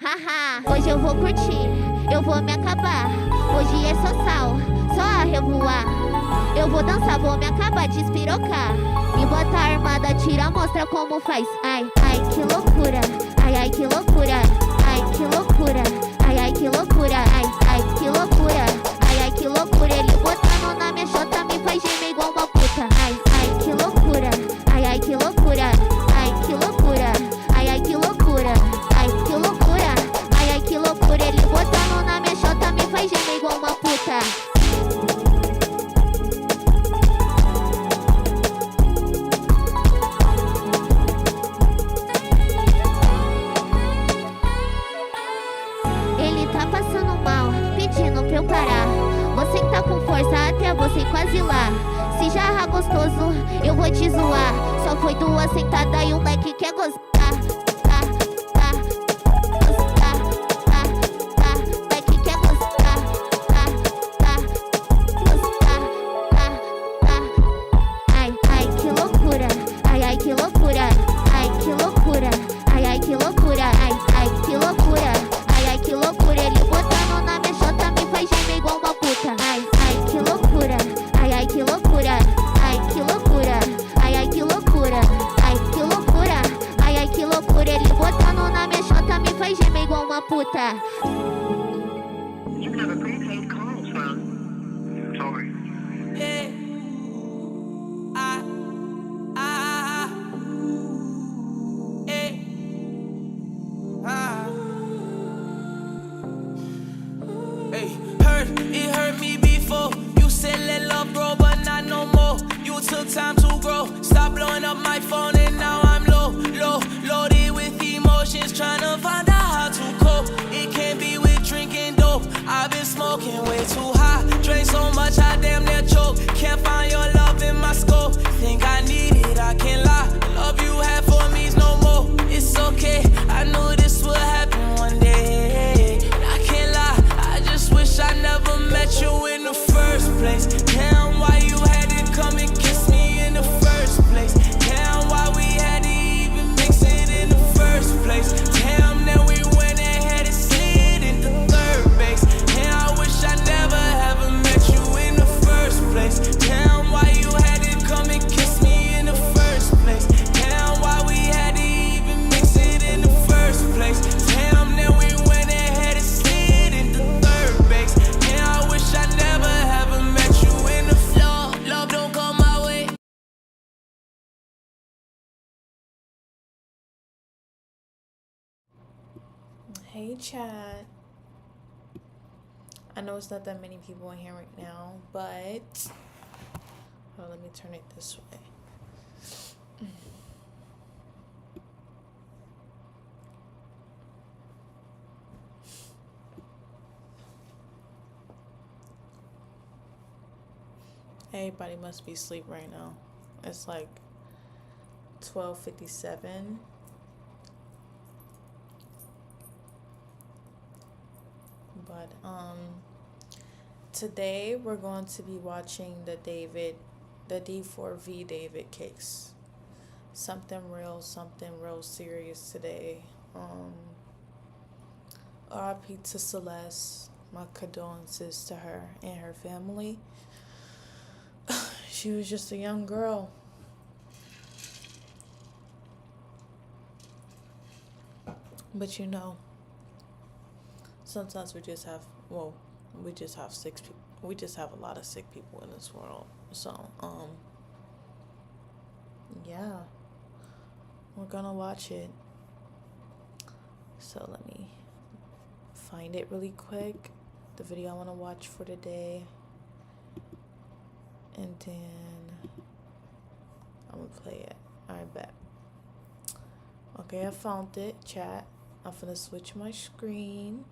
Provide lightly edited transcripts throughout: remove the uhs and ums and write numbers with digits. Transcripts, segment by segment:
Haha, hoje eu vou curtir, eu vou me acabar. Hoje é só sal, só a revoar. Eu vou dançar, vou me acabar de espirocar. Me bota armada, tira, mostra como faz. Ai, ai, que loucura. Ai, ai, que loucura. Ai, que loucura. Ai, ai, que loucura. Ai, ai, que loucura. Ai, ai, que loucura. Ele botando na minha chota me faz gemer igual uma puta. Ai, ai, que loucura. Ai, ai, que loucura. Ai, que loucura. Ai, ai, que loucura. Ai, que loucura. Ai, ai, que loucura. Ele botando na minha chota me faz gemer igual uma puta. Ele tá passando mal, pedindo pra eu parar. Você que tá com força até você quase lá. Se jarra gostoso, eu vou te zoar. Só foi 2 sentadas e um leque quer gostar. Leque quer gostar. Ai, ai, que loucura. Ai, ai, que loucura. Ai, que loucura. Ai, ai, que loucura. Ai, ai, que loucura. Ai, ai, que loucura. Ele botando na minha chota me faz gemer igual uma puta. Ai, ai, que loucura. Ai, ai, que loucura. Ai, que loucura. Ai, ai, que loucura. Ai, que loucura. Ai, ai, que loucura. Ele botando na minha chota me faz gemer igual uma puta. You have a prepaid call from. Sorry. Yeah. Eh. Hey, it hurt me before. You said let love grow, but not no more. You took time to grow. Stop blowing up my phone, and now I'm loaded with emotions, trying to find out how to cope. It can't be with drinking dope. I've been smoking way too high. Drink so much, I damn near choke. Can't find your love in my scope. Think I need it, I can't lie. The love you had for me is no more. It's okay, I knew this would happen one day. I can't lie, I just wish I never met you in the first place. Damn, why you had to come and kiss me in the first place. Damn, why we had to even mix it in the first place. Damn, then we went ahead and slid in the third base. Damn, I wish I never ever met you in the first place. Damn, why you had to come and kiss me in the first place. Damn, why we had to even mix it in the first place. Damn, then we went ahead and slid in the third base. Damn, I wish I never ever met you in the love don't come my way. Hey chat. I know it's not that many people in here right now, but let me turn it this way. Everybody must be asleep right now. It's like 12:57. But today we're going to be watching the D4v David case. Something real serious today. RIP to Celeste. My condolences to her and her family. She was just a young girl. But you know, sometimes we just have sick people. We just have a lot of sick people in this world. So, yeah, we're gonna watch it. So let me find it really quick. The video I want to watch for today. And then I'm gonna play it. Alright, bet. Okay, I found it, chat. I'm gonna switch my screen.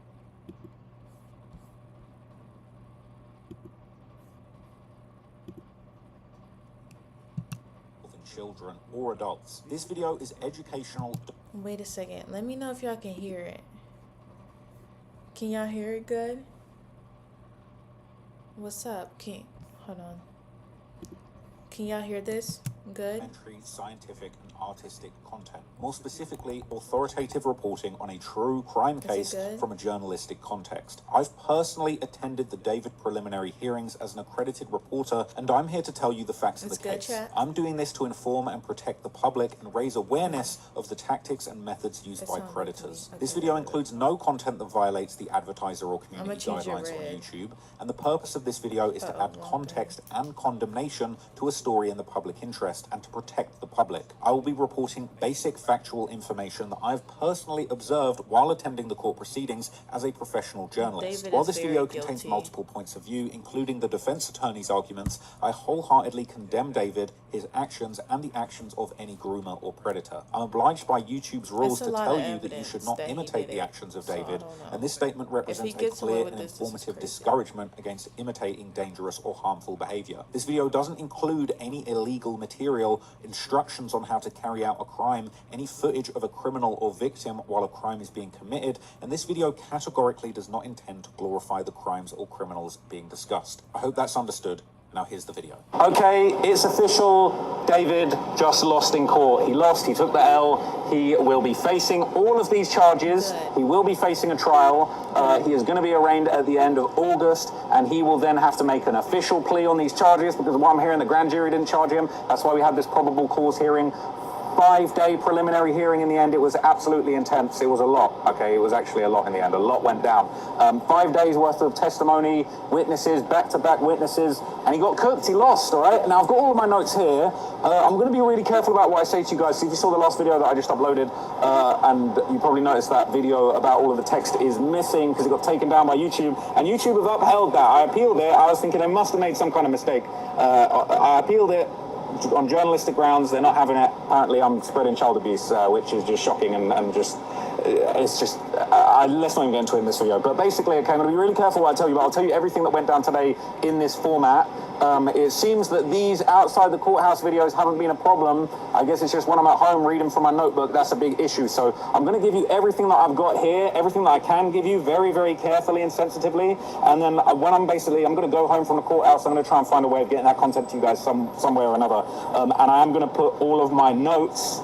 Children or adults. This video is educational. Wait a second. Let me know if y'all can hear it. Can y'all hear it good? What's up? Hold on. Can y'all hear this? Good. Scientific and artistic content. More specifically, authoritative reporting on a true crime case from a journalistic context. I've personally attended the David preliminary hearings as an accredited reporter, and I'm here to tell you the facts of the case. Chat. I'm doing this to inform and protect the public and raise awareness of the tactics and methods used by predators. This video includes no content that violates the advertiser or community guidelines on YouTube, and the purpose of this video is to add context and condemnation to a story in the public interest and to protect the public. I will be reporting basic factual information that I've personally observed while attending the court proceedings as a professional journalist. While this video contains multiple points of view, including the defense attorney's arguments, I wholeheartedly condemn David, his actions, and the actions of any groomer or predator. I'm obliged by YouTube's rules to tell you that you should not imitate the actions of David, and this statement represents a clear and informative discouragement against imitating dangerous or harmful behavior. This video doesn't include any illegal material, instructions on how to carry out a crime, any footage of a criminal or victim while a crime is being committed, and this video categorically does not intend to glorify the crimes or criminals being discussed. I hope that's understood. Now here's the video. Okay, it's official. David just lost in court. He lost, he took the L. He will be facing all of these charges. He will be facing a trial. He is going to be arraigned at the end of August, and he will then have to make an official plea on these charges, because what I'm hearing, the grand jury didn't charge him. That's why we had this probable cause hearing. 5-day preliminary hearing in the end. It was absolutely intense. It was a lot, okay? It was actually a lot in the end. A lot went down. 5 days worth of testimony, witnesses, back-to-back witnesses, and he got cooked. He lost, all right? Now, I've got all of my notes here. I'm going to be really careful about what I say to you guys. So if you saw the last video that I just uploaded, and you probably noticed that video about all of the text is missing because it got taken down by YouTube, and YouTube have upheld that. I appealed it. I was thinking they must have made some kind of mistake. I appealed it on journalistic grounds. They're not having it. Apparently I'm spreading child abuse, which is just shocking, and just it's just let's not even get into it in this video. But basically, okay, I'm going to be really careful what I tell you, but I'll tell you everything that went down today in this format. It seems that these outside the courthouse videos haven't been a problem. I guess it's just when I'm at home reading from my notebook, that's a big issue. So I'm going to give you everything that I've got here, everything that I can give you very, very carefully and sensitively. And then when I'm going to go home from the courthouse, I'm going to try and find a way of getting that content to you guys some way or another. And I am going to put all of my notes,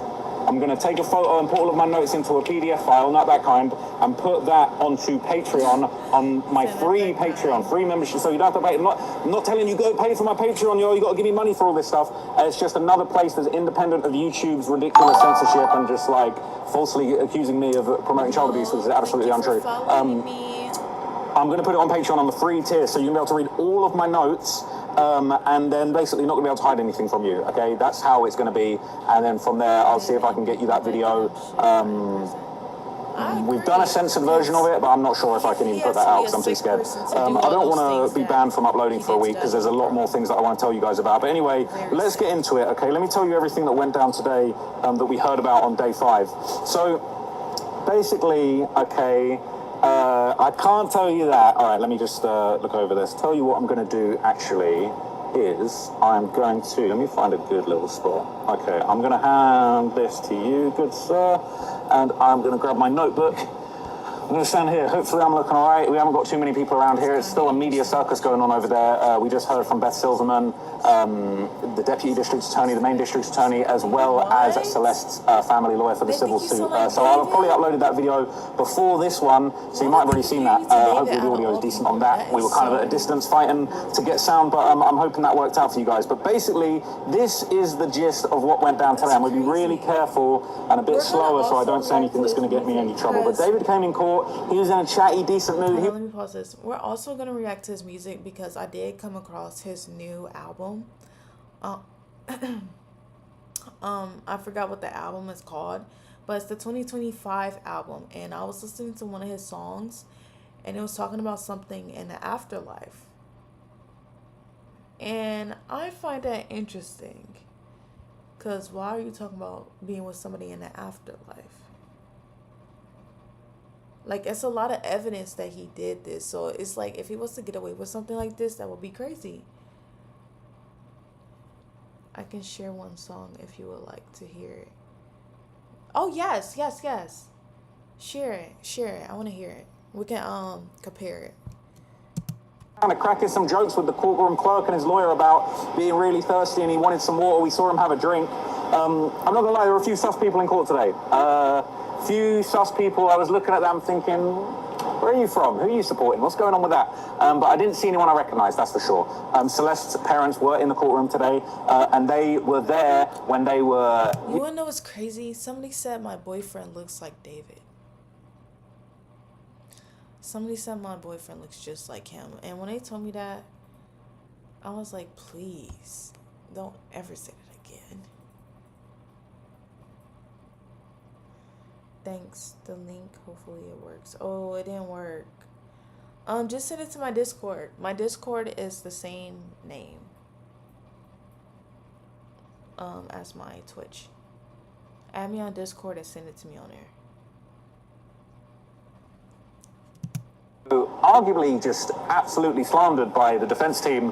I'm going to take a photo and put all of my notes into a PDF file, not that kind, and put that onto Patreon, on my free Patreon, free membership. So you don't have to pay. I'm not telling you go pay for my Patreon, you got to give me money for all this stuff. It's just another place that's independent of YouTube's ridiculous censorship and just like falsely accusing me of promoting child abuse, which is absolutely untrue. I'm going to put it on Patreon on the free tier, so you'll be able to read all of my notes. And then basically not going to be able to hide anything from you, okay? That's how it's going to be, and then from there I'll see if I can get you that video. We've done a censored version of it, but I'm not sure if I can even put that out because I'm too scared. I don't want to be banned from uploading for a week because there's a lot more things that I want to tell you guys about. But anyway, let's get into it, okay? Let me tell you everything that went down today that we heard about on day 5. So basically, okay, I can't tell you that. All right, let me just look over this. Tell you what I'm going to do actually is I'm going to, let me find a good little spot. Okay, I'm going to hand this to you, good sir, and I'm going to grab my notebook. I'm going to stand here. Hopefully I'm looking all right. We haven't got too many people around here. It's still a media circus going on over there. We just heard from Beth Silverman, the deputy district attorney, the main district attorney, as well as Celeste's family lawyer for the civil suit. So I've probably uploaded that video before this one, so you might have already seen that. Hopefully the audio is decent on that. We were kind of at a distance fighting to get sound, but I'm hoping that worked out for you guys. But basically, this is the gist of what went down today. I'm going to be really careful and a bit slower so I don't say anything that's going to get me in any trouble. But David came in court. He was in a chatty, decent mood. Let me pause this. We're also going to react to his music because I did come across his new album. I forgot what the album is called, but it's the 2025 album. And I was listening to one of his songs, and it was talking about something in the afterlife. And I find that interesting because why are you talking about being with somebody in the afterlife? Like, it's a lot of evidence that he did this. So it's like, if he was to get away with something like this, that would be crazy. I can share one song if you would like to hear it. Oh, yes. Share it. I want to hear it. We can compare it. Kind of cracking some jokes with the courtroom clerk and his lawyer about being really thirsty and he wanted some water. We saw him have a drink. I'm not gonna lie, there were a few sus people in court today. Few sus people, I was looking at them thinking, where are you from? Who are you supporting? What's going on with that? But I didn't see anyone I recognized, that's for sure. Celeste's parents were in the courtroom today, and they were there when they were... You wanna know what's crazy? Somebody said my boyfriend looks like David. Somebody said my boyfriend looks just like him. And when they told me that, I was like, please, don't ever say that again. Thanks. The link, hopefully it works. Oh, it didn't work. Just send it to my Discord. My Discord is the same name as my Twitch. Add me on Discord and send it to me on there. Arguably just absolutely slandered by the defense team.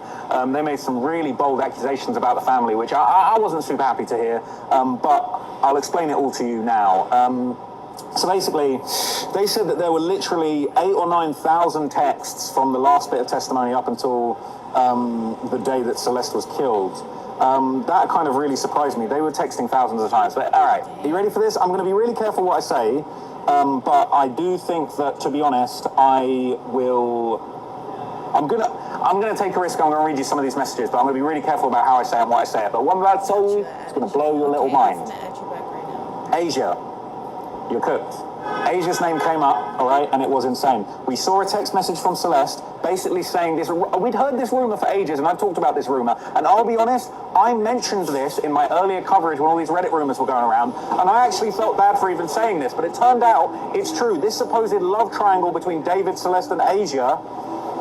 They made some really bold accusations about the family, which I wasn't super happy to hear, but I'll explain it all to you now. So basically, they said that there were literally 8,000 or 9,000 texts from the last bit of testimony up until the day that Celeste was killed. That kind of really surprised me. They were texting thousands of times. But all right, are you ready for this? I'm going to be really careful what I say. But I do think that, to be honest, I'm gonna take a risk. I'm gonna read you some of these messages, but I'm gonna be really careful about how I say it and what I say it. But one that I told you, it's gonna blow your little mind. I'm gonna add you back right now. Asia, you're cooked. Asia's name came up, all right, and it was insane. We saw a text message from Celeste basically saying this. We'd heard this rumor for ages, and I've talked about this rumor. And I'll be honest, I mentioned this in my earlier coverage when all these Reddit rumors were going around, and I actually felt bad for even saying this, but it turned out it's true. This supposed love triangle between David, Celeste, and Asia,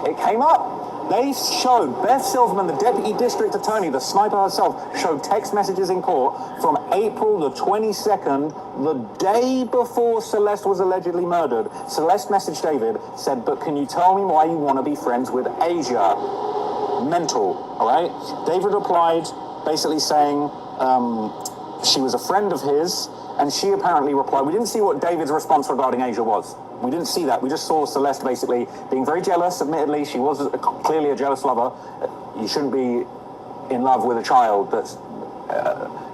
it came up. They showed, Beth Silverman, the deputy district attorney, the sniper herself, showed text messages in court from April the 22nd, the day before Celeste was allegedly murdered. Celeste messaged David, said, but can you tell me why you want to be friends with Asia? Mental, all right? David replied, basically saying she was a friend of his, and she apparently replied. We didn't see what David's response regarding Asia was. We didn't see that. We just saw Celeste basically being very jealous. Admittedly, she was clearly a jealous lover. You shouldn't be in love with a child that's...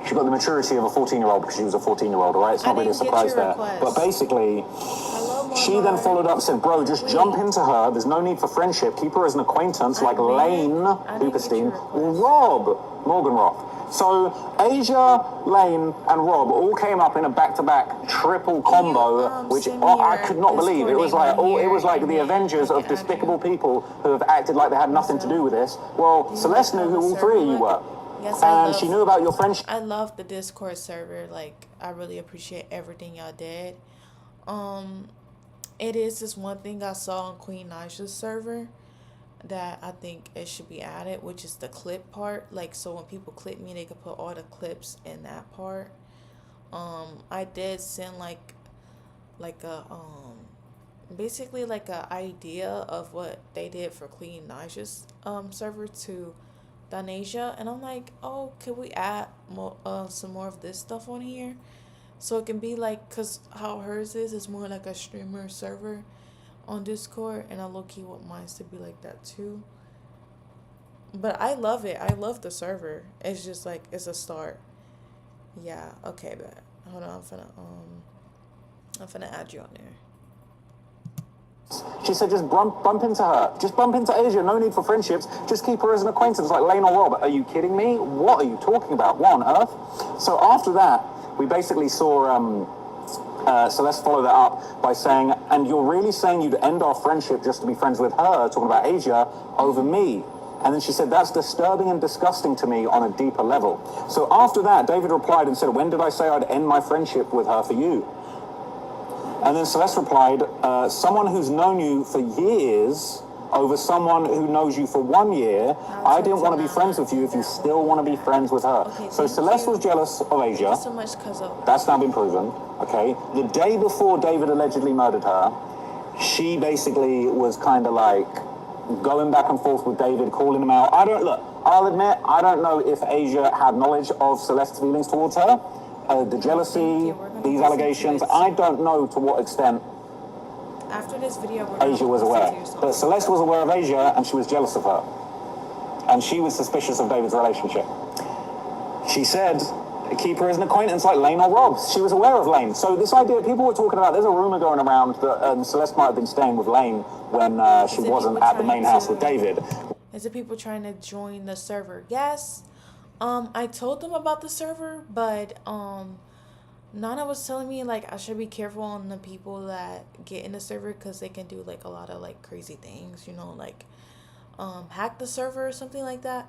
she got the maturity of a 14-year-old because she was a 14-year-old, all right? It's not really a surprise there. But basically, she then followed up and said, bro, just jump into her. There's no need for friendship. Keep her as an acquaintance like Lane Hooperstein or Rob Morgan Roth. So Asia, Lane, and Rob all came up in a back-to-back triple combo, which I could not believe. It was like the Avengers of despicable people who have acted like they had nothing to do with this. Well, Celeste knew who all three of you were. Yes, and she knew about your friendship. I love the Discord server. Like, I really appreciate everything y'all did. It is this one thing I saw on Queen Naja's server that I think it should be added, which is the clip part. Like, so when people clip me, they could put all the clips in that part. I did send like a basically like a idea of what they did for Queen Naja's server to Donasia, and I'm like, oh, could we add more some more of this stuff on here, so it can be like, cause how hers is more like a streamer server on Discord, and I low-key want mine to be like that too. But I love it. I love the server. It's just like, it's a start. Yeah, okay, but hold on, I'm finna add you on there. She said, just bump into her. Just bump into Asia. No need for friendships. Just keep her as an acquaintance like Lane or Rob. Are you kidding me? What are you talking about? What on earth? So after that, we basically saw Celeste follow that up by saying, and you're really saying you'd end our friendship just to be friends with her, talking about Asia, over me. And then she said, that's disturbing and disgusting to me on a deeper level. So after that, David replied and said, when did I say I'd end my friendship with her for you? And then Celeste replied, someone who's known you for years over someone who knows you for 1 year, I didn't want to be friends with you if you still want to be friends with her. Okay, so Celeste was jealous of Asia. Thank you so much, cause of... That's now been proven, okay? The day before David allegedly murdered her, she basically was kind of like going back and forth with David, calling him out. I'll admit, I don't know if Asia had knowledge of Celeste's feelings towards her. The jealousy, these allegations, I don't know to what extent After this video, Asia was aware. But Celeste was aware of Asia, and she was jealous of her. And she was suspicious of David's relationship. She said, keep her as an acquaintance like Lane or Rob. She was aware of Lane. So this idea, people were talking about, there's a rumor going around that Celeste might have been staying with Lane when she wasn't at the main house with David. Is it people trying to join the server? Yes. I told them about the server, but Nana was telling me like I should be careful on the people that get in the server because they can do like a lot of like crazy things, you know, like hack the server or something like that.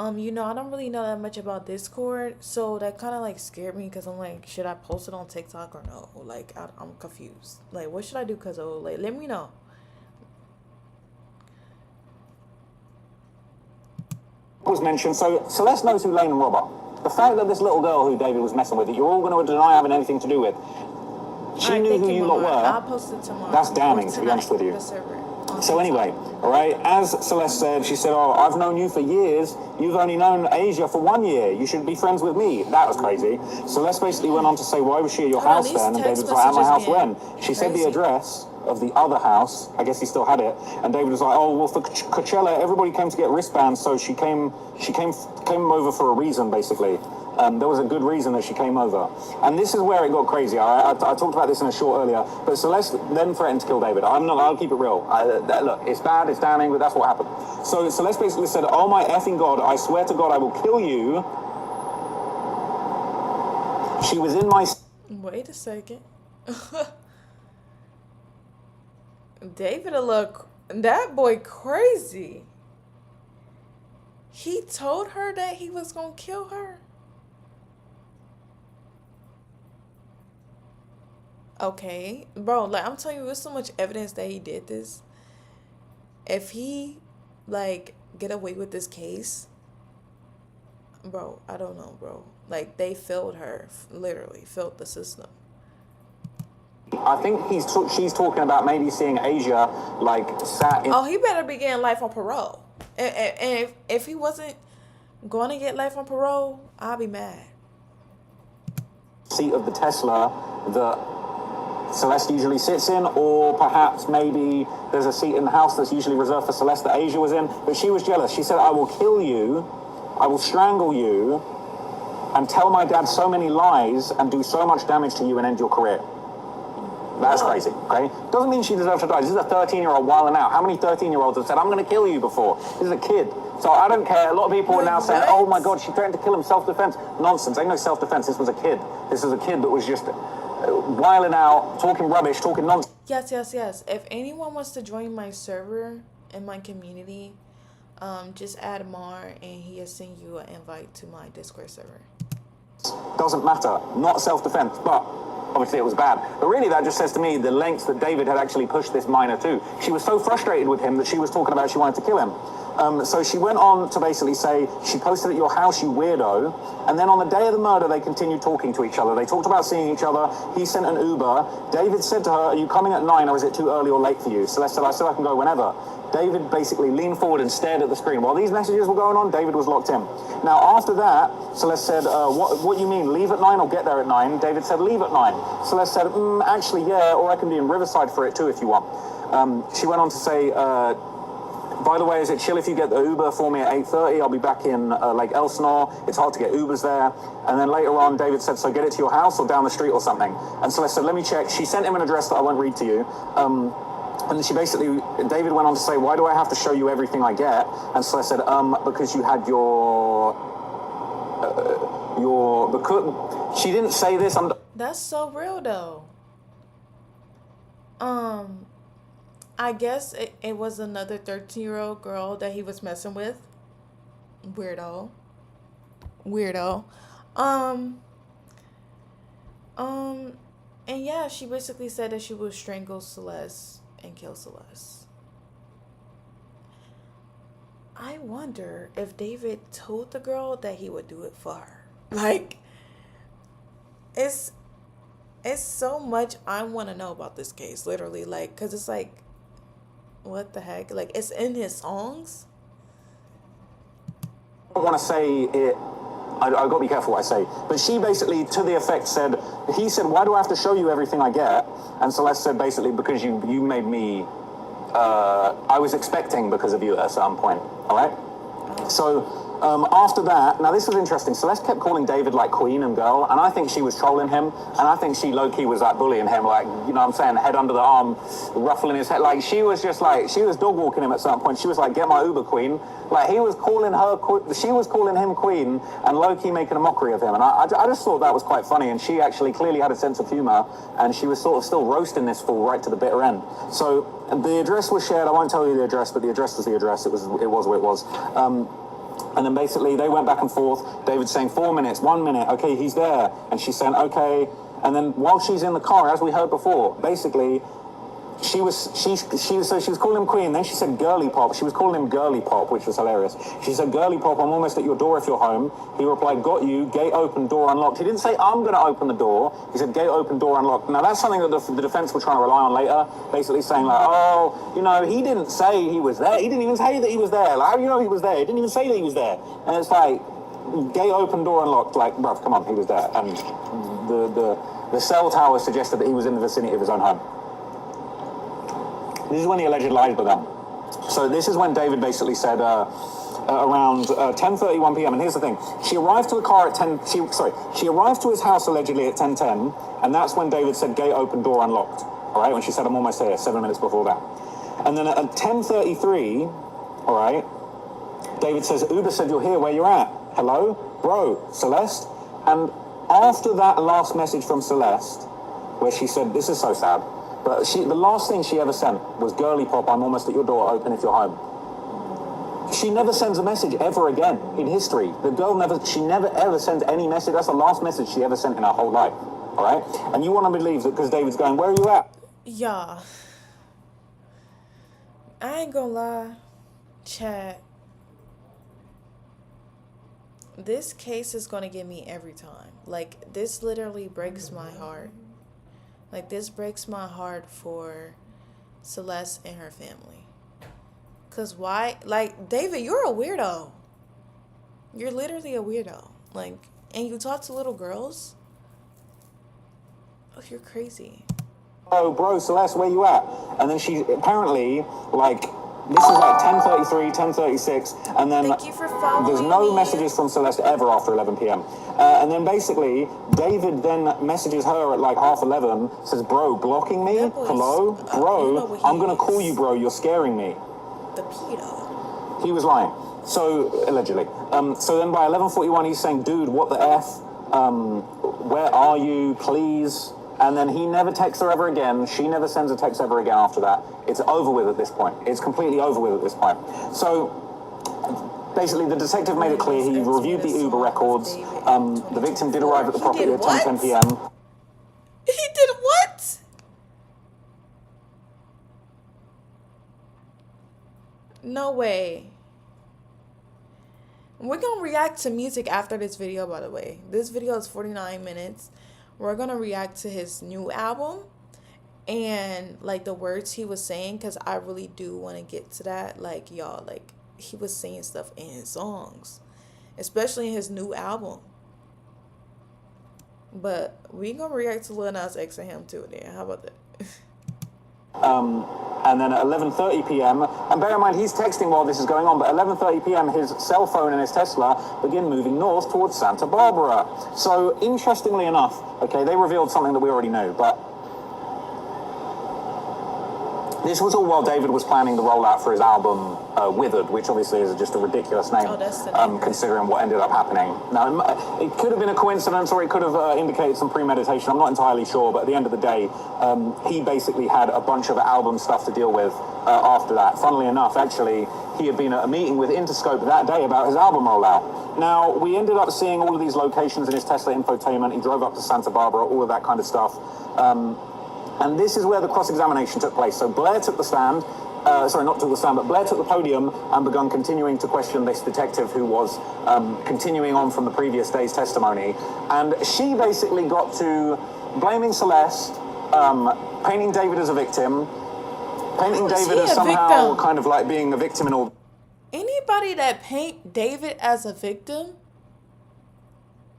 You know, I don't really know that much about Discord, so that kind of like scared me because I'm like, should I post it on TikTok or no? Like I'm confused. Like, what should I do? Cause like, let me know. Was mentioned, so Celeste knows who Lane and Rob are. The fact that this little girl who David was messing with, that you're all going to deny having anything to do with, she knew who you lot were. I'll post it tomorrow. That's damning, to be honest with you. So anyway, all right, as Celeste said, she said, oh, I've known you for years. You've only known Asia for 1 year. You should be friends with me. That was crazy. Celeste basically went on to say, why was she at your house then? And David was like, at my house when? She said the address of the other house. I guess he still had it. And David was like, oh, well, for Coachella, everybody came to get wristbands, so she came over for a reason, basically. There was a good reason that she came over. And this is where it got crazy. I talked about this in a short earlier, but Celeste then threatened to kill David. I'll keep it real. Look, it's bad, it's damning, but that's what happened. So Celeste basically said, oh my effing God, I swear to God, I will kill you. She was in my... Wait a second. David look, that boy crazy. He told her that he was gonna kill her. Okay, bro, like I'm telling you, there's so much evidence that he did this. If he like get away with this case, bro, I don't know, bro. Like they failed her, literally failed the system. I think she's talking about maybe seeing Asia like sat in... Oh, he better be getting life on parole. And if he wasn't going to get life on parole, I'll be mad. Seat of the Tesla that Celeste usually sits in, or perhaps maybe there's a seat in the house that's usually reserved for Celeste that Asia was in, but she was jealous. She said, I will kill you, I will strangle you, and tell my dad so many lies and do so much damage to you and end your career. That's crazy, okay? Doesn't mean she deserves to die. This is a 13-year-old wilding out. How many 13-year-olds have said, I'm going to kill you before? This is a kid. So I don't care. A lot of people are now saying, oh my God, she threatened to kill him, self-defense. Nonsense. Ain't no self-defense. This was a kid. This is a kid that was just wilding out, talking rubbish, talking nonsense. Yes. If anyone wants to join my server in my community, just add Mar and he'll send you an invite to my Discord server. Doesn't matter. Not self-defense, but obviously it was bad. But really that just says to me the lengths that David had actually pushed this minor to. She was so frustrated with him that she was talking about she wanted to kill him. So she went on to basically say, she posted at your house, you weirdo. And then on the day of the murder, they continued talking to each other. They talked about seeing each other. He sent an Uber. David said to her, are you coming at 9 or is it too early or late for you? Celeste said, I said I can go whenever. David basically leaned forward and stared at the screen. While these messages were going on, David was locked in. Now, after that, Celeste said, what you mean, leave at 9 or get there at 9? David said, leave at 9. Celeste said, actually, yeah, or I can be in Riverside for it too if you want. She went on to say, by the way, is it chill if you get the Uber for me at 8:30? I'll be back in Lake Elsinore. It's hard to get Ubers there. And then later on, David said, so get it to your house or down the street or something. And Celeste said, let me check. She sent him an address that I won't read to you. And she basically, David went on to say, why do I have to show you everything I get? And Celeste said, because you had because she didn't say this. That's so real though. I guess it was another 13-year-old girl that he was messing with. Weirdo. And yeah, she basically said that she would strangle Celeste and kill Celeste. I wonder if David told the girl that he would do it for her. Like, it's so much I want to know about this case, literally. Like, because it's like, what the heck? Like, it's in his songs. I don't want to say it I've got to be careful what I say. But she basically, to the effect, said, he said, why do I have to show you everything I get? And Celeste said, basically, because you made me, I was expecting because of you at a certain point, all right? So after that, now this was interesting. Celeste kept calling David like queen and girl, and I think she was trolling him, and I think she low-key was like bullying him, like, you know what I'm saying, head under the arm, ruffling his head. Like, she was just like, she was dog walking him at certain point. She was like, get my Uber queen. Like, he was calling her, she was calling him queen, and low-key making a mockery of him. And I just thought that was quite funny, and she actually clearly had a sense of humor, and she was sort of still roasting this fool right to the bitter end. So the address was shared. I won't tell you the address, but the address was the address. It was what it was. And then basically they went back and forth. David's saying 4 minutes, 1 minute, okay, he's there. And she's saying, okay. And then while she's in the car, as we heard before, basically, she was calling him queen. Then she said girly pop. She was calling him girly pop, which was hilarious. She said, girly pop, I'm almost at your door if you're home. He replied, got you, gate open, door unlocked. He didn't say, I'm going to open the door. He said, gate open, door unlocked. Now, that's something that the defense were trying to rely on later, basically saying, like, oh, you know, he didn't say he was there. He didn't even say that he was there. Like, how do you know he was there? He didn't even say that he was there. And it's like, gate open, door unlocked. Like, bruv, come on, he was there. And the cell tower suggested that he was in the vicinity of his own home. This is when he allegedly lied to them. So this is when David basically said around 10:31 p.m. And here's the thing: she arrived to the car at she arrived to his house allegedly at 10:10, and that's when David said gate open, door unlocked. All right, when she said I'm almost there, 7 minutes before that. And then at 10:33, all right, David says Uber said you're here. Where you're at? Hello, bro, Celeste. And after that last message from Celeste, where she said, this is so sad. But the last thing she ever sent was, girly pop, I'm almost at your door, open if you're home. She never sends a message ever again in history. The girl she never ever sent any message. That's the last message she ever sent in her whole life, all right? And you want to believe that because David's going, where are you at? Yeah. I ain't gonna lie, chat. This case is gonna get me every time. Like, this literally breaks my heart. Like, this breaks my heart for Celeste and her family. Because why? Like, David, you're a weirdo. You're literally a weirdo. Like, and you talk to little girls? Oh, you're crazy. Oh, bro, Celeste, where you at? And then she apparently, like, this is like 10:33, 10:36, and then Thank you for following there's no me. messages from Celeste ever after 11 p.m. And then basically, David then messages her at like 10:30, says, bro, blocking me? Hello? Bro, I'm going to call you, bro, you're scaring me. The pedo. He was lying. So, allegedly. So then by 11:41, he's saying, dude, what the F? Where are you? Please. And then he never texts her ever again. She never sends a text ever again after that. It's over with at this point. It's completely over with at this point. So basically, the detective made it clear he reviewed the Uber records. The victim did arrive at the property at 10:10 p.m. He did what? No way. We're going to react to music after this video, by the way. This video is 49 minutes. We're going to react to his new album and, like, the words he was saying, because I really do want to get to that. Like, y'all, like, he was saying stuff in his songs, especially in his new album. But we going to react to Lil Nas X and him, too, there. How about that? And then at 11:30 p.m., and bear in mind, he's texting while this is going on, but 11:30 p.m., his cell phone and his Tesla begin moving north towards Santa Barbara. So, interestingly enough, okay, they revealed something that we already knew, but this was all while David was planning the rollout for his album, Withered, which obviously is just a ridiculous name, considering what ended up happening. Now, it could have been a coincidence, or it could have indicated some premeditation. I'm not entirely sure, but at the end of the day, he basically had a bunch of album stuff to deal with after that. Funnily enough, actually, he had been at a meeting with Interscope that day about his album rollout. Now, we ended up seeing all of these locations in his Tesla infotainment. He drove up to Santa Barbara, all of that kind of stuff. And this is where the cross-examination took place. So Blair took the stand, not took the stand, but Blair took the podium and began continuing to question this detective who was continuing on from the previous day's testimony. And she basically got to blaming Celeste, painting David as a victim, painting David as somehow kind of like being a victim in all. Anybody that paint David as a victim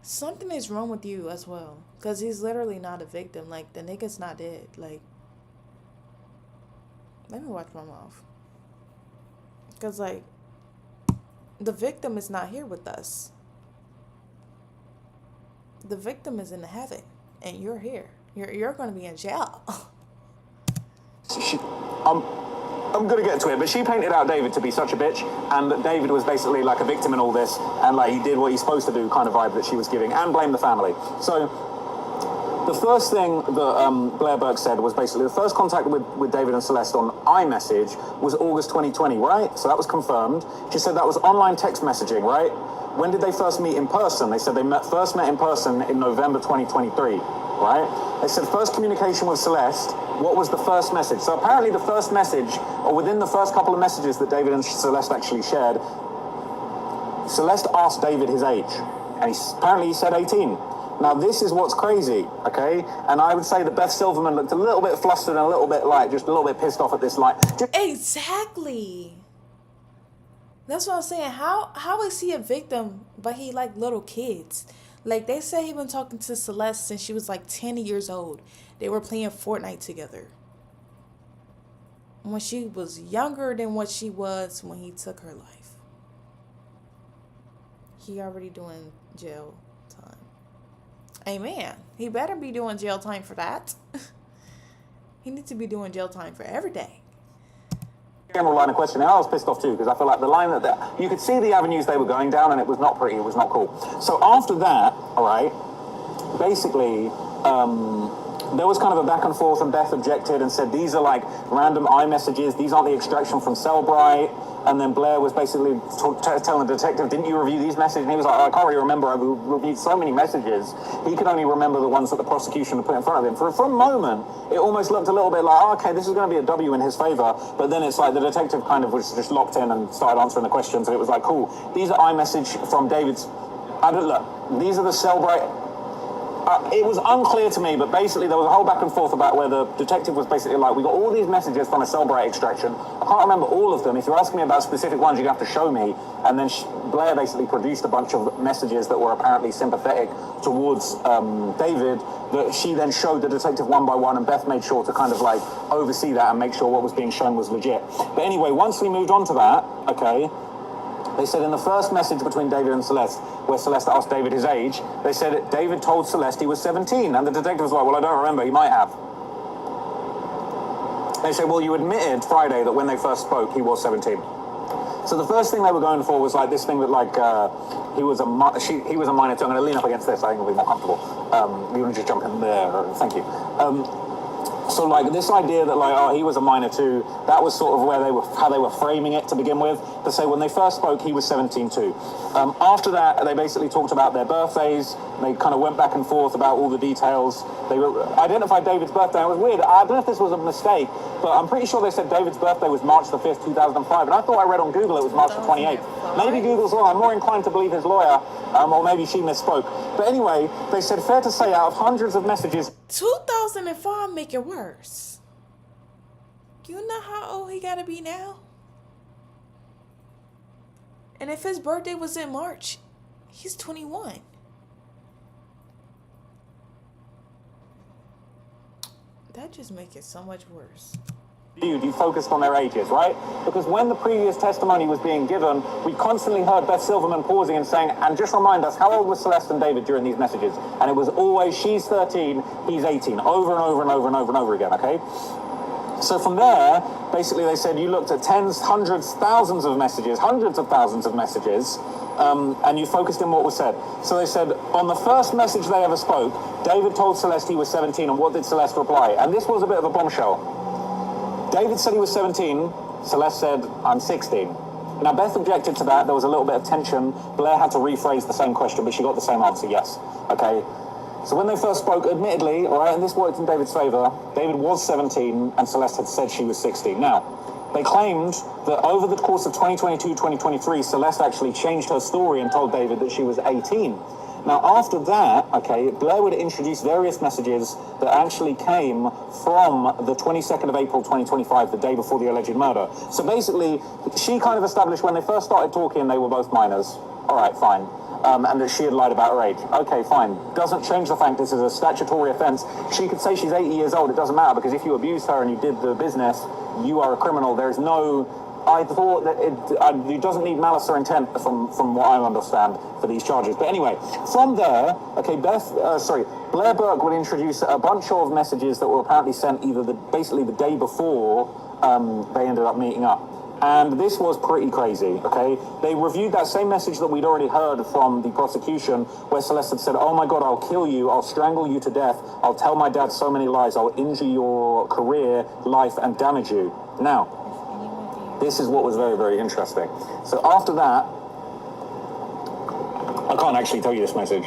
something is wrong with you as well. Because he's literally not a victim. Like, the nigga's not dead. Like, let me watch my mouth. Because, like, the victim is not here with us. The victim is in heaven. And you're here. You're going to be in jail. I'm going to get to it, but she painted out David to be such a bitch, and that David was basically like a victim in all this, and like he did what he's supposed to do kind of vibe that she was giving, and blame the family. So the first thing that Blair Burke said was basically the first contact with David and Celeste on iMessage was August 2020, right? So that was confirmed. She said that was online text messaging, right? When did they first meet in person? They said they first met in person in November 2023, right? They said first communication with Celeste. What was the first message? So apparently the first message, or within the first couple of messages that David and Celeste actually shared, Celeste asked David his age, and apparently he said 18. Now this is what's crazy, okay? And I would say that Beth Silverman looked a little bit flustered and a little bit like, just a little bit pissed off at this line. Exactly. That's what I'm saying. How is he a victim, but he like little kids? Like, they say he been talking to Celeste since she was like 10 years old. They were playing Fortnite together. When she was younger than what she was when he took her life. He already doing jail time. Amen. He better be doing jail time for that. He needs to be doing jail time for every day. General line of questioning, I was pissed off too, because I feel like the line that you could see the avenues they were going down, and it was not pretty, it was not cool. So after that, all right, basically, there was kind of a back and forth, and Beth objected and said these are like random iMessages, these aren't the extraction from Cellbrite. And then Blair was basically telling the detective, didn't you review these messages? And he was like, I can't really remember, I've reviewed so many messages. He could only remember the ones that the prosecution had put in front of him. For a moment, it almost looked a little bit like, oh, okay, this is going to be a W in his favor. But then it's like the detective kind of was just locked in and started answering the questions. And it was like, cool, these are iMessage from David's, look, these are the Cellbrite. It was unclear to me, but basically there was a whole back and forth about where the detective was basically like, we got all these messages from a Cellbrite extraction. I can't remember all of them. If you're asking me about specific ones, you're going to have to show me. And then Blair basically produced a bunch of messages that were apparently sympathetic towards David, that she then showed the detective one by one, and Beth made sure to kind of like oversee that and make sure what was being shown was legit. But anyway, once we moved on to that, okay, they said in the first message between David and Celeste, where Celeste asked David his age, they said David told Celeste he was 17, and the detective was like, well, I don't remember, he might have. They said, well, you admitted Friday that when they first spoke, he was 17. So the first thing they were going for was like this thing that like, he was a minor too. I'm going to lean up against this, I think it'll be more comfortable. You want to just jump in there, thank you. So like this idea that like, oh, he was a minor too, that was sort of where how they were framing it to begin with. To say when they first spoke, he was 17 too. After that, they basically talked about their birthdays. They kind of went back and forth about all the details. They identified David's birthday. It was weird. I don't know if this was a mistake, but I'm pretty sure they said David's birthday was March the 5th, 2005. And I thought I read on Google it was March the 28th. Maybe Google's wrong. I'm more inclined to believe his lawyer, or maybe she misspoke. But anyway, they said fair to say out of hundreds of messages, 2005 make it worse. You know how old he gotta be now? And if his birthday was in March, he's 21. That just makes it so much worse. You focused on their ages, right? Because when the previous testimony was being given, we constantly heard Beth Silverman pausing and saying, and just remind us, how old was Celeste and David during these messages? And it was always, she's 13, he's 18, over and over and over and over and over again, okay? So from there, basically they said you looked at tens, hundreds, thousands of messages, hundreds of thousands of messages, and you focused in what was said. So they said, on the first message they ever spoke, David told Celeste he was 17, and what did Celeste reply? And this was a bit of a bombshell. David said he was 17, Celeste said, I'm 16. Now, Beth objected to that. There was a little bit of tension. Blair had to rephrase the same question, but she got the same answer, yes. Okay. So when they first spoke, admittedly, all right, and this worked in David's favor, David was 17, and Celeste had said she was 16. Now, they claimed that over the course of 2022-2023, Celeste actually changed her story and told David that she was 18. Now, after that, okay, Blair would introduce various messages that actually came from the 22nd of April, 2025, the day before the alleged murder. So basically, she kind of established when they first started talking, they were both minors. All right, fine. and that she had lied about her age. Okay, fine. Doesn't change the fact this is a statutory offence. She could say she's 80 years old. It doesn't matter, because if you abused her and you did the business, you are a criminal. There's no... I thought that it doesn't need malice or intent, from what I understand, for these charges. But anyway, from there, okay, Blair Burke would introduce a bunch of messages that were apparently sent basically the day before they ended up meeting up. And this was pretty crazy, okay? They reviewed that same message that we'd already heard from the prosecution, where Celeste had said, oh my God, I'll kill you, I'll strangle you to death, I'll tell my dad so many lies, I'll injure your career, life, and damage you. Now, this is what was very, very interesting. So after that, I can't actually tell you this message.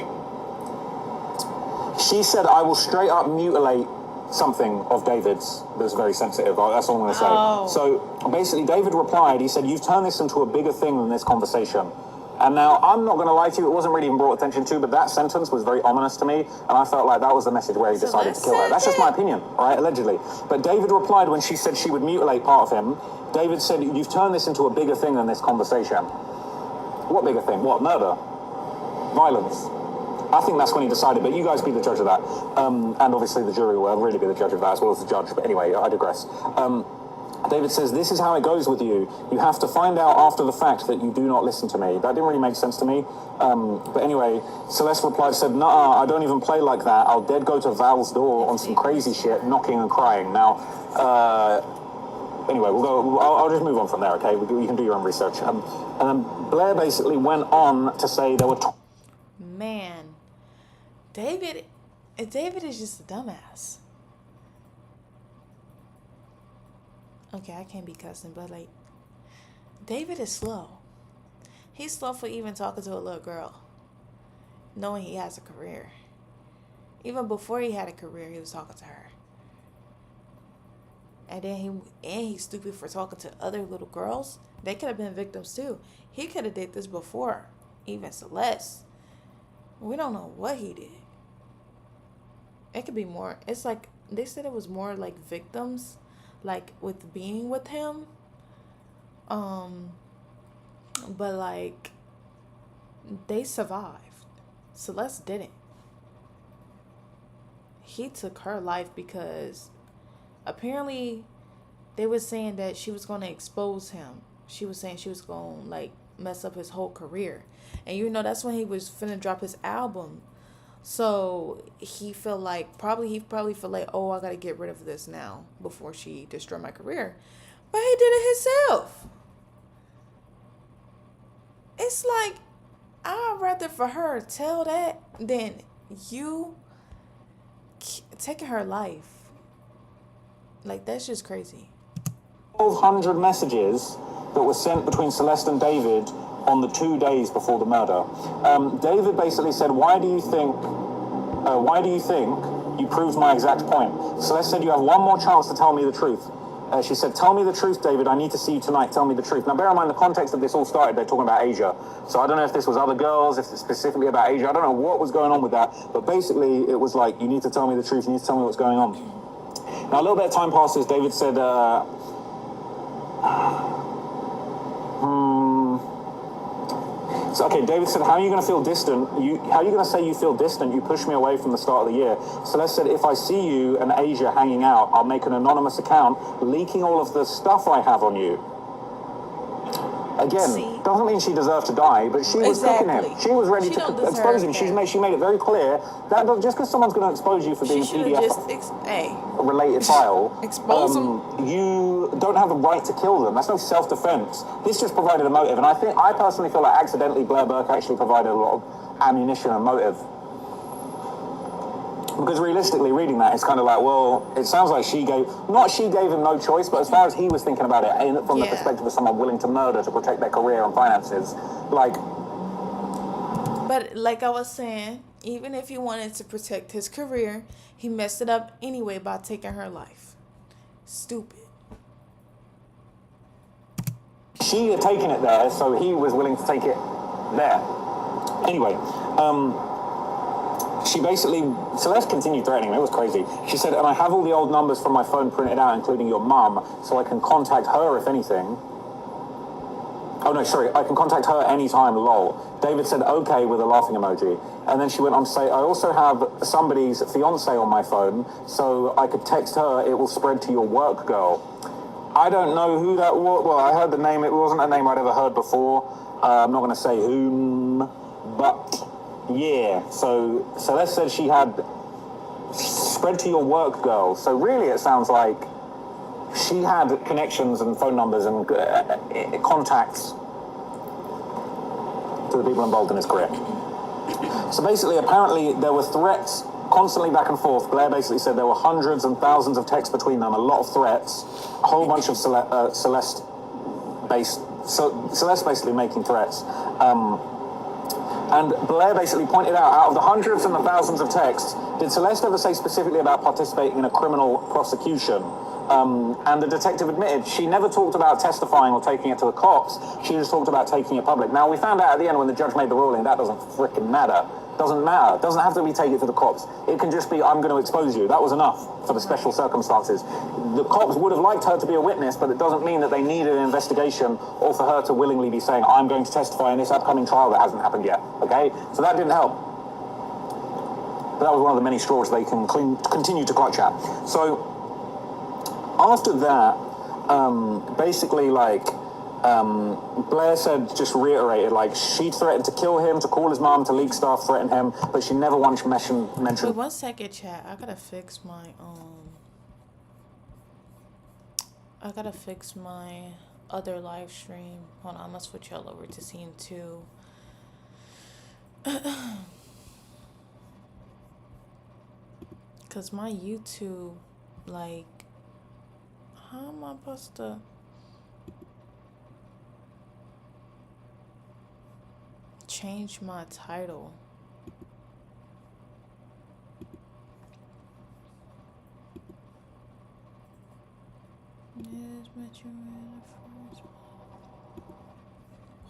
She said, I will straight up mutilate something of David's that's very sensitive. That's all I'm going to say. Oh. So basically, David replied, he said, you've turned this into a bigger thing than this conversation. And now, I'm not going to lie to you, it wasn't really even brought attention to, but that sentence was very ominous to me, and I felt like that was the message where he decided to kill her. That's just my opinion, all right, allegedly. But David replied when she said she would mutilate part of him. David said, you've turned this into a bigger thing than this conversation. What bigger thing? What? Murder? Violence? I think that's when he decided, but you guys be the judge of that. And obviously the jury will really be the judge of that, as well as the judge. But anyway, I digress. David says, this is how it goes with you. You have to find out after the fact that you do not listen to me. That didn't really make sense to me. But anyway, Celeste replied, said, nah, I don't even play like that. I'll dead go to Val's door on some crazy shit, knocking and crying. Now, anyway, I'll just move on from there, okay? You can do your own research. And then Blair basically went on to say there were... Man, David is just a dumbass. Okay, I can't be cussing, but like, David is slow. He's slow for even talking to a little girl, knowing he has a career. Even before he had a career, he was talking to her. And then he's stupid for talking to other little girls. They could have been victims too. He could have did this before even Celeste. We don't know what he did. It could be more. It's like they said it was more like victims, like with being with him. But like they survived. Celeste didn't. He took her life because apparently they were saying that she was going to expose him. She was saying she was going to like mess up his whole career. And you know, that's when he was finna drop his album. So he felt like, he probably felt like, oh, I got to get rid of this now before she destroyed my career. But he did it himself. It's like, I'd rather for her tell that than you taking her life. Like, that's just crazy. 1,200 messages that were sent between Celeste and David on the 2 days before the murder. David basically said, why do you think you proved my exact point? Celeste said, you have one more chance to tell me the truth. She said, tell me the truth, David. I need to see you tonight. Tell me the truth. Now, bear in mind, the context of this all started, they're talking about Asia. So I don't know if this was other girls, if it's specifically about Asia. I don't know what was going on with that. But basically, it was like, you need to tell me the truth. You need to tell me what's going on. Now, a little bit of time passes. David said, So, okay, David said, how are you going to feel distant? How are you going to say you feel distant? You pushed me away from the start of the year. Celeste said, if I see you and Asia hanging out, I'll make an anonymous account leaking all of the stuff I have on you. Again, doesn't mean she deserved to die, but she was cooking him. She was ready to expose him. She made it very clear that just because someone's going to expose you for being a PDF-related file, expose them. You don't have the right to kill them. That's no self-defense. This just provided a motive, and I personally feel like accidentally Blair Burke actually provided a lot of ammunition and motive. Because realistically, reading that, it's kind of like, well, it sounds like she gave him no choice, but as far as he was thinking about it, from the perspective of someone willing to murder to protect their career and finances, like... But like I was saying, even if he wanted to protect his career, he messed it up anyway by taking her life. Stupid. She had taken it there, so he was willing to take it there. Anyway, she basically, Celeste continued threatening me. It was crazy. She said, and I have all the old numbers from my phone printed out, including your mum, so I can contact her if anything. Oh no, sorry, I can contact her anytime, lol. David said okay with a laughing emoji. And then she went on to say, I also have somebody's fiance on my phone, so I could text her, it will spread to your work girl. I don't know who that was. Well, I heard the name, it wasn't a name I'd ever heard before. I'm not going to say whom, but yeah. So Celeste said she had spread to your work girl. So really it sounds like she had connections and phone numbers and contacts to the people involved in his career. So basically, apparently, there were threats constantly back and forth. Blair basically said there were hundreds and thousands of texts between them, a lot of threats, a whole bunch of Celeste basically making threats. And Blair basically pointed out of the hundreds and the thousands of texts, did Celeste ever say specifically about participating in a criminal prosecution? And the detective admitted she never talked about testifying or taking it to the cops. She just talked about taking it public. Now, we found out at the end when the judge made the ruling that doesn't frickin' matter. Doesn't matter. Doesn't have to be taken to the cops. It can just be, I'm going to expose you. That was enough for the special circumstances. The cops would have liked her to be a witness, but it doesn't mean that they needed an investigation or for her to willingly be saying, I'm going to testify in this upcoming trial that hasn't happened yet. Okay? So that didn't help. But that was one of the many straws they can continue to clutch at. So after that, basically, like, Blair said, just reiterated, like, she threatened to kill him, to call his mom, to leak stuff, threaten him, but she never once mentioned... Wait, 1 second, chat. I gotta fix my, other live stream. Hold on, I'm gonna switch y'all over to scene 2. Because my YouTube, like... How am I supposed to... change my title?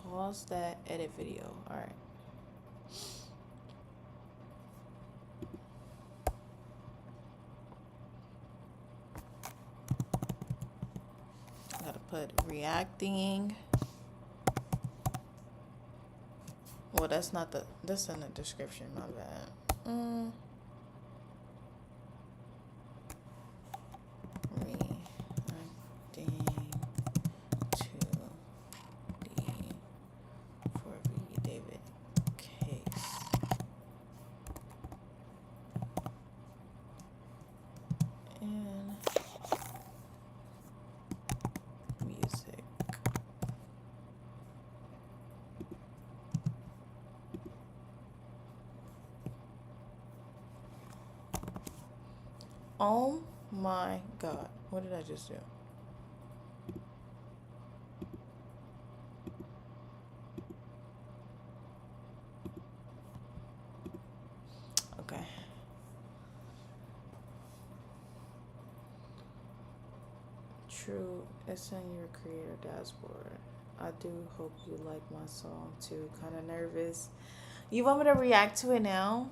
Pause that, edit video. Alright. Gotta put reacting. Well, that's not the, that's in the description, my bad. Reacting to the D4vd David case. And music. Oh my God. What did I just do? Okay. True, it's in your creator dashboard. I do hope you like my song too. Kind of nervous. You want me to react to it now?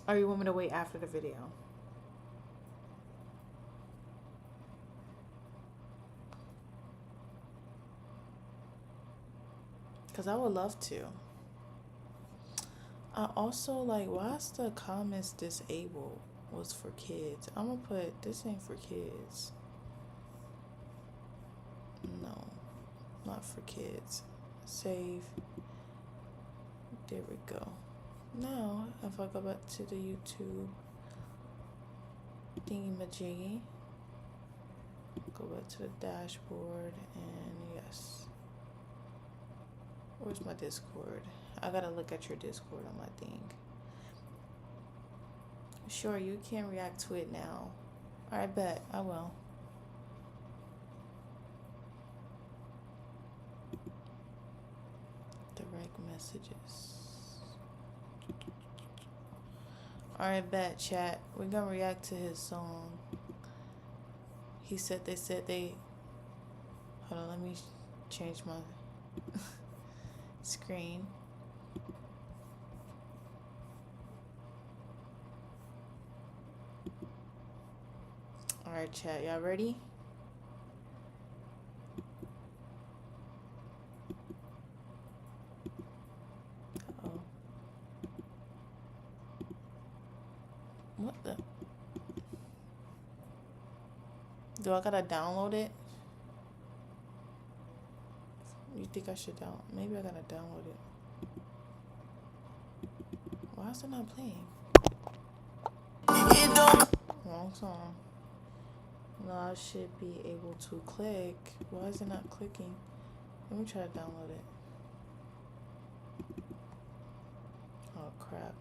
Or you want me to wait after the video? Because I would love to. I also, like, why is the comments disabled? Was for kids. I'm gonna put, this ain't for kids. No, not for kids. Save. There we go. Now, if I go back to the YouTube thingy-majiggy, go back to the dashboard, and yes. Where's my Discord? I gotta look at your Discord on my thing. Sure, you can react to it now. I bet I will. Direct messages. Alright, bet, chat. We're gonna react to his song. He said they hold on, let me change my screen. Alright, chat, y'all ready? Do I gotta download it? You think I should download? Maybe I gotta download it. Why is it not playing? Wrong song. No, I should be able to click. Why is it not clicking? Let me try to download it. Oh crap.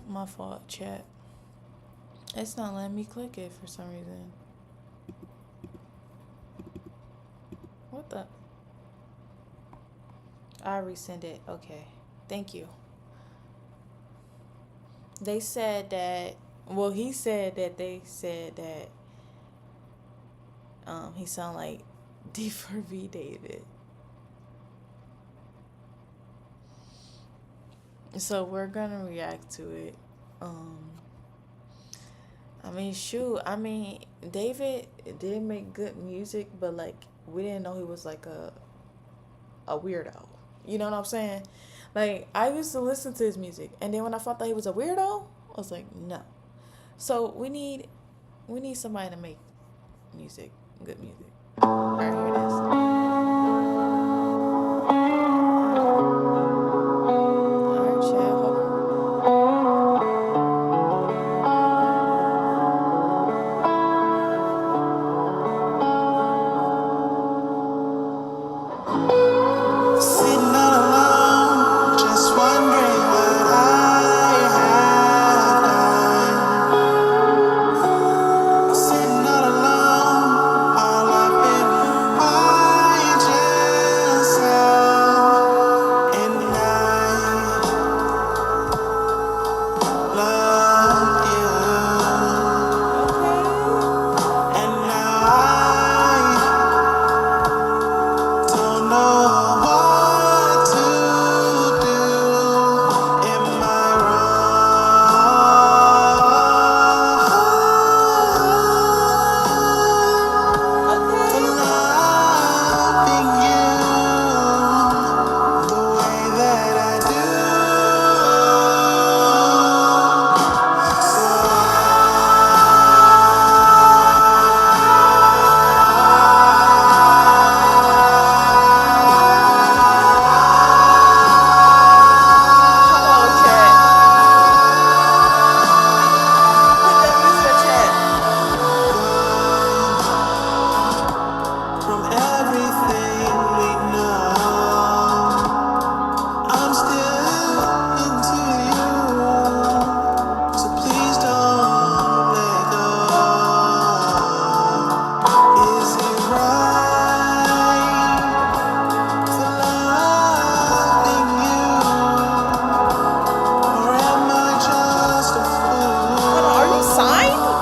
My fault, chat. It's not letting me click it for some reason. What the? I resend it. Okay. Thank you. They said that, well, he said that they said that he sound like D4vd David. So we're gonna react to it. I mean, shoot. I mean, David did make good music, but like we didn't know he was like a weirdo. You know what I'm saying? Like I used to listen to his music, and then when I found out he was a weirdo, I was like, no. So we need somebody to make music, good music. All right, here it is.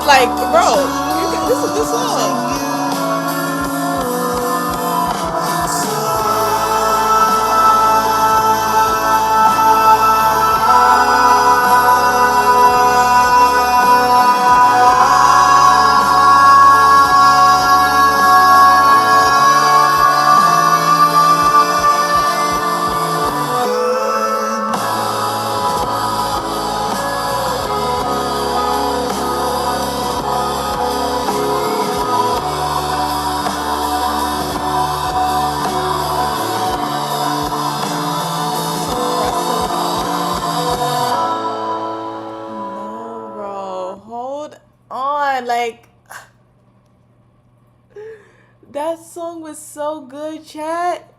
Like, bro, this is a good song. Like, that song was so good, chat.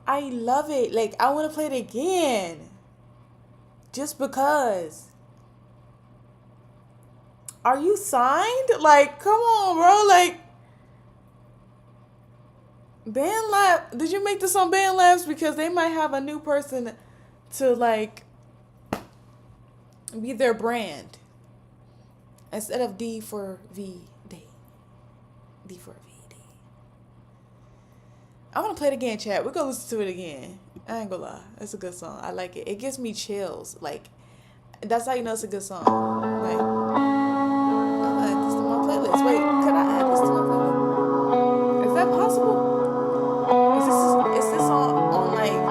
I love it. Like, I want to play it again. Just because. Are you signed? Like, come on, bro. Like, BandLab. Did you make this on BandLabs? Because they might have a new person to, like, be their brand. Instead of D4vd. D4vd. I want to play it again, chat. We're going to listen to it again. I ain't gonna lie. It's a good song. I like it. It gives me chills. Like, that's how you know it's a good song. Like, I'm gonna add this to my playlist. Wait, could I add this to my playlist? Is that possible? Is this on like,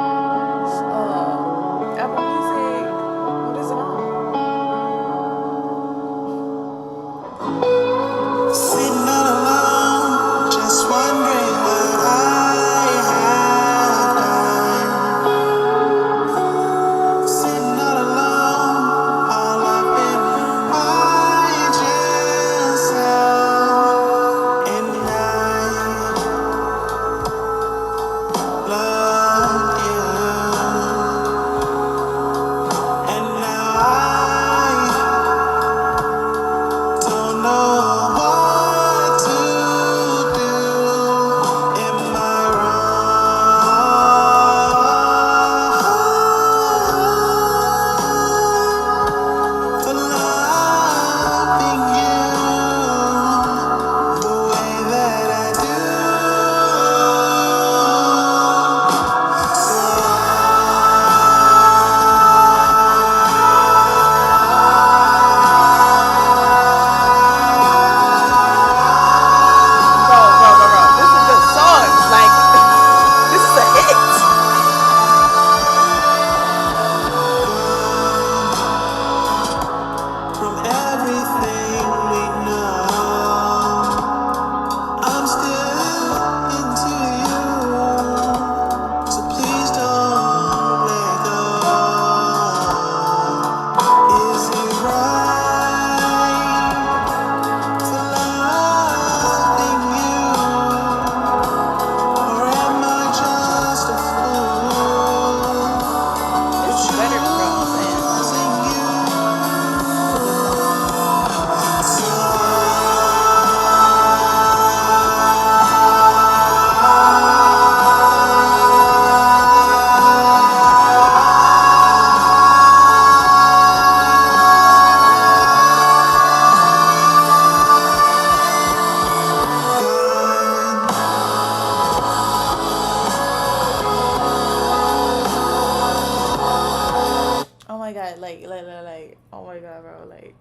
oh my god, bro, like,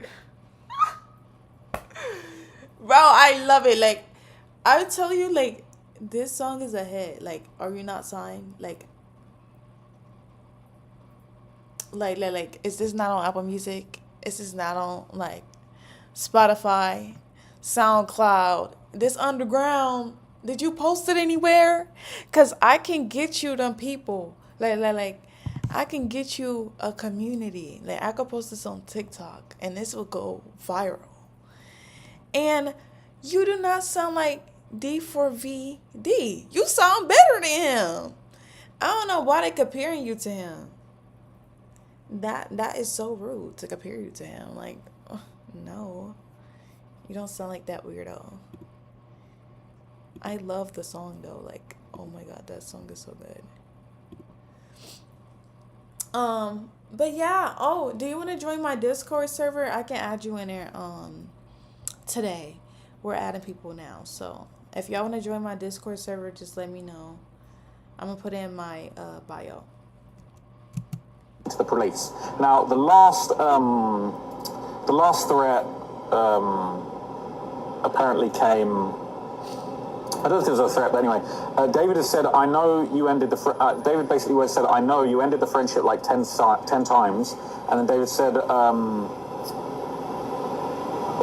bro, I love it. Like, I tell you, like, this song is a hit. Like, Are You Not Signed? Like, is this not on Apple Music? Is this not on, like, Spotify, SoundCloud, this underground? Did you post it anywhere? Because I can get you them people. Like, I can get you a community. Like, I could post this on TikTok, and this will go viral. And you do not sound like D4vd. You sound better than him. I don't know why they comparing you to him. That is so rude to compare you to him. Like, no. You don't sound like that weirdo. I love the song though. Like, oh my god, that song is so good. But yeah, oh, do you want to join my Discord server? I can add you in there today. We're adding people now. So if y'all want to join my Discord server, just let me know. I'm gonna put in my bio. To the police. Now, the last threat apparently came. I don't know if it was a threat, but anyway, David has said, "I know you ended the." David basically said, "I know you ended the friendship like 10 times," and then David said,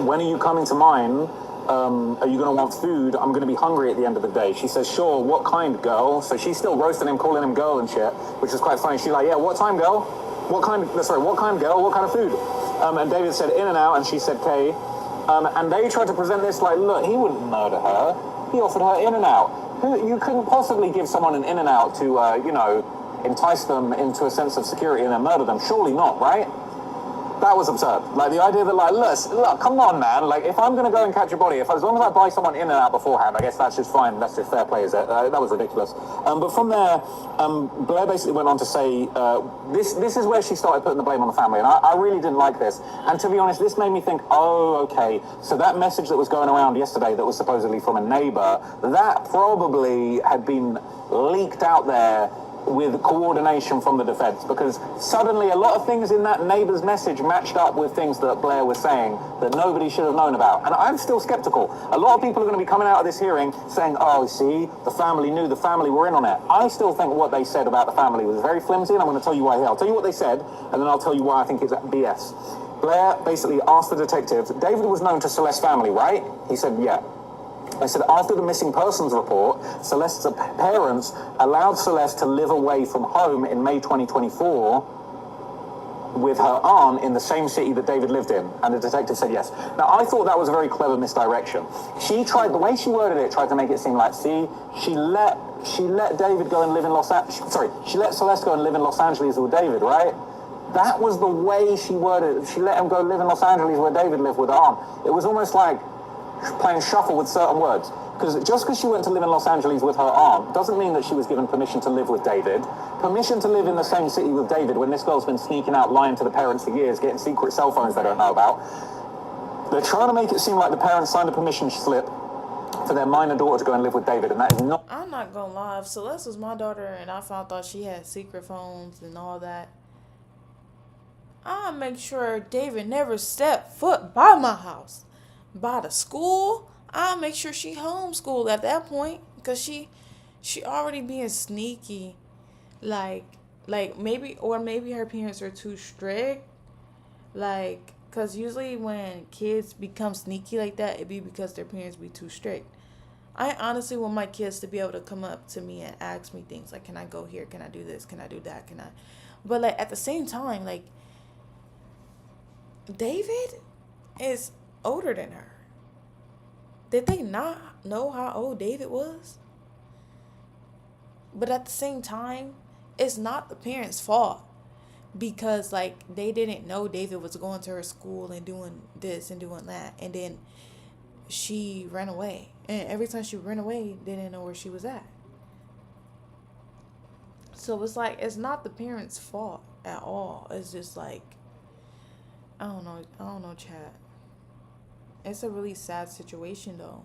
"When are you coming to mine? Are you going to want food? I'm going to be hungry at the end of the day." She says, "Sure, what kind, girl?" So she's still roasting him, calling him girl and shit, which is quite funny. She's like, "Yeah, what time, girl? What kind, girl? What kind of food?" And David said, "In and out," and she said, "K." And they tried to present this like, look, he wouldn't murder her. He offered her in and out. You couldn't possibly give someone an in and out to, entice them into a sense of security and then murder them. Surely not, right? That was absurd. Like, the idea that, like, look, come on, man. Like, if I'm going to go and catch a body, as long as I buy someone in and out beforehand, I guess that's just fine. That's just fair play, is it? That was ridiculous. But from there, Blair basically went on to say, this is where she started putting the blame on the family. And I really didn't like this. And to be honest, this made me think, oh, okay. So that message that was going around yesterday that was supposedly from a neighbor, that probably had been leaked out there with coordination from the defense, because suddenly a lot of things in that neighbor's message matched up with things that Blair was saying that nobody should have known about. And I'm still skeptical. A lot of people are going to be coming out of this hearing saying, oh, see, the family knew, the family were in on it. I still think what they said about the family was very flimsy, and I'm going to tell you why here. I'll tell you what they said, and then I'll tell you why I think it's BS. Blair basically asked the detective, David was known to Celeste's family, right? He said, yeah. They said after the missing persons report, Celeste's parents allowed Celeste to live away from home in May 2024 with her aunt in the same city that David lived in. And the detective said yes. Now, I thought that was a very clever misdirection. She tried, the way she worded it, tried to make it seem like, see, she let David go and live in she let Celeste go and live in Los Angeles with David, right? That was the way she worded it. She let him go live in Los Angeles where David lived with her aunt. It was almost like playing shuffle with certain words. Because just because she went to live in Los Angeles with her aunt doesn't mean that she was given permission to live with David. Permission to live in the same city with David when this girl's been sneaking out, lying to the parents for years, getting secret cell phones they don't know about. They're trying to make it seem like the parents signed a permission slip for their minor daughter to go and live with David, and that is not... I'm not gonna lie, if Celeste was my daughter and I found out she had secret phones and all that, I'll make sure David never stepped foot by my house. By the school, I'll make sure she homeschooled at that point, because she already being sneaky, like maybe her parents are too strict, like, because usually when kids become sneaky like that, it be because their parents be too strict. I honestly want my kids to be able to come up to me and ask me things like, can I go here, can I do this, can I do that, but like at the same time, like, David is older than her. Did they not know how old David was? But at the same time, it's not the parents' fault, because like they didn't know David was going to her school and doing this and doing that, and then she ran away, and every time she ran away, they didn't know where she was at. So it's like, it's not the parents' fault at all. It's just like, I don't know, chat. It's a really sad situation, though.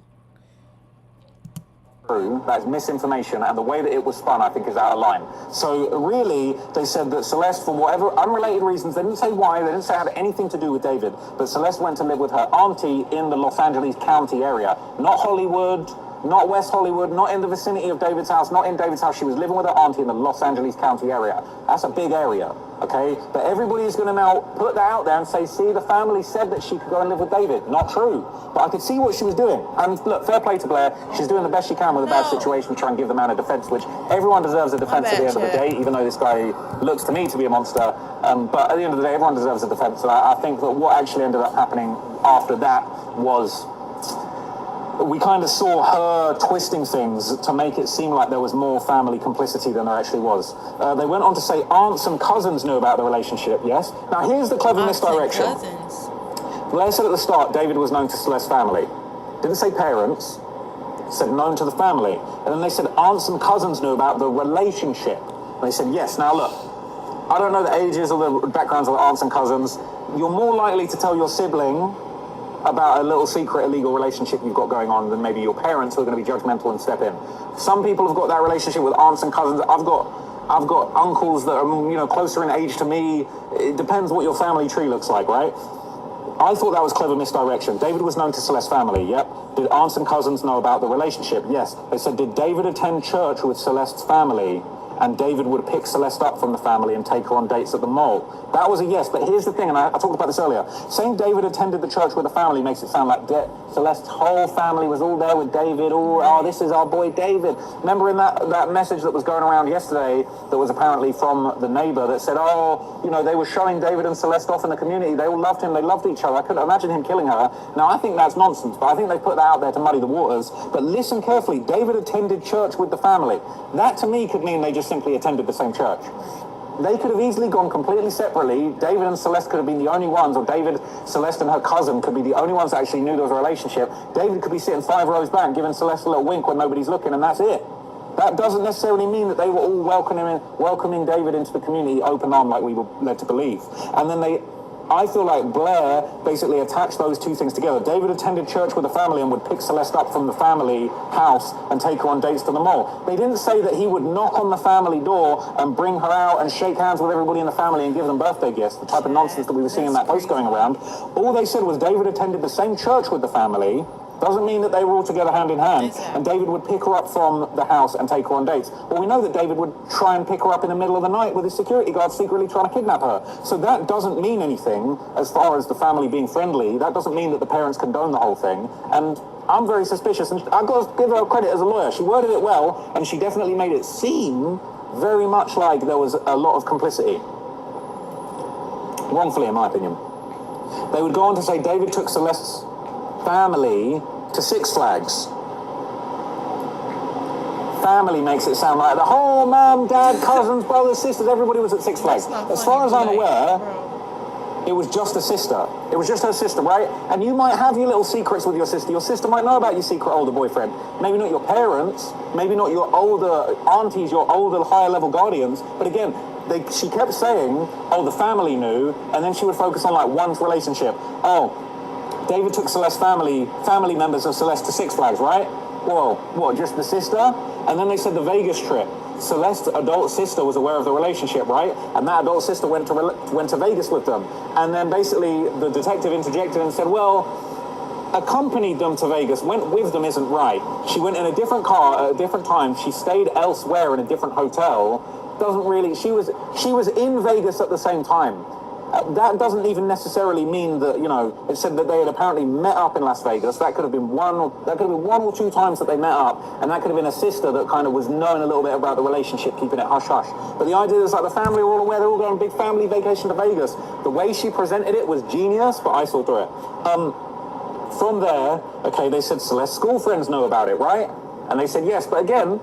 true. That is misinformation, and the way that it was spun, I think, is out of line. So really, they said that Celeste, for whatever unrelated reasons, they didn't say why, they didn't say it had anything to do with David, but Celeste went to live with her auntie in the Los Angeles County area. Not Hollywood, not West Hollywood, not in the vicinity of David's house, not in David's house. She was living with her auntie in the Los Angeles County area. That's a big area, okay? But everybody is going to now put that out there and say, see, the family said that she could go and live with David. Not true. But I could see what she was doing. And look, fair play to Blair. She's doing the best she can with a bad situation to try and give the man a defense, which everyone deserves a defense at the end of the day, even though this guy looks to me to be a monster. But at the end of the day, everyone deserves a defense. And I think that what actually ended up happening after that was we kind of saw her twisting things to make it seem like there was more family complicity than there actually was. They went on to say aunts and cousins knew about the relationship, yes? Now here's the clever misdirection. Blair said at the start David was known to Celeste's family. Didn't say parents, said known to the family. And then they said aunts and cousins knew about the relationship. And they said yes. Now look, I don't know the ages or the backgrounds of the aunts and cousins. You're more likely to tell your sibling about a little secret illegal relationship you've got going on than maybe your parents who are going to be judgmental and step in. Some people have got that relationship with aunts and cousins. I've got uncles that are, closer in age to me. It depends what your family tree looks like, right? I thought that was clever misdirection. David was known to Celeste's family, yep. Did aunts and cousins know about the relationship? Yes. They said, did David attend church with Celeste's family? And David would pick Celeste up from the family and take her on dates at the mall. That was a yes, but here's the thing, and I talked about this earlier. Saying David attended the church with the family makes it sound like Celeste's whole family was all there with David. Oh, this is our boy David. Remember in that message that was going around yesterday that was apparently from the neighbor that said, they were showing David and Celeste off in the community. They all loved him. They loved each other. I couldn't imagine him killing her. Now, I think that's nonsense, but I think they put that out there to muddy the waters. But listen carefully. David attended church with the family. That, to me, could mean they just simply attended the same church. They could have easily gone completely separately. David and Celeste could have been the only ones, or David, Celeste and her cousin could be the only ones that actually knew there was a relationship. David could be sitting 5 rows back giving Celeste a little wink when nobody's looking, and that's it. That doesn't necessarily mean that they were all welcoming David into the community open armed like we were led to believe. And then I feel like Blair basically attached those two things together. David attended church with the family and would pick Celeste up from the family house and take her on dates to the mall. They didn't say that he would knock on the family door and bring her out and shake hands with everybody in the family and give them birthday gifts, the type of nonsense that we were seeing in that post going around. All they said was David attended the same church with the family. Doesn't mean that they were all together hand in hand. Exactly. And David would pick her up from the house and take her on dates. Well, we know that David would try and pick her up in the middle of the night with his security guard secretly trying to kidnap her. So that doesn't mean anything as far as the family being friendly. That doesn't mean that the parents condone the whole thing. And I'm very suspicious. And I've got to give her credit as a lawyer. She worded it well, and she definitely made it seem very much like there was a lot of complicity. Wrongfully, in my opinion. They would go on to say David took Celeste's family to Six Flags. Family makes it sound like the whole mum, dad, cousins, brothers, sisters, everybody was at Six Flags. As far as I'm aware, it was just a sister. It was just her sister, right? And you might have your little secrets with your sister. Your sister might know about your secret older boyfriend. Maybe not your parents, maybe not your older aunties, your older, higher level guardians. But again, she kept saying, the family knew, and then she would focus on like one's relationship. David took Celeste's family members of Celeste to Six Flags, right? Whoa, what, just the sister? And then they said the Vegas trip. Celeste's adult sister was aware of the relationship, right? And that adult sister went to Vegas with them. And then basically the detective interjected and said, accompanied them to Vegas, went with them isn't right. She went in a different car at a different time. She stayed elsewhere in a different hotel. She was in Vegas at the same time. That doesn't even necessarily mean that, it said that they had apparently met up in Las Vegas. That could have been one or two times that they met up, and that could have been a sister that kind of was knowing a little bit about the relationship, keeping it hush-hush. But the idea is like the family were all aware, they're all going on a big family vacation to Vegas. The way she presented it was genius, but I saw through it. From there, okay, they said Celeste's school friends know about it, right? And they said yes, but again,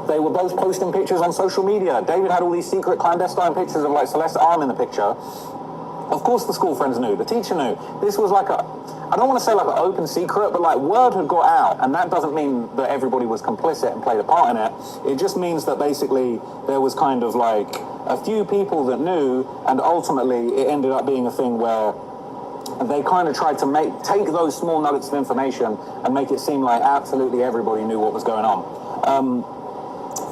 they were both posting pictures on social media. David had all these secret clandestine pictures of like Celeste's arm in the picture. Of course the school friends knew, the teacher knew. This was like I don't want to say like an open secret, but like word had got out, and that doesn't mean that everybody was complicit and played a part in it. It just means that basically there was kind of like a few people that knew, and ultimately it ended up being a thing where they kind of tried to take those small nuggets of information and make it seem like absolutely everybody knew what was going on.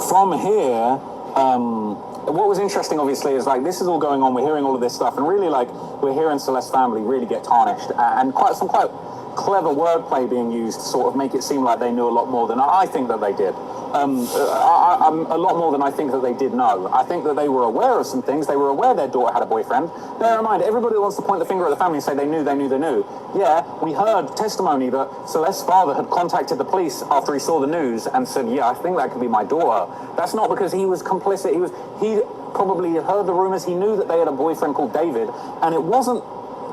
From here, what was interesting, obviously, is like this is all going on. We're hearing all of this stuff, and really, like, we're hearing Celeste's family really get tarnished, and quite clever wordplay being used to sort of make it seem like they knew a lot more than I think that they did. A lot more than I think that they did know. I think that they were aware of some things. They were aware their daughter had a boyfriend. Bear in mind, everybody wants to point the finger at the family and say they knew. Yeah, we heard testimony that Celeste's father had contacted the police after he saw the news and said, yeah, I think that could be my daughter. That's not because he was complicit. He probably heard the rumors. He knew that they had a boyfriend called David, and it wasn't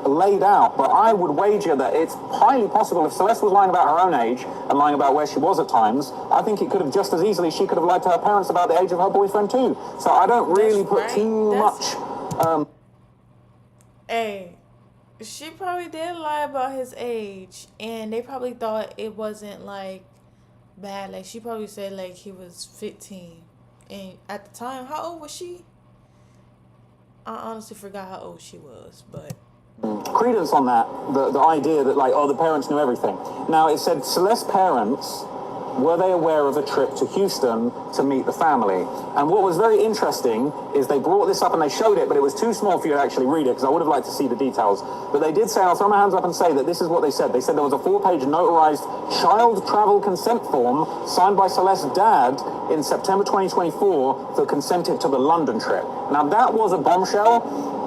laid out, but I would wager that it's highly possible if Celeste was lying about her own age and lying about where she was at times, I think it could have just as easily, she could have lied to her parents about the age of her boyfriend too. So I don't really put too much... Hey, she probably did lie about his age, and they probably thought it wasn't, like, bad. Like, she probably said, like, he was 15. And at the time, how old was she? I honestly forgot how old she was, but... credence on that, the idea that, like, oh, the parents knew everything. Now, it said Celeste's parents, were they aware of a trip to Houston to meet the family? And what was very interesting is they brought this up and they showed it, but it was too small for you to actually read it, because I would have liked to see the details. But they did say, I'll throw my hands up and say that this is what they said. They said there was a 4-page notarized child travel consent form signed by Celeste's dad in September 2024 that consented to the London trip. Now, that was a bombshell.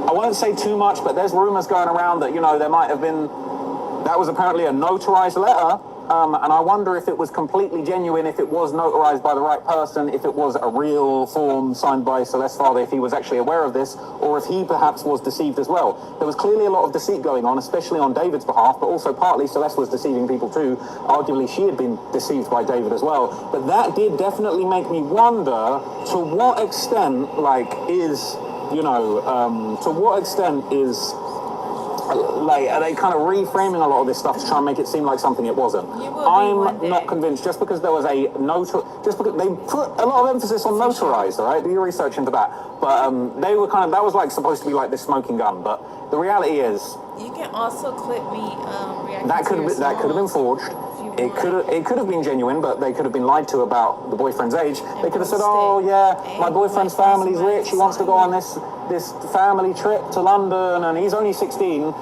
I won't say too much, but there's rumors going around that, you know, there might have been, that was apparently a notarized letter, and I wonder if it was completely genuine, if it was notarized by the right person, if it was a real form signed by Celeste's father, if he was actually aware of this, or if he perhaps was deceived as well. There was clearly a lot of deceit going on, especially on David's behalf, but also partly Celeste was deceiving people too. Arguably, she had been deceived by David as well. But that did definitely make me wonder to what extent, like, is... you know, to what extent is, like, are they kind of reframing a lot of this stuff to try and make it seem like something it wasn't? I'm not convinced, just because there was just because they put a lot of emphasis on notarized, all right? Do your research into that. But they were kind of, that was like supposed to be like this smoking gun, but the reality is... You can also clip me reacting that could have been forged. It could have been genuine, but they could have been lied to about the boyfriend's age. They could have said, oh yeah, my boyfriend's family's rich, he wants to go on this family trip to London and he's only 16.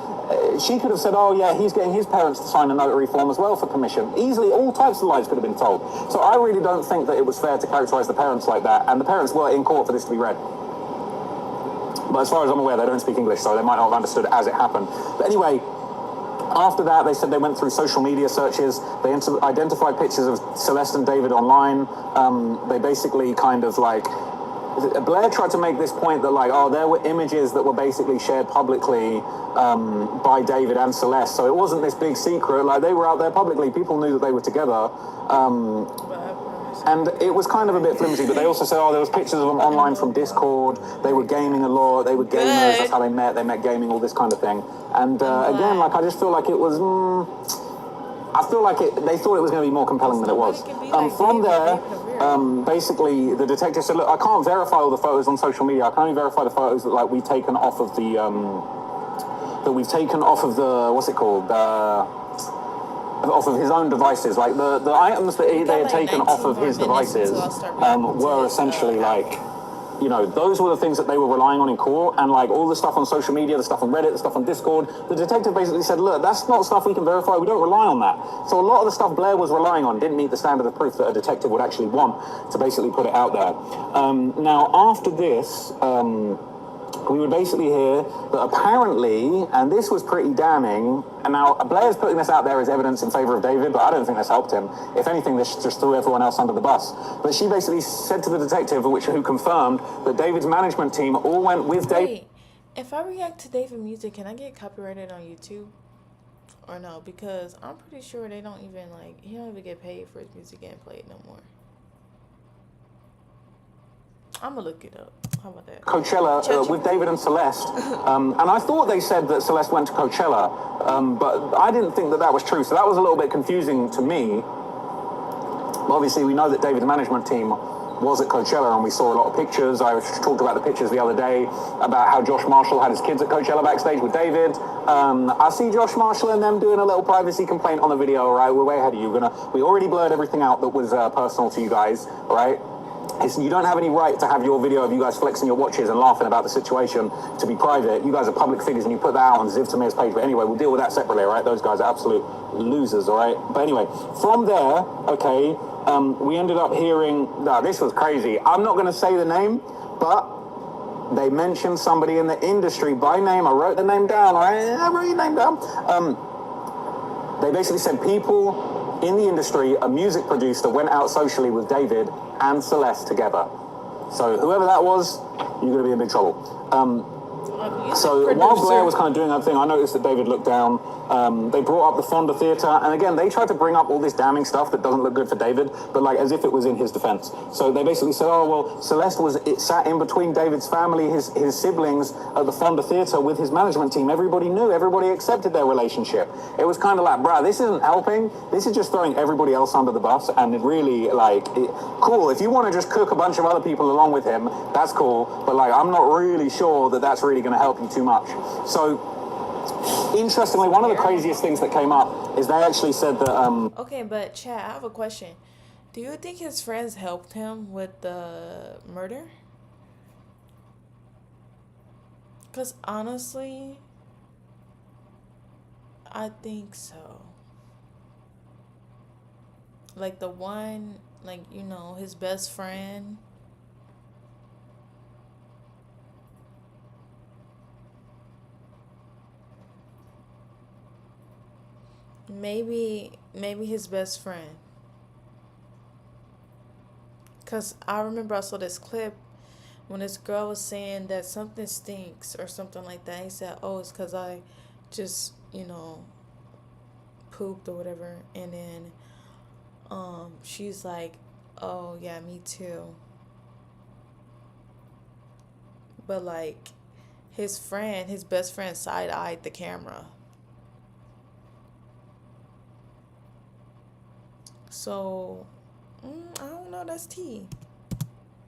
She could have said, oh yeah, he's getting his parents to sign a notary form as well for permission. Easily, all types of lies could have been told. So I really don't think that it was fair to characterize the parents like that, and the parents were in court for this to be read. But as far as I'm aware, they don't speak English, so they might not have understood it as it happened. But anyway, after that, they said they went through social media searches. They identified pictures of Celeste and David online. They basically kind of like... Blair tried to make this point that, like, oh, there were images that were basically shared publicly by David and Celeste. So it wasn't this big secret. Like, they were out there publicly. People knew that they were together. And it was kind of a bit flimsy, but they also said, oh, there was pictures of them online from Discord. They were gaming a lot. They were gamers. That's how they met. They met gaming, all this kind of thing. And again, like, I just feel like it was... I feel like they thought it was going to be more compelling than it was. From there, basically, the detective said, look, I can't verify all the photos on social media. I can only verify the photos that, like, we've taken off of the... what's it called? Off of his own devices. Like, the items that they had taken off of his devices were essentially, like... You know, those were the things that they were relying on in court, and like all the stuff on social media, the stuff on Reddit, the stuff on Discord, the detective basically said, look, that's not stuff we can verify, we don't rely on that. So a lot of the stuff Blair was relying on didn't meet the standard of proof that a detective would actually want to basically put it out there. Now, after this, we would basically hear that apparently, and this was pretty damning, and now Blair's putting this out there as evidence in favor of David, but I don't think this helped him. If anything, this just threw everyone else under the bus. But she basically said to the detective, who confirmed that David's management team all went with David. Wait, if I react to David music, can I get copyrighted on YouTube? Or no? Because I'm pretty sure they don't even, like, he don't even get paid for his music getting played no more. I'm gonna look it up. How about that? Coachella with David and Celeste. And I thought they said that Celeste went to Coachella, but I didn't think that that was true. So that was a little bit confusing to me. But obviously, we know that David's management team was at Coachella, and we saw a lot of pictures. I talked about the pictures the other day about how Josh Marshall had his kids at Coachella backstage with David. I see Josh Marshall and them doing a little privacy complaint on the video, all right? We're way ahead of you. We already blurred everything out that was personal to you guys, all right? You don't have any right to have your video of you guys flexing your watches and laughing about the situation to be private. You guys are public figures and you put that out on Ziv Tamir's page. But anyway, we'll deal with that separately, all right? Those guys are absolute losers, all right? But anyway, from there, okay, we ended up hearing, this was crazy. I'm not going to say the name, but they mentioned somebody in the industry by name. I wrote the name down, all right? I wrote your name down. They basically said people in the industry, a music producer went out socially with David and Celeste together. So whoever that was, you're going to be in big trouble. So while Blair was kind of doing that thing, I noticed that David looked down. They brought up the Fonda Theatre, and again, they tried to bring up all this damning stuff that doesn't look good for David, but like as if it was in his defense. So they basically said, oh, well, Celeste sat in between David's family, his siblings at the Fonda Theatre with his management team. Everybody knew, everybody accepted their relationship. It was kind of like, bruh, this isn't helping. This is just throwing everybody else under the bus, and it really, cool. If you want to just cook a bunch of other people along with him, that's cool, but like, I'm not really sure that that's really going to help you too much. So, interestingly, one of the craziest things that came up is they actually said that Okay, but Chad, I have a question. Do you think his friends helped him with the murder? Because honestly, I think so. Like the one, his best friend. Maybe his best friend. Because I remember I saw this clip when this girl was saying that something stinks or something like that. He said, oh, it's because I just, pooped or whatever. And then she's like, oh, yeah, me too. But, his best friend side-eyed the camera. So, I don't know, that's tea.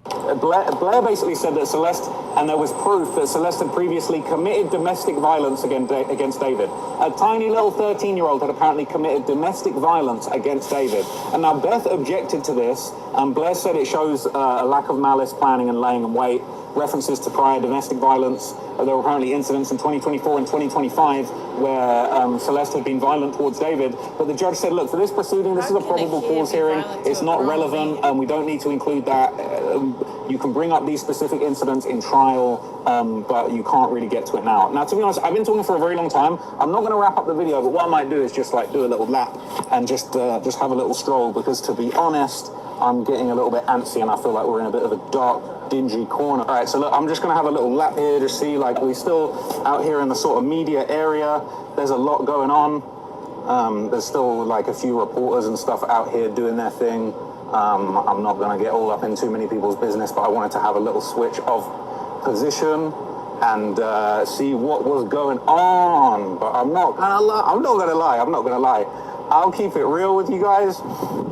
Blair basically said that Celeste, and there was proof that Celeste had previously committed domestic violence against David. A tiny little 13-year-old had apparently committed domestic violence against David. And now Beth objected to this, and Blair said it shows a lack of malice, planning, and laying in wait. References to prior domestic violence. There were apparently incidents in 2024 and 2025 where Celeste had been violent towards David. But the judge said, look, for this proceeding, this is a probable cause hearing. It's not relevant, and we don't need to include that. You can bring up these specific incidents in trial, but you can't really get to it now. Now, to be honest, I've been talking for a very long time. I'm not going to wrap up the video, but what I might do is just do a little lap and just have a little stroll, because to be honest, I'm getting a little bit antsy and I feel like we're in a bit of a dark, dingy corner. All right, so look, I'm just going to have a little lap here to see, we're still out here in the sort of media area. There's a lot going on. There's still a few reporters and stuff out here doing their thing. I'm not going to get all up in too many people's business, but I wanted to have a little switch of position and see what was going on. But I'm not going to lie. I'll keep it real with you guys.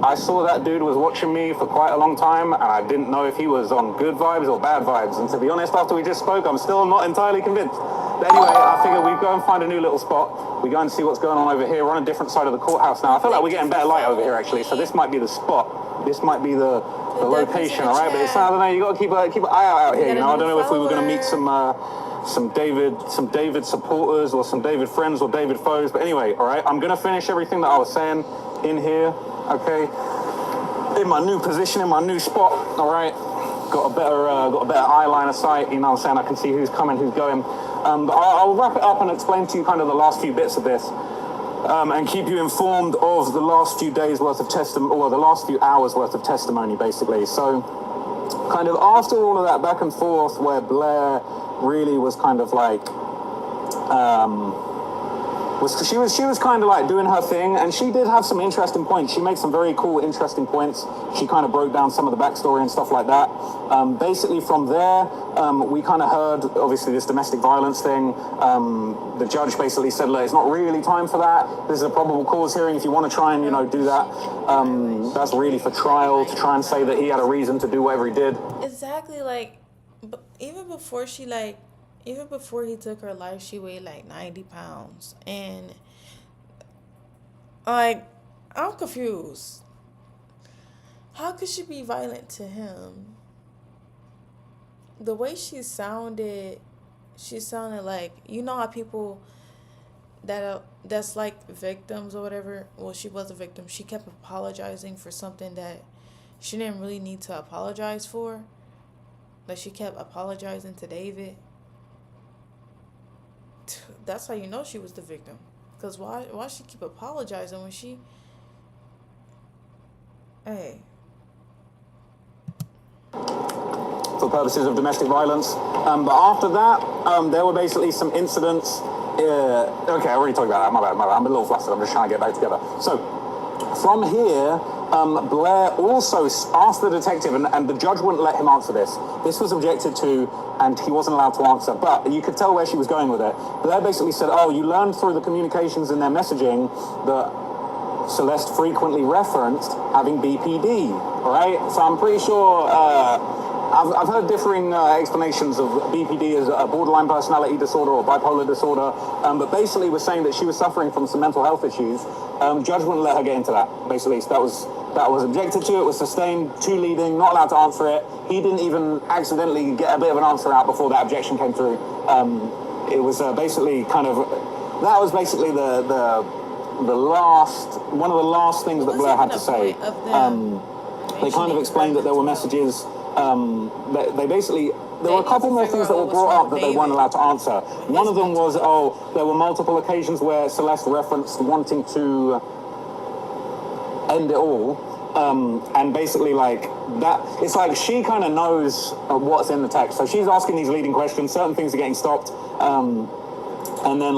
I saw that dude was watching me for quite a long time, and I didn't know if he was on good vibes or bad vibes. And to be honest, after we just spoke, I'm still not entirely convinced. But anyway, I figured we'd go and find a new little spot. We go and see what's going on over here. We're on a different side of the courthouse now. I feel like we're getting better light over here, actually. So this might be the spot. This might be the location, all right? But it's, I don't know, you got to keep an eye out here, I don't know if we were going to meet some David supporters or some David friends or David foes. But anyway, all right, I'm going to finish everything that I was saying in here, okay? In my new position, in my new spot, all right? Got a better eye line of sight, what I'm saying? I can see who's coming, who's going. But I'll wrap it up and explain to you kind of the last few bits of this. And keep you informed of the last few days worth of testimony, or the last few hours worth of testimony, basically. So, kind of after all of that back and forth, where Blair really was kind of she was kind of like doing her thing, and she did have some interesting points. She made some very cool, interesting points. She kind of broke down some of the backstory and stuff like that. Basically, from there, we kind of heard, obviously, this domestic violence thing. The judge basically said, look, it's not really time for that. This is a probable cause hearing. If you want to try and, do that, that's really for trial, to try and say that he had a reason to do whatever he did. Exactly, even before he took her life, she weighed 90 pounds. And, I'm confused. How could she be violent to him? The way she sounded like, how people that's like victims or whatever. Well, she was a victim. She kept apologizing for something that she didn't really need to apologize for. She kept apologizing to David. That's how you know she was the victim. Because why she keep apologizing when she... Hey. For purposes of domestic violence. But after that, there were basically some incidents. Okay, I already talked about that. My bad. I'm a little flustered. I'm just trying to get back together. So, from here, Blair also asked the detective, and the judge wouldn't let him answer this. This was objected to, and he wasn't allowed to answer. But you could tell where she was going with it. Blair basically said, you learned through the communications in their messaging that Celeste frequently referenced having BPD, right? So I'm pretty sure... I've heard differing explanations of BPD as a borderline personality disorder or bipolar disorder, but basically was saying that she was suffering from some mental health issues. Judge wouldn't let her get into that, basically. So that was objected to, it was sustained, 2 leading, not allowed to answer it. He didn't even accidentally get a bit of an answer out before that objection came through. It was basically kind of, that was basically the last, one of the last things that Blair had to say. They kind of explained that there were messages. They basically, there were a couple more things that were brought up that they weren't allowed to answer. One of them was, there were multiple occasions where Celeste referenced wanting to end it all. And basically that, it's like she kind of knows what's in the text. So she's asking these leading questions, certain things are getting stopped. And then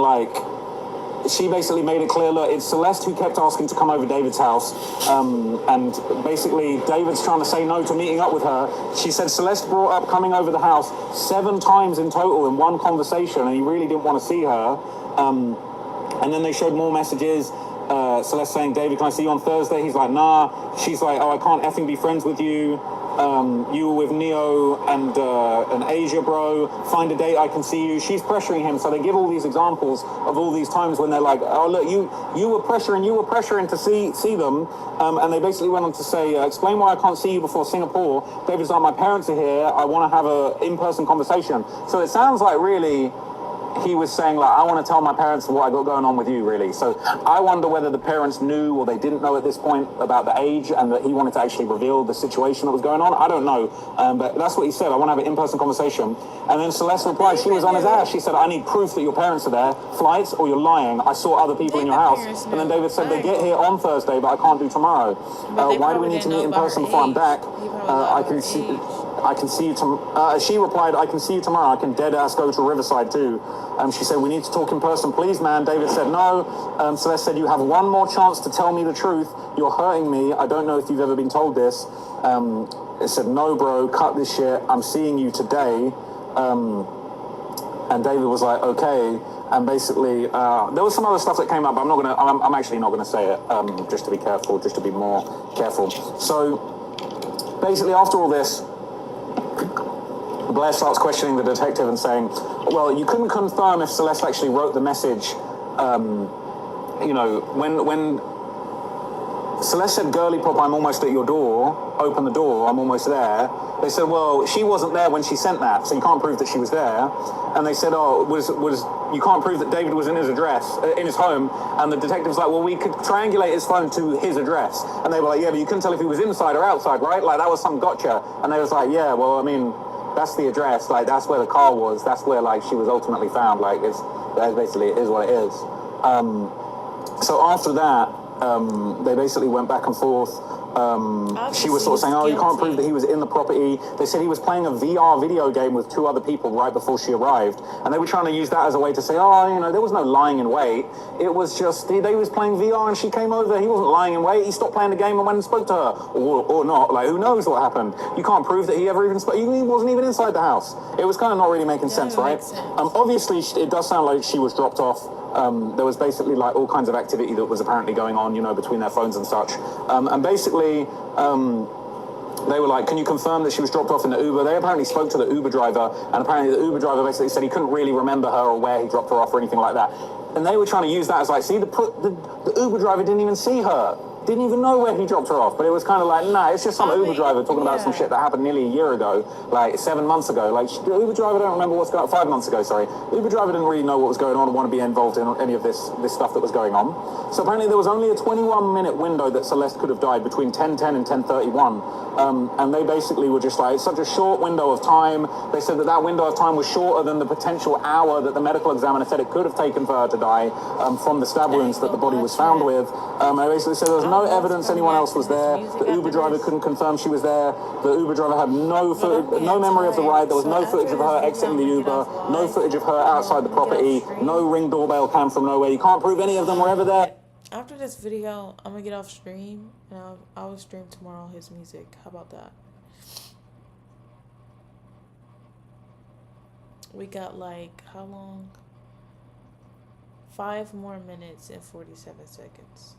she basically made it clear, look, it's Celeste who kept asking to come over David's house, and basically David's trying to say no to meeting up with her. She said Celeste brought up coming over the house 7 times in total in one conversation, and he really didn't want to see her. And then they showed more messages. Celeste saying, David, can I see you on Thursday? He's like, nah. She's like, I can't effing be friends with you. You were with Neo and Asia, bro. Find a date, I can see you. She's pressuring him, so they give all these examples of all these times when they're like, oh, look, you were pressuring to see them. And they basically went on to say, explain why I can't see you before Singapore. David's like, my parents are here. I want to have a in-person conversation. So it sounds like really... he was saying, I want to tell my parents what I got going on with you, really. So I wonder whether the parents knew or they didn't know at this point about the age and that he wanted to actually reveal the situation that was going on. I don't know. But that's what he said. I want to have an in-person conversation. And then Celeste replied, she was on his ass. She said, I need proof that your parents are there. Flights or you're lying. I saw other people in your house. And then David said, they get here on Thursday, but I can't do tomorrow. Why do we need to meet in person before I'm back? I can see you tomorrow. She replied, I can see you tomorrow. I can dead ass go to Riverside too. She said, we need to talk in person, please, man. David said, no. Celeste said, you have one more chance to tell me the truth. You're hurting me. I don't know if you've ever been told this. It said, no, bro, cut this shit. I'm seeing you today. And David was like, okay. And basically, there was some other stuff that came up, but I'm actually not gonna say it, just to be careful, just to be more careful. So basically, after all this, Blair starts questioning the detective and saying, well, you couldn't confirm if Celeste actually wrote the message, when Celeste said, girly pop, I'm almost at your door, open the door, I'm almost there. They said, well, she wasn't there when she sent that, so you can't prove that she was there. And they said, you can't prove that David was in his address, in his home. And the detective's like, well, we could triangulate his phone to his address. And they were like, yeah, but you couldn't tell if he was inside or outside, right? That was some gotcha. And they was like, yeah, well, I mean, that's the address, that's where the car was, that's where, she was ultimately found, it is what it is. So after that, they basically went back and forth. she was sort of saying, oh, you can't prove that he was in the property. They said he was playing a VR video game with 2 other people right before she arrived. And they were trying to use that as a way to say, oh, you know, there was no lying in wait. It was just, they was playing VR and she came over. He wasn't lying in wait. He stopped playing the game and went and spoke to her. Or not. Like, who knows what happened? You can't prove that he ever even spoke. He wasn't even inside the house. It was kind of not really making sense, right? Obviously, it does sound like she was dropped off. There was basically like all kinds of activity that was apparently going on, you know, between their phones and such. And basically, they were like, can you confirm that she was dropped off in the Uber? They apparently spoke to the Uber driver, and apparently the Uber driver basically said he couldn't really remember her or where he dropped her off or anything like that. And they were trying to use that as like, see, the Uber driver didn't even see her. Didn't even know where he dropped her off, but it was kind of like, nah, it's just some Uber driver talking about some shit that happened nearly a year ago, like 7 months ago. Like, the Uber driver don't remember what's going on, 5 months ago, sorry. The Uber driver didn't really know what was going on or want to be involved in any of this stuff that was going on. So apparently there was only a 21-minute window that Celeste could have died between 10:10 and 10:31. And they basically were just like, it's such a short window of time. They said that window of time was shorter than the potential hour that the medical examiner said it could have taken for her to die from the stab wounds that the body was found with. They basically said there was no evidence anyone else was there. The Uber driver couldn't confirm she was there. The Uber driver had no memory of the ride. There was no footage of her exiting the Uber, no footage of her outside the property, no Ring doorbell cam from nowhere. You can't prove any of them were ever there. After this video, I'm gonna get off stream and I will stream tomorrow his music. How about that? We got like, how long? 5 more minutes and 47 seconds.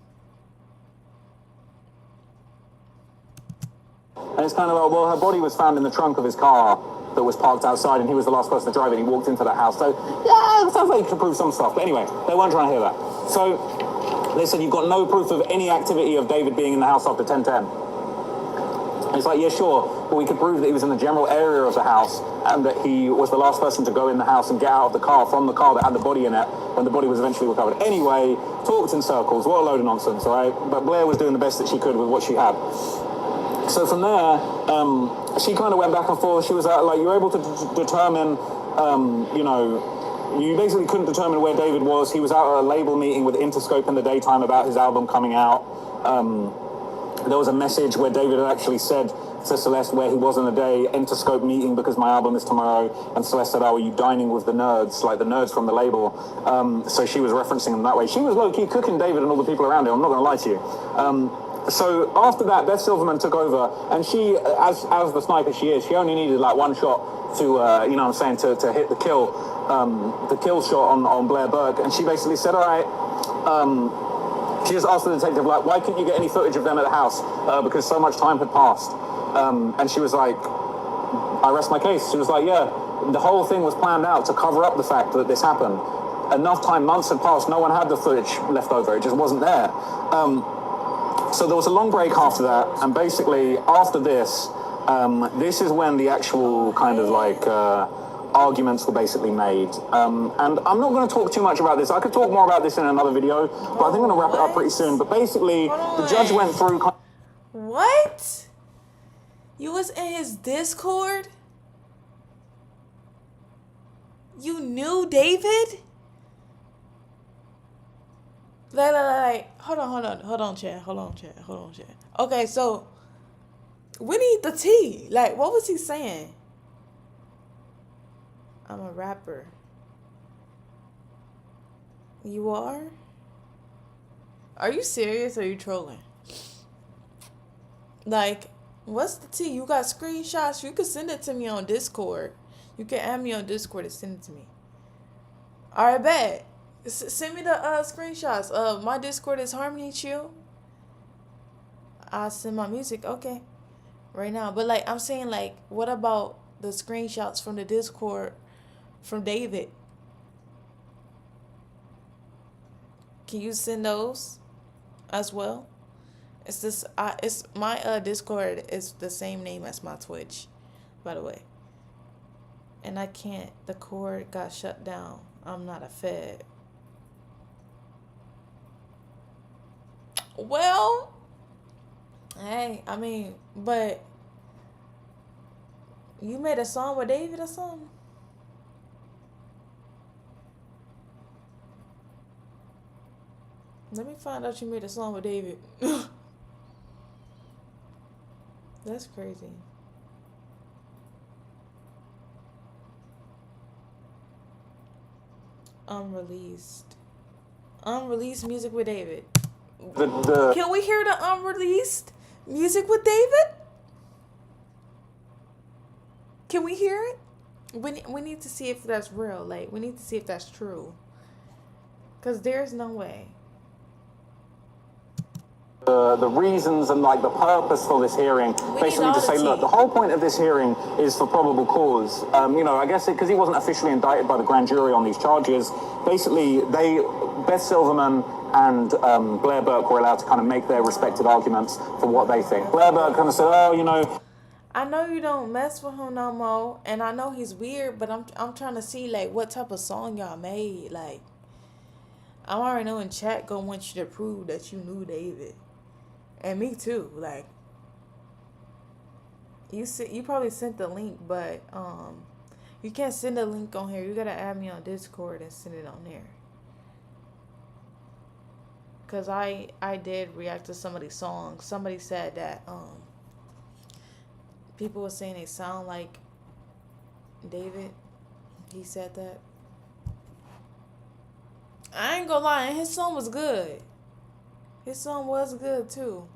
And it's kind of like, well, her body was found in the trunk of his car that was parked outside, and he was the last person to drive it. He walked into that house. So, yeah, it sounds like you can prove some stuff. But anyway, they weren't trying to hear that. So they said, you've got no proof of any activity of David being in the house after 10:10. And it's like, yeah, sure, but we could prove that he was in the general area of the house and that he was the last person to go in the house and get out of the car from the car that had the body in it when the body was eventually recovered. Anyway, talked in circles. What a load of nonsense, all right? But Blair was doing the best that she could with what she had. So from there, she kind of went back and forth. She was like, you were able to determine, you know, you basically couldn't determine where David was. He was out at a label meeting with Interscope in the daytime about his album coming out. There was a message where David had actually said to Celeste where he was in the day, Interscope meeting because my album is tomorrow. And Celeste said, oh, are you dining with the nerds, like the nerds from the label? So she was referencing them that way. She was low-key cooking David and all the people around him. I'm not going to lie to you. So after that, Beth Silverman took over, and she, as the sniper she is, she only needed like one shot to, you know what I'm saying, to hit the kill shot on Blair Burke. And she basically said, all right, she just asked the detective, like, why couldn't you get any footage of them at the house? Because so much time had passed. And she was like, I rest my case. She was like, yeah, the whole thing was planned out to cover up the fact that this happened. Enough time, months had passed, no one had the footage left over. It just wasn't there. So there was a long break after that, and basically after this, this is when the actual kind of like arguments were basically made. And I'm not going to talk too much about this. I could talk more about this in another video, but I think I'm going to wrap it up pretty soon. But basically, the judge went through... What? You was in his Discord? You knew David? Like, hold on, Chad. Okay, so we need the tea. Like, what was he saying? I'm a rapper. You are? Are you serious or are you trolling? Like, what's the tea? You got screenshots? You can send it to me on Discord. You can add me on Discord and send it to me. All right, bet. Send me the screenshots. My Discord is Harmony Chill. I'll send my music. Okay. Right now. But, like, I'm saying, like, what about the screenshots from the Discord from David? Can you send those as well? It's my Discord is the same name as my Twitch, by the way. And I can't. The cord got shut down. I'm not a fed. Well, hey, I mean, but you made a song with David or something? Let me find out you made a song with David. That's crazy. Unreleased music with David. Can we hear the unreleased music with David? Can we hear it? We need to see if that's real. Like, we need to see if that's true. Because there's no way. The reasons and like the purpose for this hearing, basically to say, look, the whole point of this hearing is for probable cause. You know, I guess because he wasn't officially indicted by the grand jury on these charges, basically Beth Silverman and Blair Burke were allowed to kind of make their respective arguments for what they think. Blair Burke kind of said, oh, you know, I know you don't mess with him no more, and I know he's weird, but I'm trying to see like what type of song y'all made. Like, I already know in chat gonna want you to prove that you knew David. And me too. Like, you probably sent the link, but you can't send a link on here. You gotta add me on Discord and send it on there. Cause I did react to some of these songs. Somebody said that people were saying they sound like David. He said that. I ain't gonna lie, his song was good. His song was good too.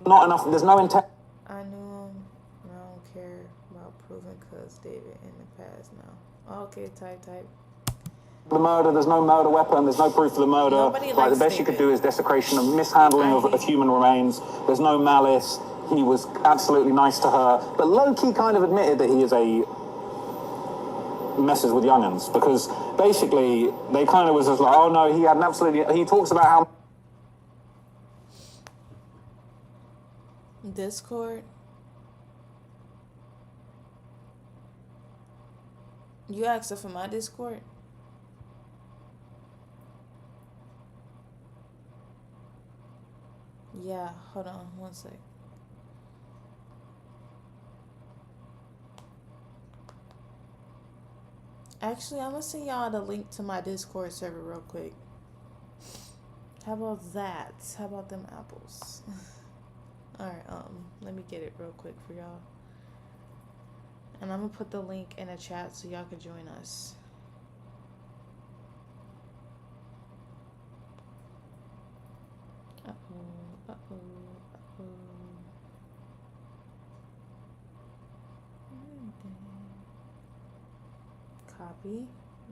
Not enough. There's no intent. I knew him. I don't care about proving cause David in the past now. Okay, type. The murder. There's no murder weapon. There's no proof of the murder. Nobody like the best David. you could do is desecration and mishandling of human remains. There's no malice. He was absolutely nice to her, but low-key kind of admitted that he is a messes with young'uns, because basically they kind of was just like, oh no, he had an absolutely. He talks about how. Discord. You asked her for my Discord? Yeah, hold on one sec. Actually, I'm gonna send y'all the link to my Discord server real quick. How about that? How about them apples? Alright, let me get it real quick for y'all. And I'm gonna put the link in the chat so y'all can join us. Copy.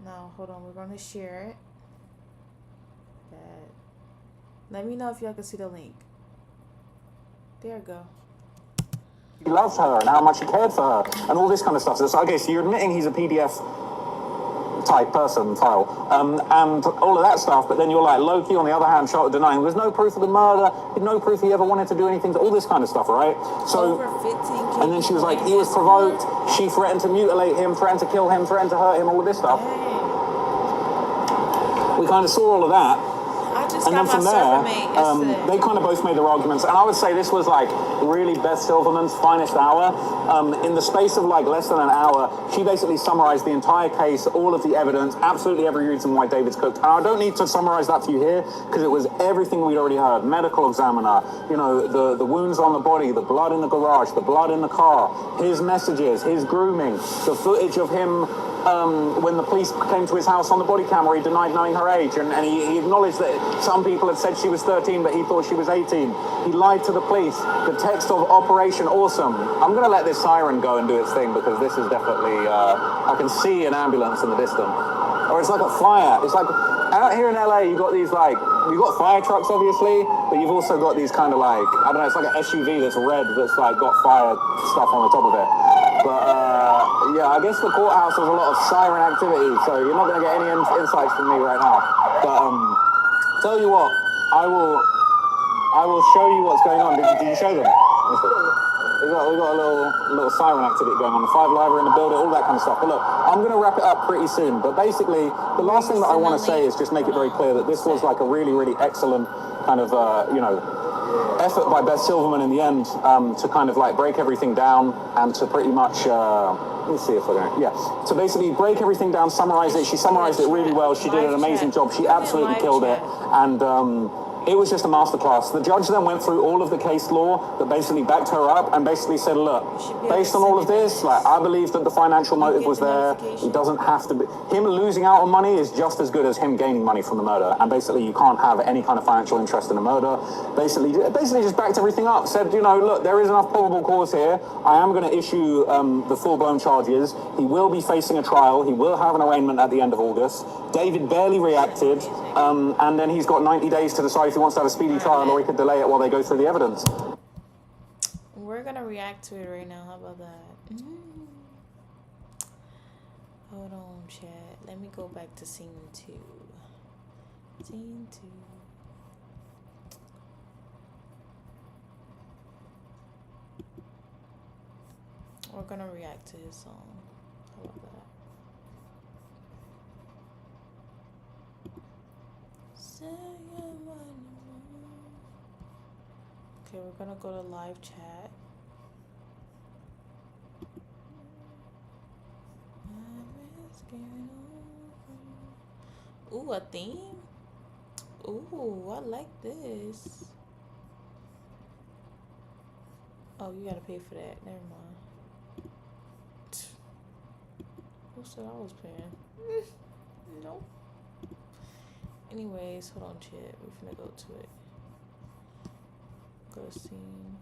Now, hold on, we're gonna share it. Let me know if y'all can see the link. There we go. He loved her and how much he cared for her and all this kind of stuff. So, okay, so you're admitting he's a PDF type person file and all of that stuff, but then you're like low-key on the other hand denying there's no proof of the murder, no proof he ever wanted to do anything, all this kind of stuff, right? So over 15 and then she was like, he was provoked, she threatened to mutilate him, threatened to kill him, threatened to hurt him, all of this stuff. We kind of saw all of that. And then from there, they kind of both made their arguments. And I would say this was like really Beth Silverman's finest hour. In the space of like less than an hour, she basically summarized the entire case, all of the evidence, absolutely every reason why David's cooked. And I don't need to summarize that for you here, because it was everything we'd already heard. Medical examiner, you know, the wounds on the body, the blood in the garage, the blood in the car, his messages, his grooming, the footage of him when the police came to his house on the body camera, he denied knowing her age, and he acknowledged that some people had said she was 13, but he thought she was 18. He lied to the police. The text of Operation Awesome. I'm going to let this siren go and do its thing, because this is definitely, I can see an ambulance in the distance. Or it's like a fire. It's like, out here in LA, you've got these like, you've got fire trucks, obviously, but you've also got these kind of like, I don't know, it's like an SUV that's red that's like got fire stuff on the top of it. But yeah, I guess the courthouse has a lot of siren activity, so you're not going to get any insights from me right now. But tell you what, I will show you what's going on. Did you show them? We got a little siren activity going on. The 5 Live are in the building, all that kind of stuff. But look, I'm going to wrap it up pretty soon. But basically, the last thing that I want to say is just make it very clear that this was like a really, really excellent kind of, you know, effort by Beth Silverman in the end to kind of like break everything down and to pretty much, let me see if I can, yeah, to basically break everything down, summarize it. She summarized it really well. She did an amazing job. She absolutely killed it. And It was just a masterclass. The judge then went through all of the case law that basically backed her up and basically said, look, based on all of this, like, I believe that the financial motive was there. He doesn't have to be. Him losing out on money is just as good as him gaining money from the murder. And basically, you can't have any kind of financial interest in a murder. Basically just backed everything up. Said, you know, look, there is enough probable cause here. I am going to issue the full-blown charges. He will be facing a trial. He will have an arraignment at the end of August. David barely reacted, and then he's got 90 days to decide if he wants to have a speedy trial or he could delay it while they go through the evidence. We're gonna react to it right now. How about that? Hold on, chat. Let me go back to scene 2. Scene 2. We're gonna react to his song. How about that? Okay, we're gonna go to live chat. Ooh, a theme? Ooh, I like this. Oh, you gotta pay for that. Never mind. Who said I was paying? Nope. Anyways, hold on, chat. We're finna go to it. Go to scene.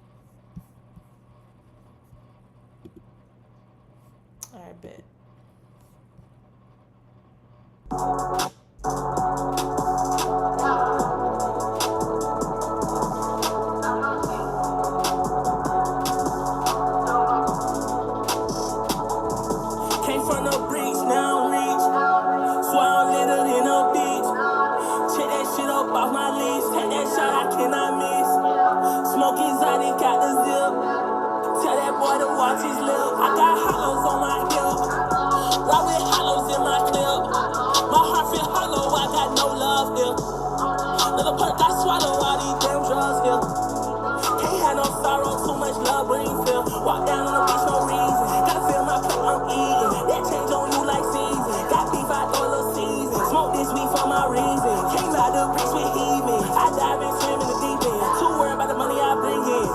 Alright, bet. Came from the breach, now I'm rich. Swear I'm litter than a bitch. Check that shit up off my list. Take that shot, I cannot miss. Smoke exotic, got the zip. Tell that boy to watch his lip. I got hollows on my hip. Ride with hollows in my clip. My heart feel hollow, I got no love here. Little perk, I swallow all these damn drugs here. Can't have no sorrow, too much love brings fear. Walk down on the beach, no reason. Gotta fill my plate, I'm eating. That change on you like season. Got beef, I throw a little season. Smoke this weed for my reason. Came out the bricks with heaving. I dive and swim in the deep end. Too worried about the money I bring in.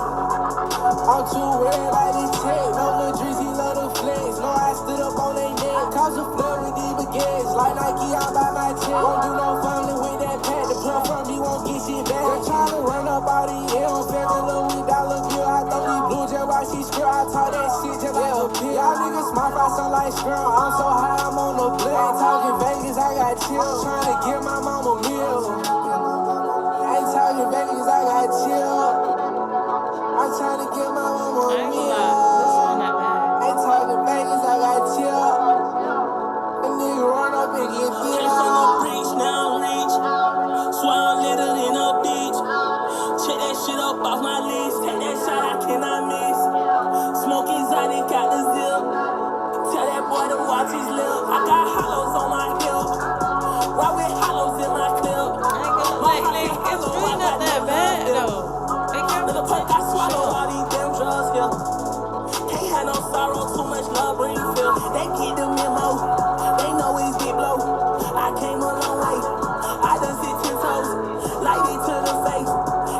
I'm too worried about this check. No little drizzy, love the flex. No, I stood up on they neck. Cause a flood with these baguettes. Like Nike, I buy my check. Won't do no fumbling with that pack. The plug from me won't get shit back. They're trying to run up all these L. Feeling low with dollar bill. I throw these blue just while she script. I talk that shit just like a pill. Y'all niggas smart, I sound like scrum. I'm so high, I'm on the blick. Ain't talking Vegas, I got chill. Trying to give my mama meal. Ain't talking Vegas, I got chill. I'm trying to get my mama a meal. Ain't talking Vegas, I got chill. A nigga run up and get Came deal. from the breach, now I'm rich. Swear I'm litter than a bitch. Check that shit up off my list. Take that shot, I cannot miss. Smoke exotic, got the zip. Tell that boy to watch his lip. I got hollows on my hip. Ride with hollows in my clip. It's really not that bad though. Little perk, I swallow all these damn drugs here. Can't have no sorrow, too much love bring fear. They get the memo, they know it's big blow. I came a long way, I done sit 10 toes, light it to the face.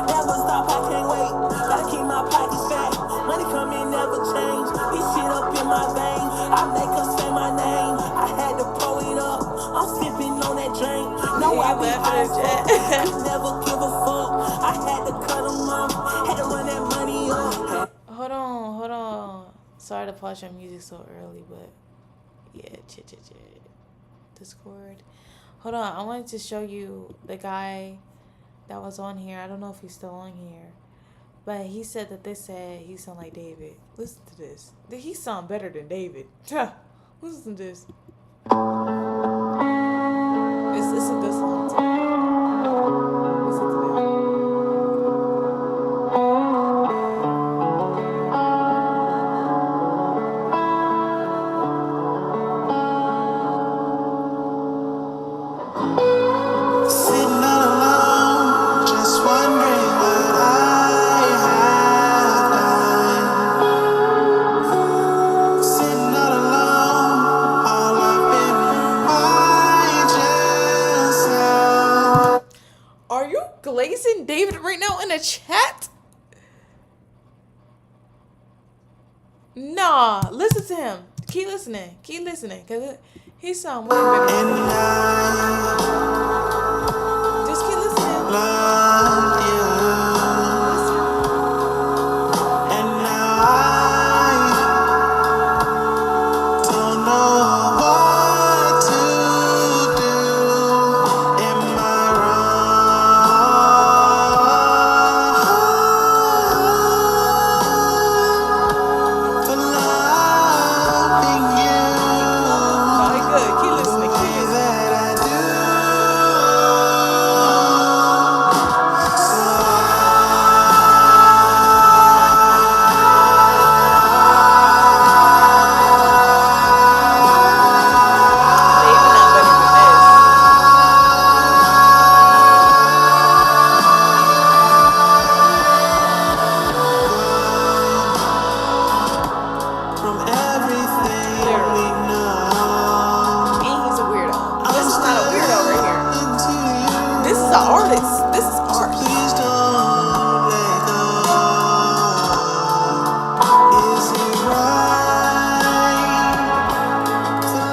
Never stop, I can't wait. Gotta keep my pockets fat. Money come in, never change. This shit up in my veins. I make her say my name. I had to pull it up. I'm sipping on that drink. No, I be high as fuck. I never give a fuck. I had to cut them off. Had to run that money up. Hold on. Sorry to pause your music so early, but yeah, chit. Discord. Hold on, I wanted to show you the guy that was on here. I don't know if he's still on here, but he said that they said he sound like David. Listen to this. He sound better than David. Listen to this. It's a good song too. Listen to that. Sitting all alone, just wondering what I have done. Sitting all alone, all I've Nah, listen to him. Keep listening. Keep listening. Because he sound way better. Just keep listening. Loved you. And now I don't know what to do. Am I wrong for loving you? Oh, he good. Keep listening. Keep listening. That I do. David not better than this. From everything Literally. we know, And he's a weirdo. This is not a weirdo right here. into you. This is an artist. This is art. Please don't let go. Is it right for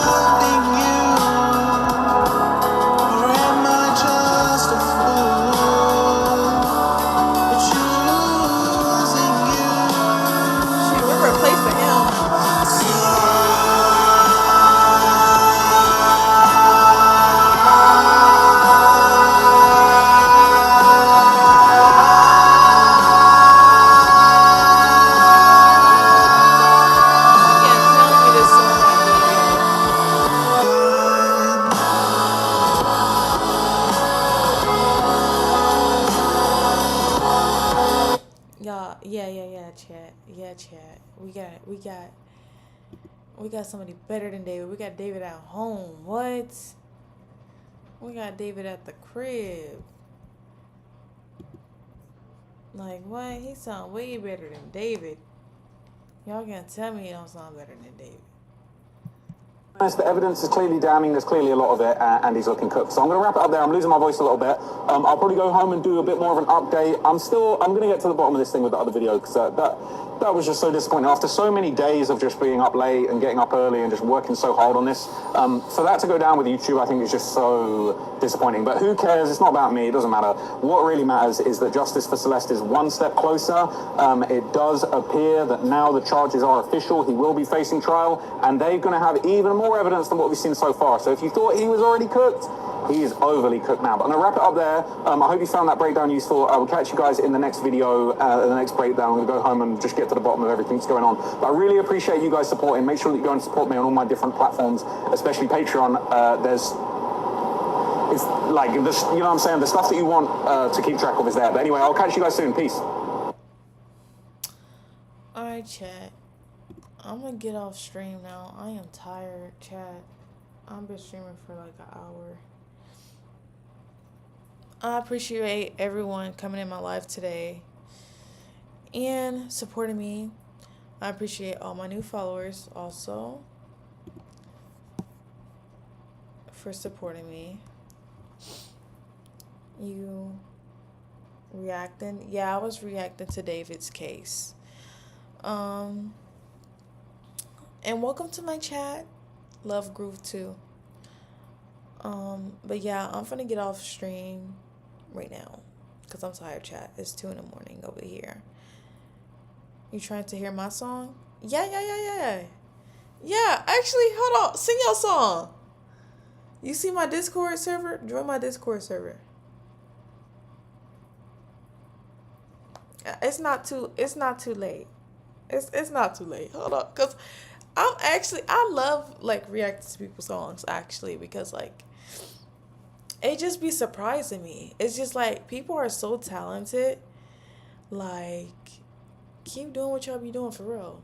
loving you, or am I just a fool for choosing you? Shit, we're replacing him. You can't tell me this song not good, y'all. Yeah, chat. Yeah, chat. We got somebody better than David. We got David at home. What? We got David at the crib. Like, what? He sound way better than David. Y'all can't tell me he don't sound better than David. The evidence is clearly damning. There's clearly a lot of it, and he's looking cooked. So I'm going to wrap it up there. I'm losing my voice a little bit. I'll probably go home and do a bit more of an update. I'm going to get to the bottom of this thing with the other video, because that was just so disappointing. After so many days of just being up late and getting up early and just working so hard on this, for that to go down with YouTube, I think is just so disappointing. But who cares? It's not about me. It doesn't matter. What really matters is that justice for Celeste is one step closer. It does appear that now the charges are official. He will be facing trial, and they're going to have even more evidence than what we've seen so far. So if you thought he was already cooked, he is overly cooked now. But I'm going to wrap it up there. I hope you found that breakdown useful. I will catch you guys in the next video, the next breakdown. I'm going to go home and just get to the bottom of everything that's going on. But I really appreciate you guys supporting. Make sure that you go and support me on all my different platforms, especially Patreon. It's like, you know what I'm saying? The stuff that you want to keep track of is there. But anyway, I'll catch you guys soon. Peace. Alright, chat. I'm gonna get off stream now. I am tired, chat. I've been streaming for like an hour. I appreciate everyone coming in my life today and supporting me. I appreciate all my new followers also for supporting me. You reacting? Yeah, I was reacting to David's case. And welcome to my chat. Love Groove too. But yeah, I'm finna get off stream right now because I'm tired, chat. It's 2 a.m. over here. You trying to hear my song? Yeah. Yeah, actually, hold on. Sing your song. You see my Discord server? Join my Discord server. It's not too late. It's not too late. Hold on, cause I love like reacting to people's songs actually, because like it just be surprising me. It's just like people are so talented. Like, keep doing what y'all be doing for real.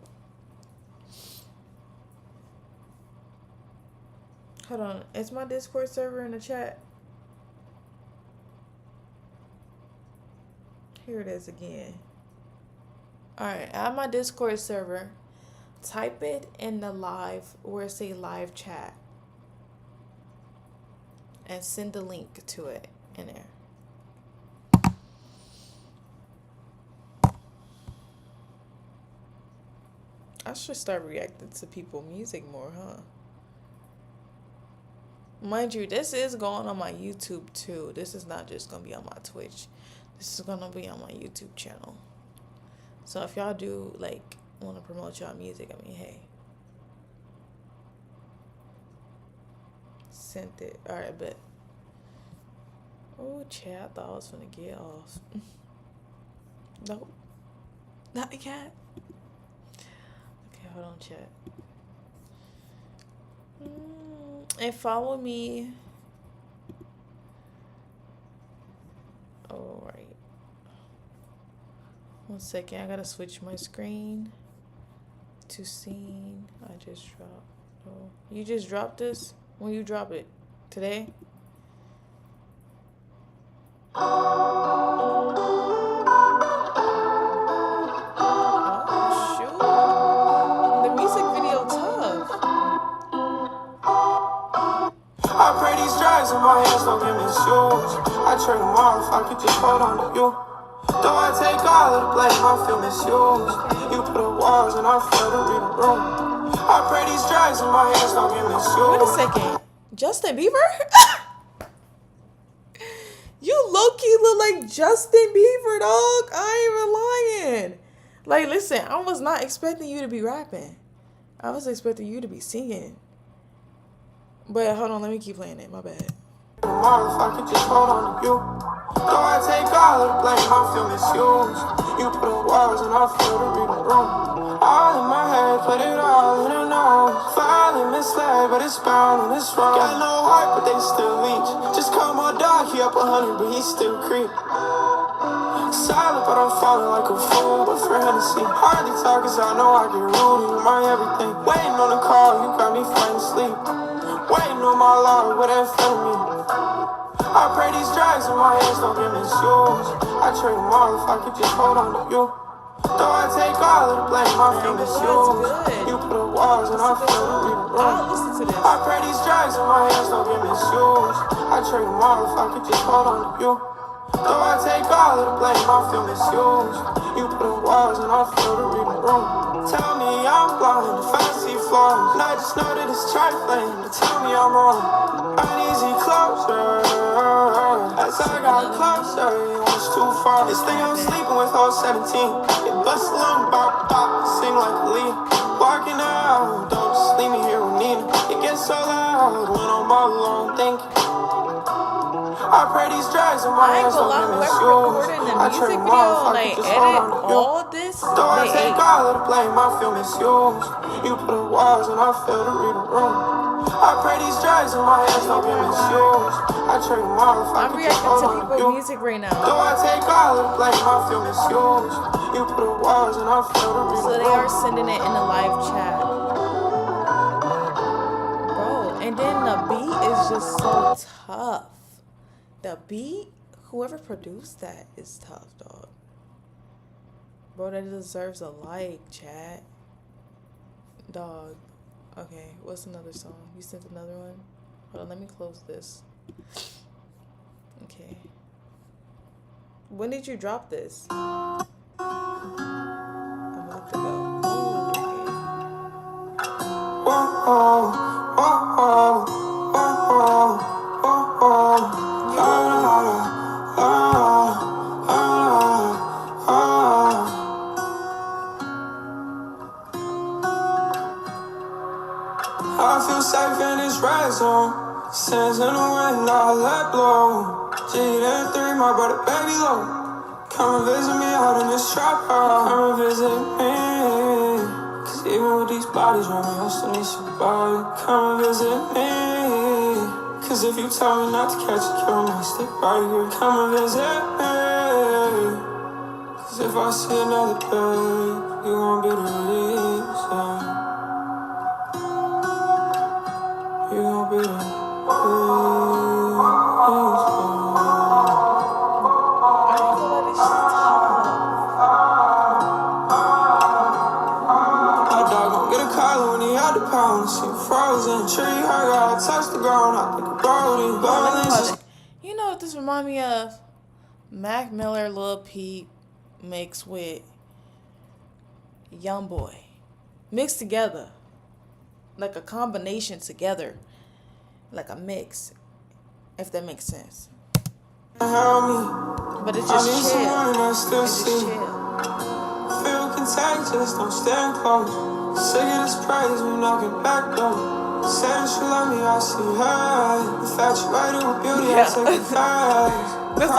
Hold on, is my Discord server in the chat? Here it is again. Alright, at my Discord server, type it in the live where it say live chat. And send the link to it in there. I should start reacting to people music more, huh? Mind you, this is going on my YouTube too. This is not just gonna be on my Twitch. This is gonna be on my YouTube channel. So if y'all do like want to promote y'all music, I mean, hey, sent it. All right, but oh, chat, I thought I was gonna get off. Nope, not yet. Okay, hold on, chat. And follow me. All right. 1 second, I gotta switch my screen to scene. I just dropped. Oh, you just dropped this? When you drop it? Today? Oh, shoot. The music video tough. I pray these drugs in my hands don't give me shoes. I trade them all if I could just hold on to you. Though I take all of the blame, I feel misused. You put up walls and I fail to read the room. I pray these drugs in my hands don't give me shoes. Wait a second. Justin Bieber? You low-key look like Justin Bieber, dog. I ain't even lying. Like, listen, I was not expecting you to be rapping. I was expecting you to be singing. But hold on, let me keep playing it. My bad. If I could just hold on to you. Though I take all of the blame, I feel misused. You put up walls and I feel to read the room. All in my head, put it all in a nose. Finally misled, but it's bound and it's wrong. Got no heart, but they still leech. Just call my dog, he up 100, but he still creep. Silent, but I'm falling like a fool. But for him to see, hardly talk, cause I know I get rude. You my everything. Waiting on the call, you got me fighting sleep. Waiting on my Lord with that for me. I pray these drugs in my hands don't give me shoes. I trade them all if I could just hold on to you. Though I take all of the blame, I feel misused. You put up walls and I feel to read the room. I pray these drugs in my hands don't give me shoes. I trade them all if I could just hold on to you. Though I take all of the blame, I feel misused. You put up walls and I feel to read the room. Tell me I'm blind if I see flaws, and I just know that it's trifling to tell me I'm wrong. Uneasy closure, as I got closer, it was too far. This thing I'm sleeping with all 17, it busts along, bop, bop, sing like a lead. Walking out, don't just leave me here with Nina. It gets so loud when I'm all alone thinking. I pray these drugs in my hands don't give me shoes. I trade them all if I could just hold on to you. Though I take all of the blame, I feel misused. You put up walls and I fail to read the room. I pray these drugs in my hands don't give me shoes. I trade them all if I could just hold on to you. Music right now. Though I take all of the blame, I feel misused. You put up walls and I fail to read the room. So they are sending it in the live chat. Bro, and then the beat is just so tough. The beat, whoever produced that is tough, dog. Bro, that deserves a like, chat. Dog. Okay, what's another song? You sent another one? Hold on, let me close this. Okay. When did you drop this? A month ago. I feel safe in this red zone. Sands in the wind, I let blow. G3, my brother, baby low. Come and visit me out in this trap house. Come and visit me. Cause even with these bodies around me, I still need somebody. Come and visit me. Cause if you tell me not to catch a kill me, stay right here. Come and visit me. Cause if I see another day, you won't be the reason. You won't be the reason. Frozen tree, I gotta touch the ground. I think about it. You know what this remind me of? Mac Miller, Lil Peep mixed with Young Boy. mixed together, like a combination together, like a mix, if that makes sense. But it's just chill. It's just chill. Feel contagious, don't stand close. Sick of this praise, we knocking back though. Saying she love me, I see her. Infatuated with beauty, I take it fast. That's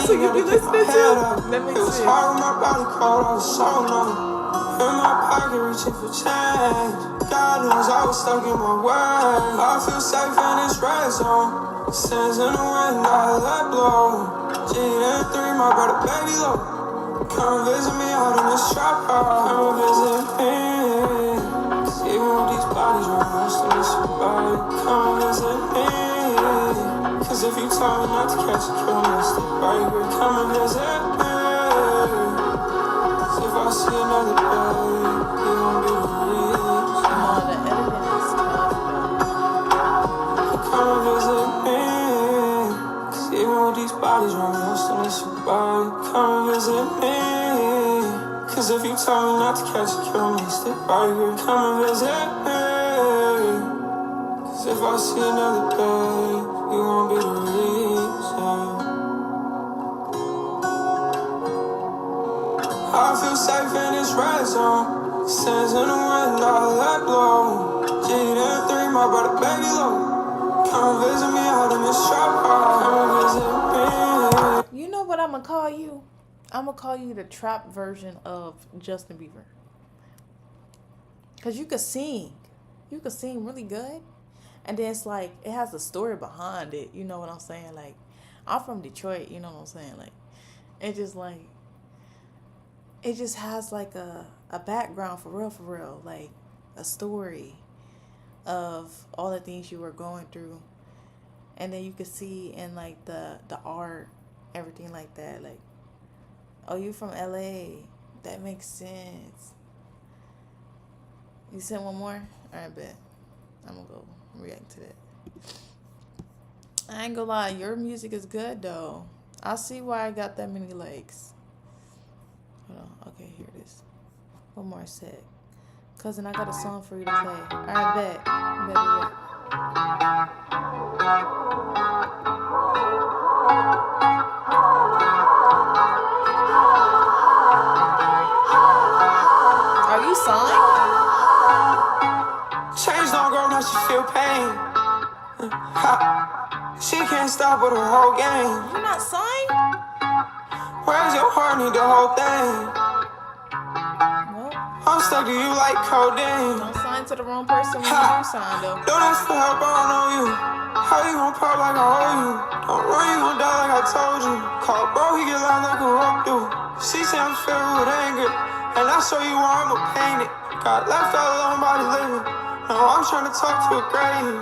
what you be listening to? That makes it was sense. hard with my body cold, I was so numb. In my pocket, reaching for change. God knows I was stuck in my way. I feel safe in this red zone. Sands in the wind, I let blow. G3, my brother, baby low. Come visit me out in this trap house. Come visit me. Cause even with these bodies running, I'm still in somebody. Come visit me. Cause if you told me not to catch a kill, I'll stay right here. Come and visit me. Cause if I see another day, you gon' be the reason. The editing is tough, though. Come and visit me. Cause even with these bodies running, I'm still in somebody. Come and visit me. Cause if you told me not to catch a kill, I'll stay right here. Come and visit me. Cause if I see another day, you gon' be the reason. I feel safe in this red zone. Sands in the wind, I let blow. G3, my brother, baby low. Come visit me out in this trap house. Come visit me. You know what I'm gonna call you? I'm gonna call you the trap version of Justin Bieber. Cause you could sing. You could sing really good. And then it's like, it has a story behind it. You know what I'm saying? Like, I'm from Detroit, you know what I'm saying? Like, it just has like a background for real. Like, a story of all the things you were going through. And then you could see in like the art, everything like that. Like, oh, you from LA. That makes sense. You sent one more? Alright, bet. I'm gonna go react to that. I ain't gonna lie, your music is good though. I see why I got that many likes. Hold on, okay, here it is. One more sec. Cousin, I got a song for you to play. Alright, bet. Bet. Are you signed? Change don't grow, now she feel pain. She can't stop with her whole game. You're not signed? Where's your heart? Need the whole thing. Nope. I'm stuck to you like codeine. Don't sign to the wrong person when you do sign though. Don't ask for help, I don't know you. How you gon' pop like I owe you? Don't run, you gon' die like I told you. Call bro, he get loud like a rope do. She say I'm filled with anger, and I show you why I'ma paint it. Got left all alone, body living. No, I'm trying to talk to a grave.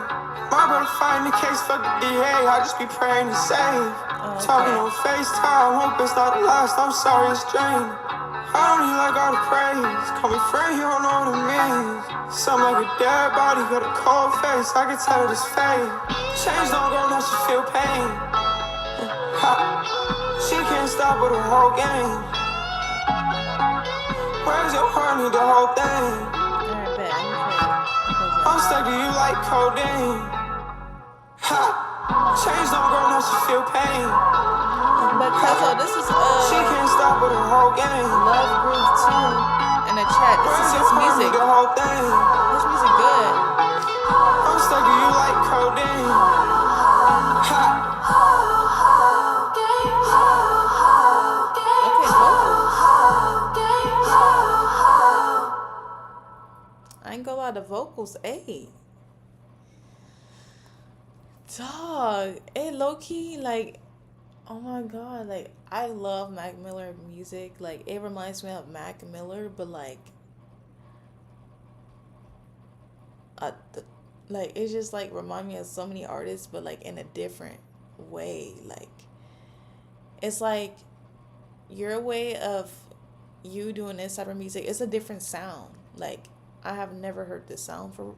My brother fighting the case, fuck the DA. I just be praying to save. Talking on FaceTime, hope it's not the last. I'm sorry, it's draining. I don't need like all the praise. Call me friend, you don't know what it means. Something like a dead body, got a cold face. I can tell it is fake. Change don't grow, now she feel pain. She can't stop with her whole game. Where's your heart? Need the whole thing. Alright, bet. I'm stuck to you like codeine. Change don't grow, now she feel pain. But Cuzzo, this is She can't stop with her whole game. Love Groove 2 in the chat. This is his music. The whole thing. His music good. I'm stuck to you like codeine. Okay, vocals. I ain't gonna lie, the vocals, ayy. Dog, it low key, like, oh my god, like, I love Mac Miller music. Like, it reminds me of Mac Miller, but like, it's just like remind me of so many artists, but like in a different way. Like, it's like your way of you doing this type of music. It's a different sound. Like, I have never heard this sound for.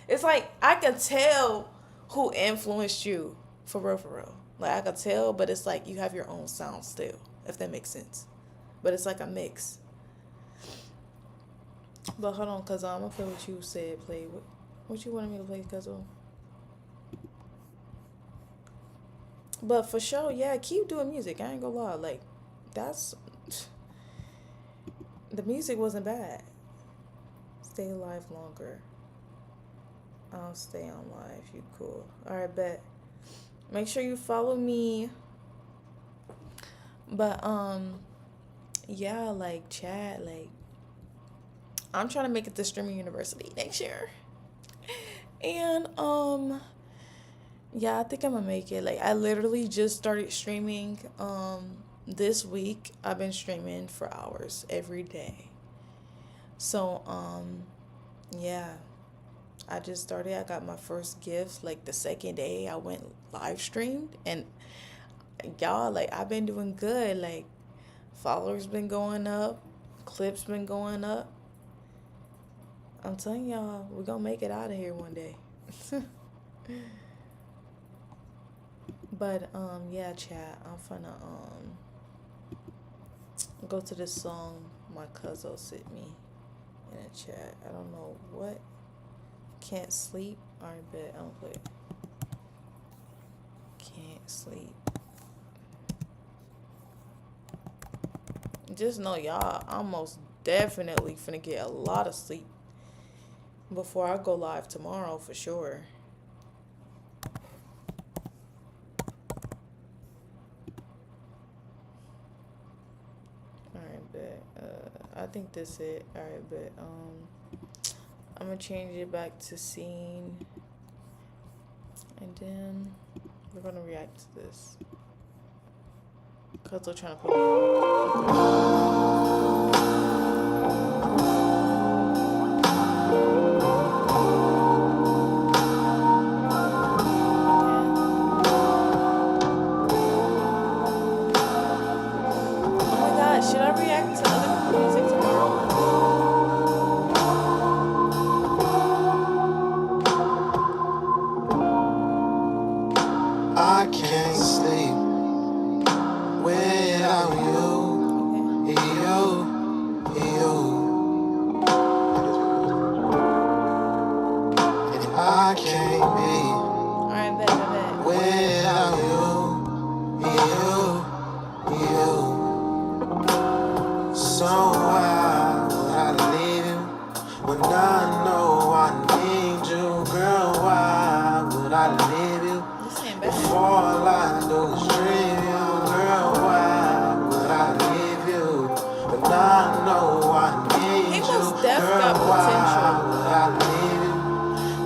It's like I can tell who influenced you for real. Like, I could tell, but it's like you have your own sound still, if that makes sense. But it's like a mix. But hold on, cause I'm gonna play what you said. Play what you wanted me to play, cause But for sure, yeah, keep doing music. I ain't gonna lie, like that's the music wasn't bad. Stay alive longer. I'll stay on live. You cool? All right, bet. Make sure you follow me. But yeah, like chat, like I'm trying to make it to streaming university next year. And yeah, I think I'm gonna make it. Like I literally just started streaming this week. I've been streaming for hours every day. So yeah. I just started. I got my first gifts like the second day I went live streamed, and y'all, like I've been doing good. Like followers been going up, clips been going up. I'm telling y'all, we're gonna make it out of here one day. But yeah, chat, I'm finna go to this song my cousin sent me in a chat. I don't know what. Can't sleep. Alright, bet. I'm gonna play it. Can't sleep. Just know y'all, I'm most definitely finna get a lot of sleep before I go live tomorrow for sure. Alright, bet. I think that's it. Alright, bet. I'm gonna change it back to scene, and then we're gonna react to this. Cause they're trying to put Oh my god, should I react to other music tomorrow? I can't sleep without you, you. And I can't be Alright, bet. without you. So why would I leave you when I know I need you, girl? Why would I leave you? If all I do is dream you, girl, why would I leave you? But I know I need you, girl, why would I leave you?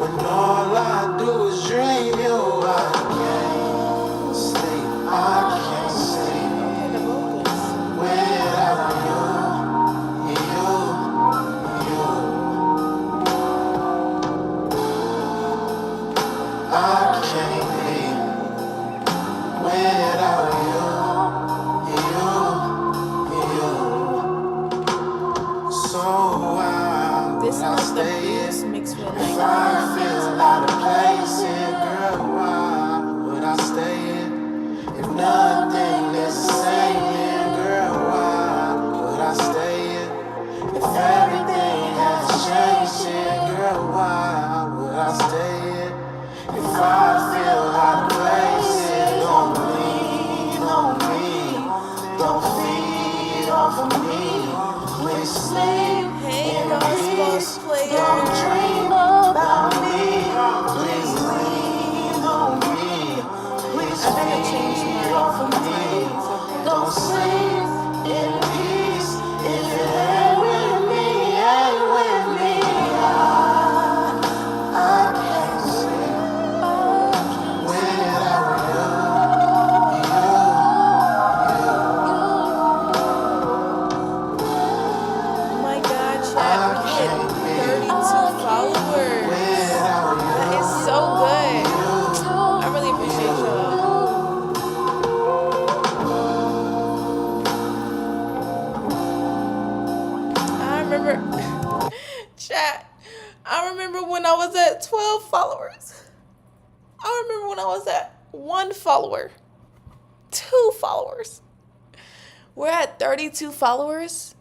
When all I do is dream you, I can't sleep, I can't sleep without you. I can't be without you. So why would I stay here if I feel out of place here, girl? Why would I stay here if nothing is the same here, girl? Why would I stay here if everything has changed here, girl? Why would I stay here? If I feel out of place, don't lean on me, don't feed off of me. Please sleep in peace, don't dream about me. Please lean on me, please feed off of me. Don't sleep in peace if you ain't with me, ain't with me. I can't sleep without you. Oh my god, chat, we hit 32 followers. That is so good. I really appreciate y'all. I remember, chat, I remember when I was at 12 followers. I remember when I was at 1 follower, 2 followers. We're at 32 followers.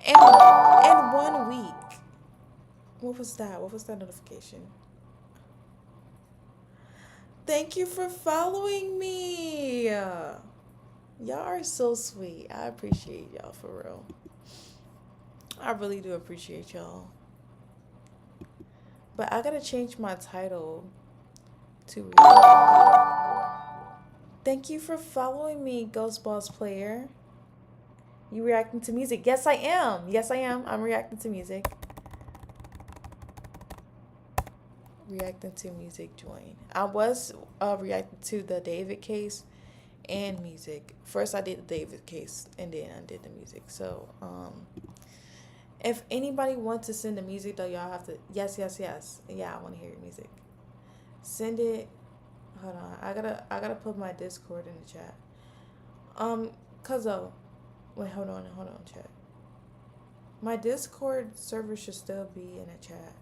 in 1 week. What was that? What was that notification? Thank you for following me. Y'all are so sweet. I appreciate y'all for real. I really do appreciate y'all. But I gotta change my title to Thank you for following me, Ghost Boss Player. You reacting to music? Yes, I am. Yes, I am. I'm reacting to music. Reacting to music, join. I was reacting to the David case and music. First I did the David case and then I did the music. So if anybody wants to send the music though, y'all have to yes. Yeah, I want to hear your music. Send it. Hold on. I gotta put my Discord in the chat. Cause wait, hold on, chat. My Discord server should still be in the chat.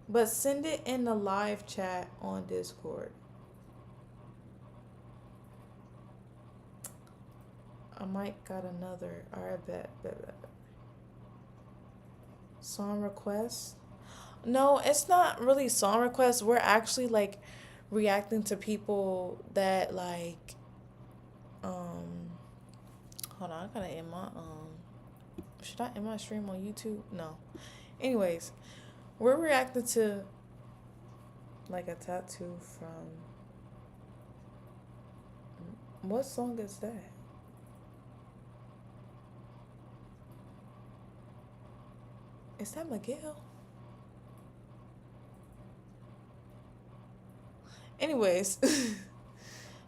But send it in the live chat on Discord. I might got another. Alright, bet. Song requests? No, it's not really song requests. We're actually like reacting to people that like hold on, I gotta end my should I end my stream on YouTube? No. Anyways, we're reacting to like a tattoo from what song is that? Is that Miguel? Anyways,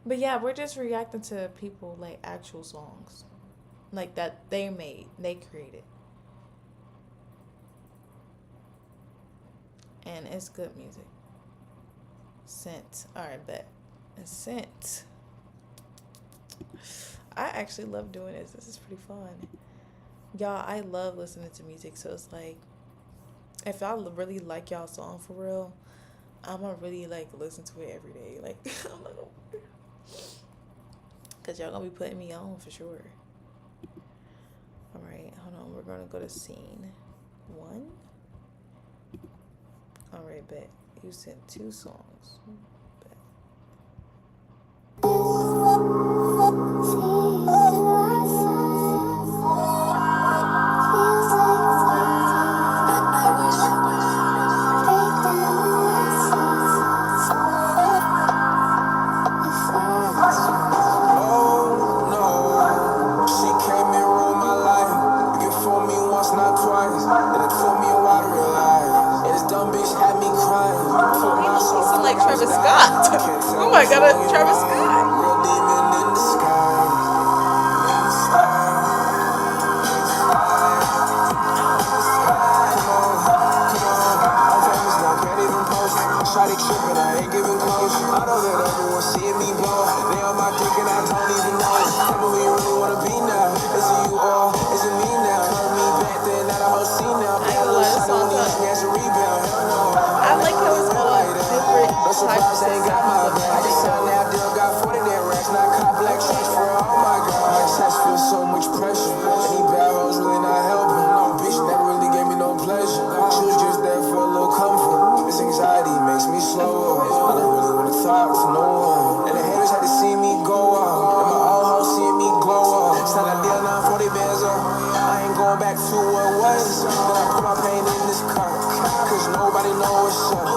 but yeah, we're just reacting to people like actual songs like that they made, they created. And it's good music. Sent. Alright, bet. It's sent. I actually love doing this. This is pretty fun. Y'all, I love listening to music, so it's like if I really like y'all song for real, I'm gonna really like listen to it every day. Like I'm not gonna, cause y'all gonna be putting me on for sure. All right, hold on. We're gonna go to scene 1. All right, bet. You sent 2 songs. Bet. Like Travis Scott. Oh my god, Travis Scott. Shawty trippin', I ain't giving close. I know that everyone seeing me blow. They on my dick and I don't even know. Tell me who you really wanna be now. Is it you or is it me now? Call me back then, not a whole scene now. Bad little shawty when he hit me as a rebound. Hell no. I like how it's all different types of ain't got my back. I just signed that deal, got 40 net racks. Now cop black checks for all my God. My chest feels so much pressure. Any bad hoes really not helping. No bitch never really gave me no pleasure. She was just there for a little comfort. This anxiety makes me slower. I don't really want to talk to no one. And the haters had to see me go up. And my old hoes seeing me glow up. Signed that deal, now 40 bands up. I ain't going back to what was. Then I put my pain in this car. Cause nobody knows what's up.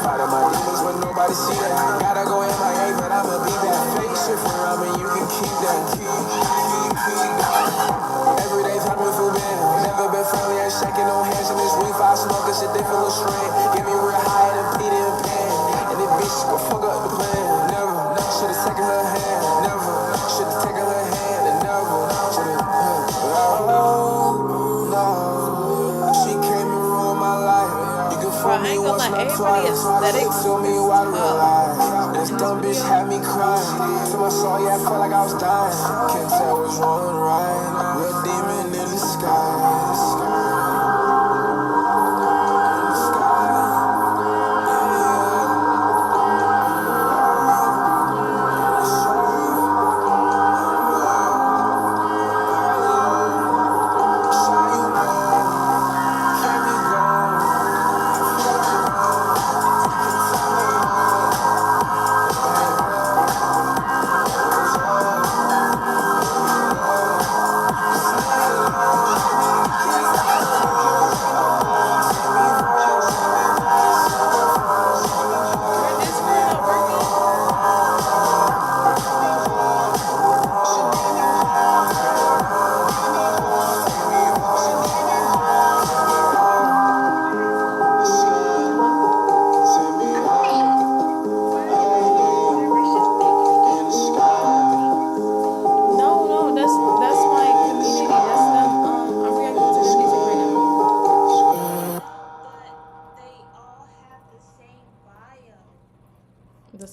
Fighting my demons when nobody see that. Gotta go in my A, but I'ma be that face if you're around me, you can keep that. Every day's hard with food, man. Never been friendly, ain't shaking no hands. In this week, I smoke, it's a different little strain. Get me real high and Peter and Pan. And this bitch go fuck up the plan. Never, should've taken her hand. Never, should've taken her hand. And never, should've. Oh, no. She came and ruined my life. Bro, I ain't gonna lie, everybody aesthetics this dumb bitch had me crying. To my soul, yeah, I felt like I was dying. Can't tell what's wrong and right. Real demon in the sky.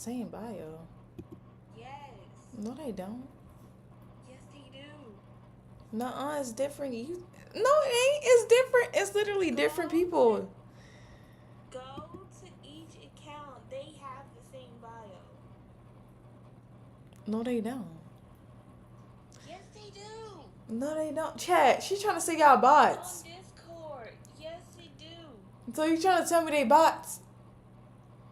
same bio. Yes. No, they don't. Yes, they do. Nuh-uh, it's different. No, it ain't. It's different. It's literally different people. Go to each account. They have the same bio. No, they don't. Yes, they do. No, they don't. Chat, she's trying to say y'all bots. On Discord. Yes, they do. So you trying to tell me they bots?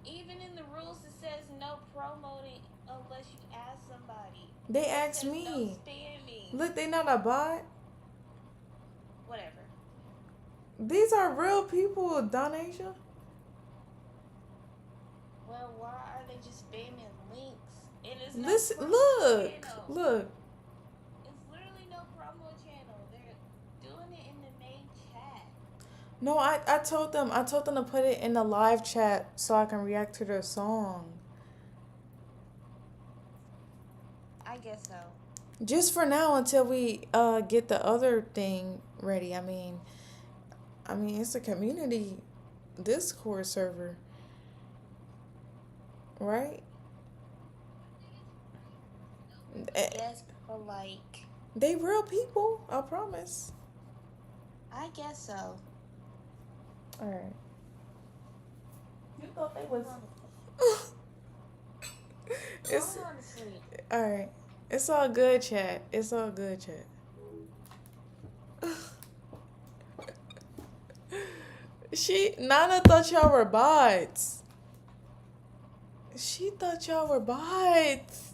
Even in the rules, it says no promoting unless you ask somebody. They asked No me. spamming. Look, they not a bot. Whatever. These are real people, Donasia. Well, why are they just spamming links? It is Listen, no promo look, channel. look. It's literally no promo channel. They're doing it in the main chat. No, I told them to put it in the live chat so I can react to their song. I guess so. Just for now until we get the other thing ready. I mean it's a community Discord server. Right? Yes, but like, They real people, I promise. I guess so. Alright. You thought they was It's Honestly. alright. It's all good, chat. It's all good, chat. Nana thought y'all were bots. She thought y'all were bots.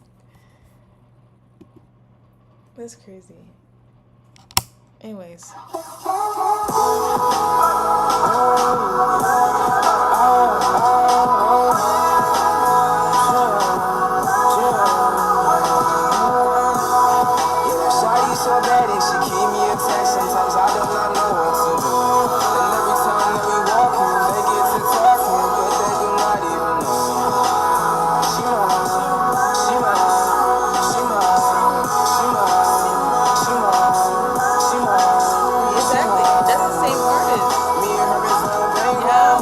That's crazy. Anyways. So bad and she keep me a text. Sometimes I do not know what to do. And every time that we walking, they get to talking, but they do not even know. She mine, she mine, she mine, she mine, she mine, she mine. Exactly. That's the same artist. Me and her is on bang. Yeah.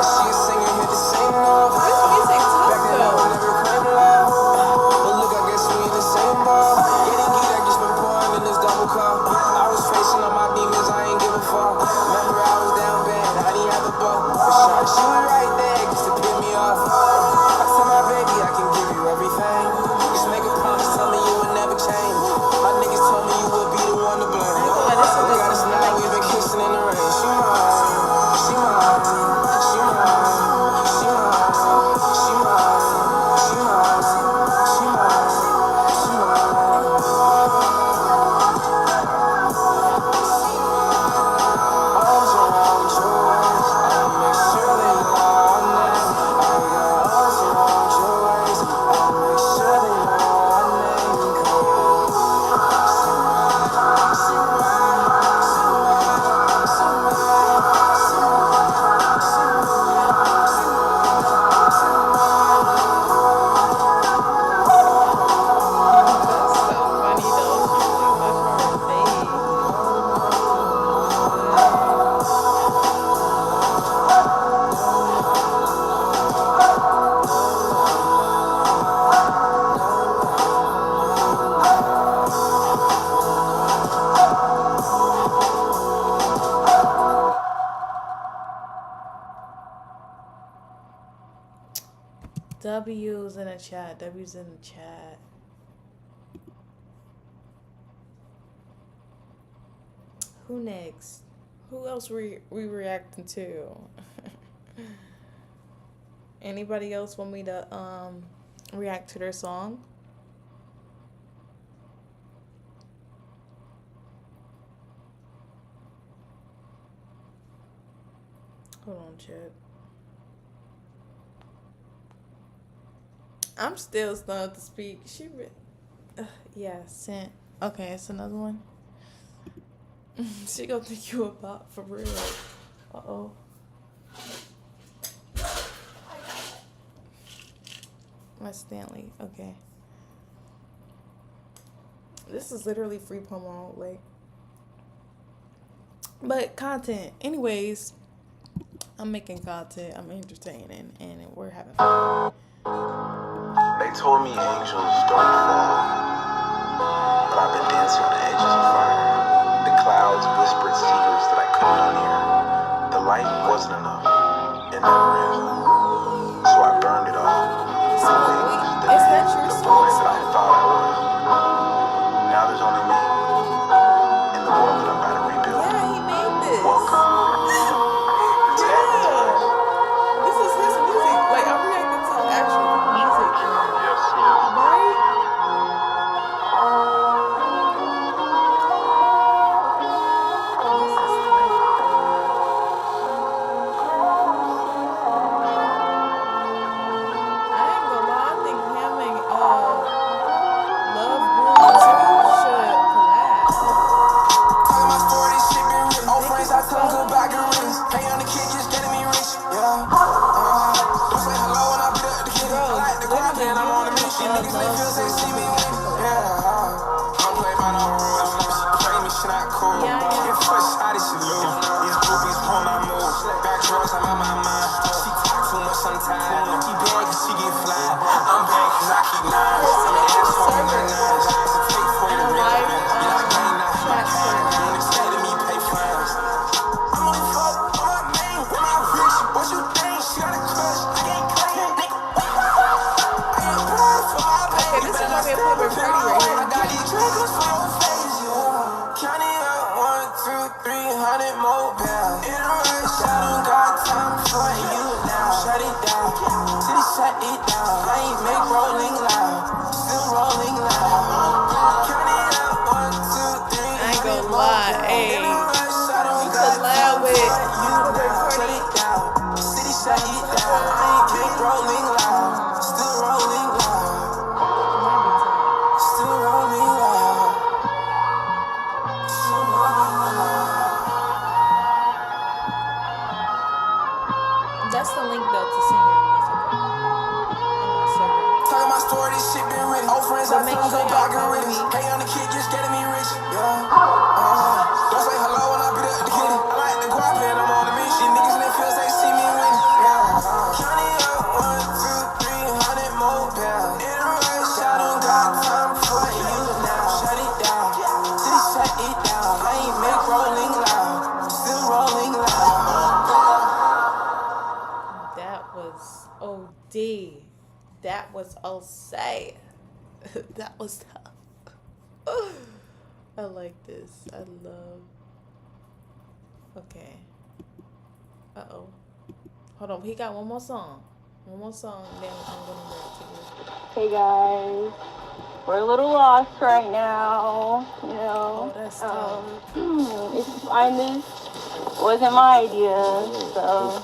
She a singer, hit the same note. This music tough Back then I would though. never claim love. But look, I guess we in the same ball. Getting geek, I just been pouring in this double cup. I was facing all my demons, I ain't give a fuck. Remember I was down bad, I didn't have a buck. But she was right there just to pick me up. I tell my baby I can give you everything. Just make a promise, tell me you would never change. My niggas told me you would be the one to blame. We got us now, we've been kissing in the rain. She mine, she mine, she mine, she mine, she mine, she mine, she mine, she mine. Arms around your waist, I'll make sure they know our name. I got arms around your waist, I'll make sure they know our name. That's so funny though. She really pushed her face. W's in the chat. W's in the chat. Who next? Who else we reacting to? Anybody else want me to react to their song? Hold on, chat. I'm still stunned to speak. Yeah, sent. Okay, it's another one. She gonna think you a bot for real. Uh-oh. My Stanley. Okay. This is literally free promo, like. But content. Anyways, I'm making content. I'm entertaining, and we're having fun. They told me angels don't fall, but I've been dancing on the edges of fire. The clouds whispered secrets that I couldn't unhear. The light wasn't enough, it never is. So I burned it all. The wings, the name, the boy that I thought I was. Now there's only me in the world that I'm about to rebuild. Yeah, he made this. Welcome. This is his music. Like, I'm reacting to actual music. Yes. Right? I ain't gonna lie, I think him and Love Groove 2 should collab. Talking my story, this shit been written. Old friends, I tell them goodbye, good riddance. Hey, on the kid, just getting me rich. Yeah. Don't say hello when I beat up the kid. I like the grind, man, I'm on the mission. Niggas they feel they see me win. Yeah. Don't play by no rules. Play me, shit not cool. Get fresh out of shit, Lou. These groupies pull my moves. Back drugs, I'm out my mind. She talk too much sometimes. Keep bad cause she get fly. I'm bad cause I keep nine. I'm an asshole in my nines. To take for the real. Yeah, I can't not my kind. Don't expect me pay fines. I'm only fuck on my main with my rich. What you think? She got a crush. I can't claim, nigga. I am proud for my baby. Okay, this is gonna be a Playboy party right I here. got these triggers for your face, yeah. Counting up 1, 2, 300 more pounds. In a rush, I don't got time for you now. Shut it down, city shut it down. I ain't make rolling loud, still rolling loud. Counting up 1, 2, 300 I ain't gonna more lie, pounds. ayy. In a rush, I don't You got collab time with for you Playboy now. Shut party. it down, city shut it down. I ain't make rolling loud, still rolling loud. Still rolling loud. Still rolling loud. That's the link though to sing your music in my server. Talking my story, this shit been written. Old friends, So I make tell them sure go y'all back and follow riddance. me. Hey, on the kid, just getting me rich. Yeah. Don't say hello when I beat up the kid. I like the guap and I'm on the mission. Niggas in their fields, they see me win. Yeah. Counting up 1, 2, 300 more pounds. In a rush, I don't got time for you now. Shut it down. City shut it down. I ain't make rolling loud. Still rolling loud. That was OD. That was Osay. That was tough. I like this. I love. Okay. Uh-oh. Hold on. He got one more song. One more song, then I'm gonna react to you. Hey guys, we're a little lost right now, you know. Oh, that's tough. It's fine, this wasn't my idea, so.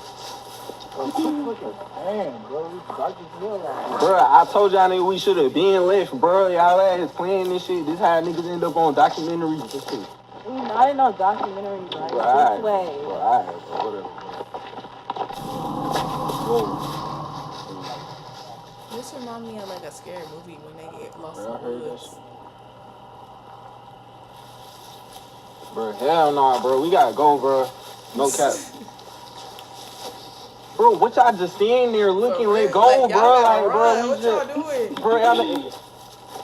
Bro, I told y'all niggas we should have been left, bro. Y'all ass playing this shit. This how niggas end up on documentaries and shit. We not in no documentary, right? Right. This way. Alright, whatever. This reminds me of like a scary movie when they get lost in I the heard that woods. shit. Bro, hell no, bro. We gotta go, bro. No cap. Bro, what y'all just standing there looking? Let go, like, bro. y'all Like, gotta bro, run. we What just, y'all doing? bro, y'all,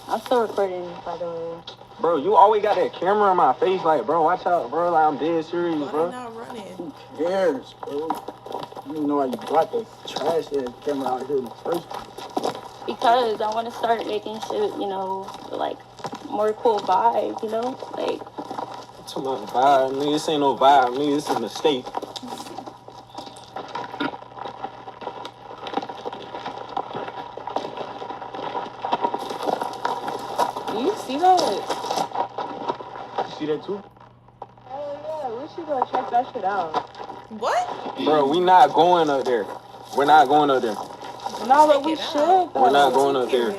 I'm still recording, by the way. bro, you always got that camera in my face, like, bro, watch out, bro. Like, I'm dead serious, Why bro. they not running? Who cares, bro? You don't know why you brought the trash ass camera out here in the first place. Because I want to start making shit, you know, like, more cool vibe, you know? Like, Talking about vibe, nigga, this ain't no vibe, nigga, this is a mistake. do you see that? You see that too? Oh, yeah, we should go check that shit out. What? Bro, we not going up there. We're not going up there. No, but we should, though. We're not going up there.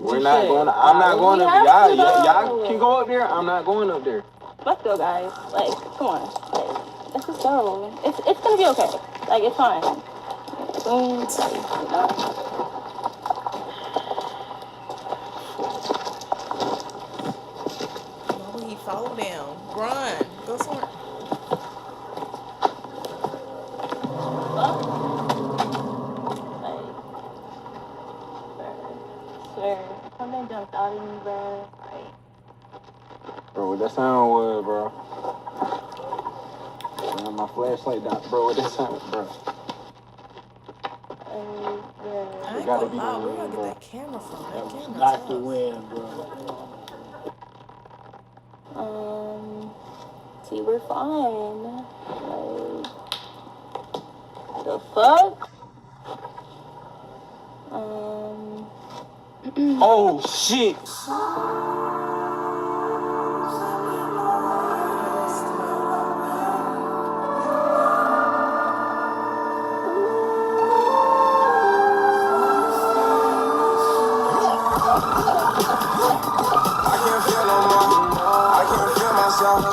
We're not going. I'm not going up there. Y'all can go up there. I'm not going up there. Let's go, guys. Like, come on. Like, let's just go. It's gonna be okay. Like, it's fine. Boom. Like, you know. Why would he fall down? Run. Go somewhere. doubting me, bro. Like, bro, what that sound was, bro? Man, my flashlight down, bro. What that sound, bro? I ain't gonna lie, where do I get that camera from? That camera Knock the wind, bro. See, we're fine. Like, the fuck? Oh, shit.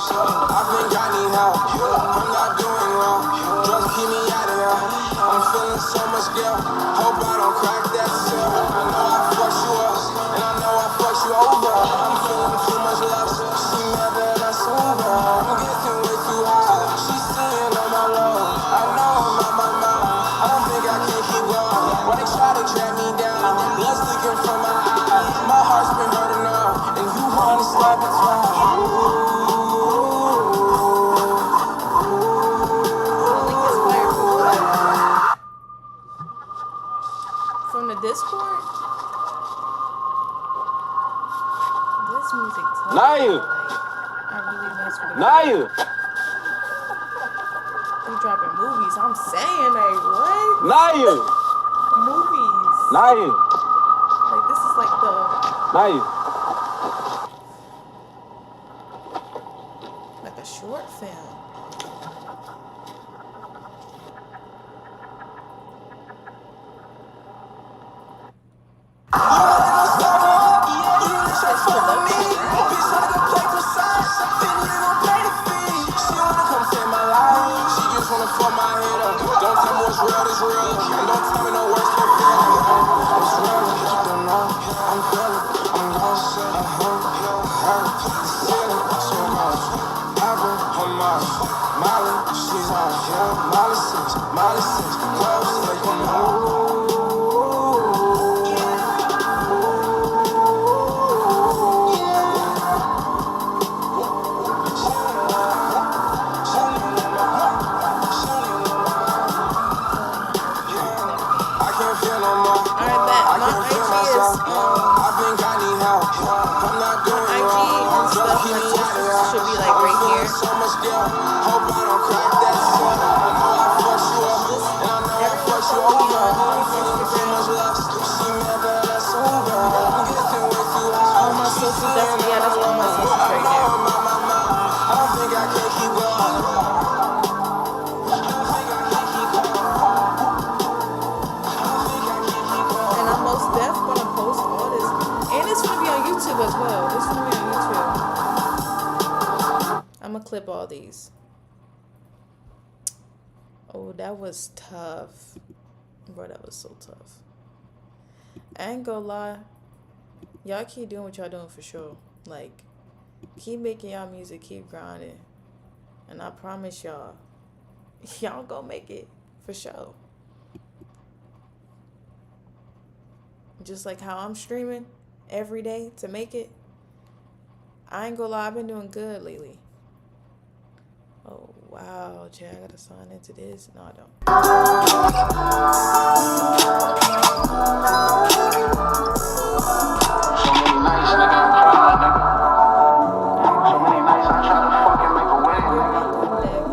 I've been got need help. I'm not doing well. Drugs keep me out of there. I'm feeling so much guilt. Hope I don't crack that seal. I know I fucked you up, and I know I fucked you over. I'm feeling too much love. She never and I sober. I'm getting way too high. She's seeing on my low. I know I'm out my mind. I don't think I can keep going. Why they try to drag me down? Blood's leaking from my eyes. My heart's been hurting now, and you wanna slap it twice. From the Discord? This music tough. Naya! Like, I really mess with it. Naya! You dropping movies. I'm saying, like, what? Naya! Movies. Naya! Like, this is like the... Naya! like a short film. Clip all these. Oh, that was tough. Bro, that was so tough. I ain't gonna lie. Y'all keep doing what y'all doing for sure. Like, keep making y'all music, keep grinding. And I promise y'all, y'all gonna make it for sure. Just like how I'm streaming every day to make it. I ain't gonna lie, I've been doing good lately. Oh, wow, Jay, I gotta sign into this. No, I don't. So many nights, nigga, I'm crying, nigga. So many nights I try to fucking make a way, nigga.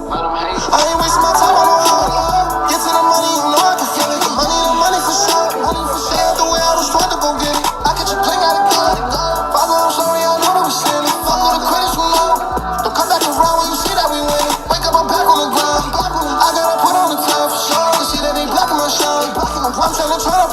Let them hate. I ain't wasting my time on no hard. Get to the money, you know I can feel it. The money for sure. Stay out the way I was trying to go get it. I catch a play, gotta get it. Father, I'm sorry, I know that we sinning. Fuck all the credits, you know. Don't come back around when you see that we winning. Wake up, I'm back on the ground. I gotta put on the time for sure. See that they blocking my shine. I'm trying to turn up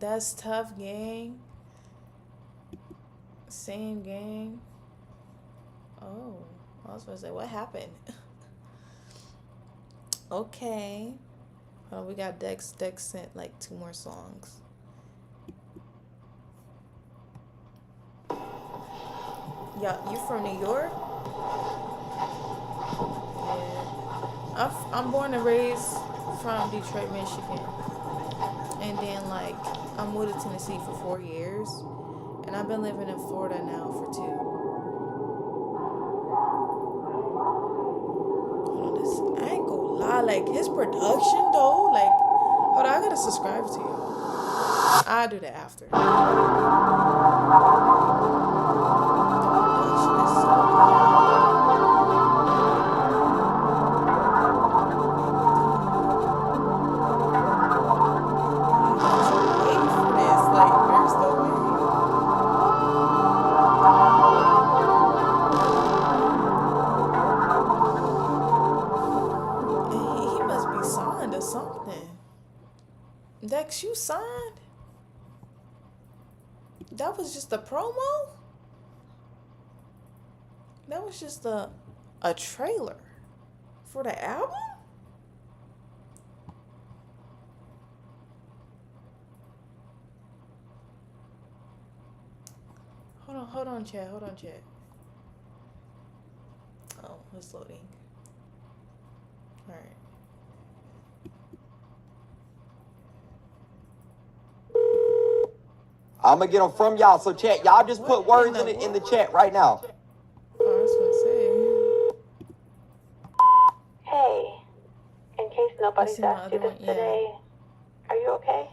That's tough, gang. Same gang. Oh, I was supposed to say, what happened? Okay. Oh, we got Dex. Dex sent like 2 more songs. Yeah, you from New York? Yeah. I'm born and raised from Detroit, Michigan. And then like I moved to Tennessee for 4 years. And I've been living in Florida now for 2. Hold on, this, I ain't gonna lie, like his production though, like hold on, I gotta subscribe to you. I'll do that after. The production is so good. Wait for this, like there's no way. He must be signed or something. Dex, you signed? That was just a promo? That was just a trailer for the album? Hold on, chat. Oh, it's loading. All right. I'm gonna get them from y'all. So chat, y'all just put words in the chat right now. Oh, I was gonna say. Hey, in case nobody's asked you this today, are you okay?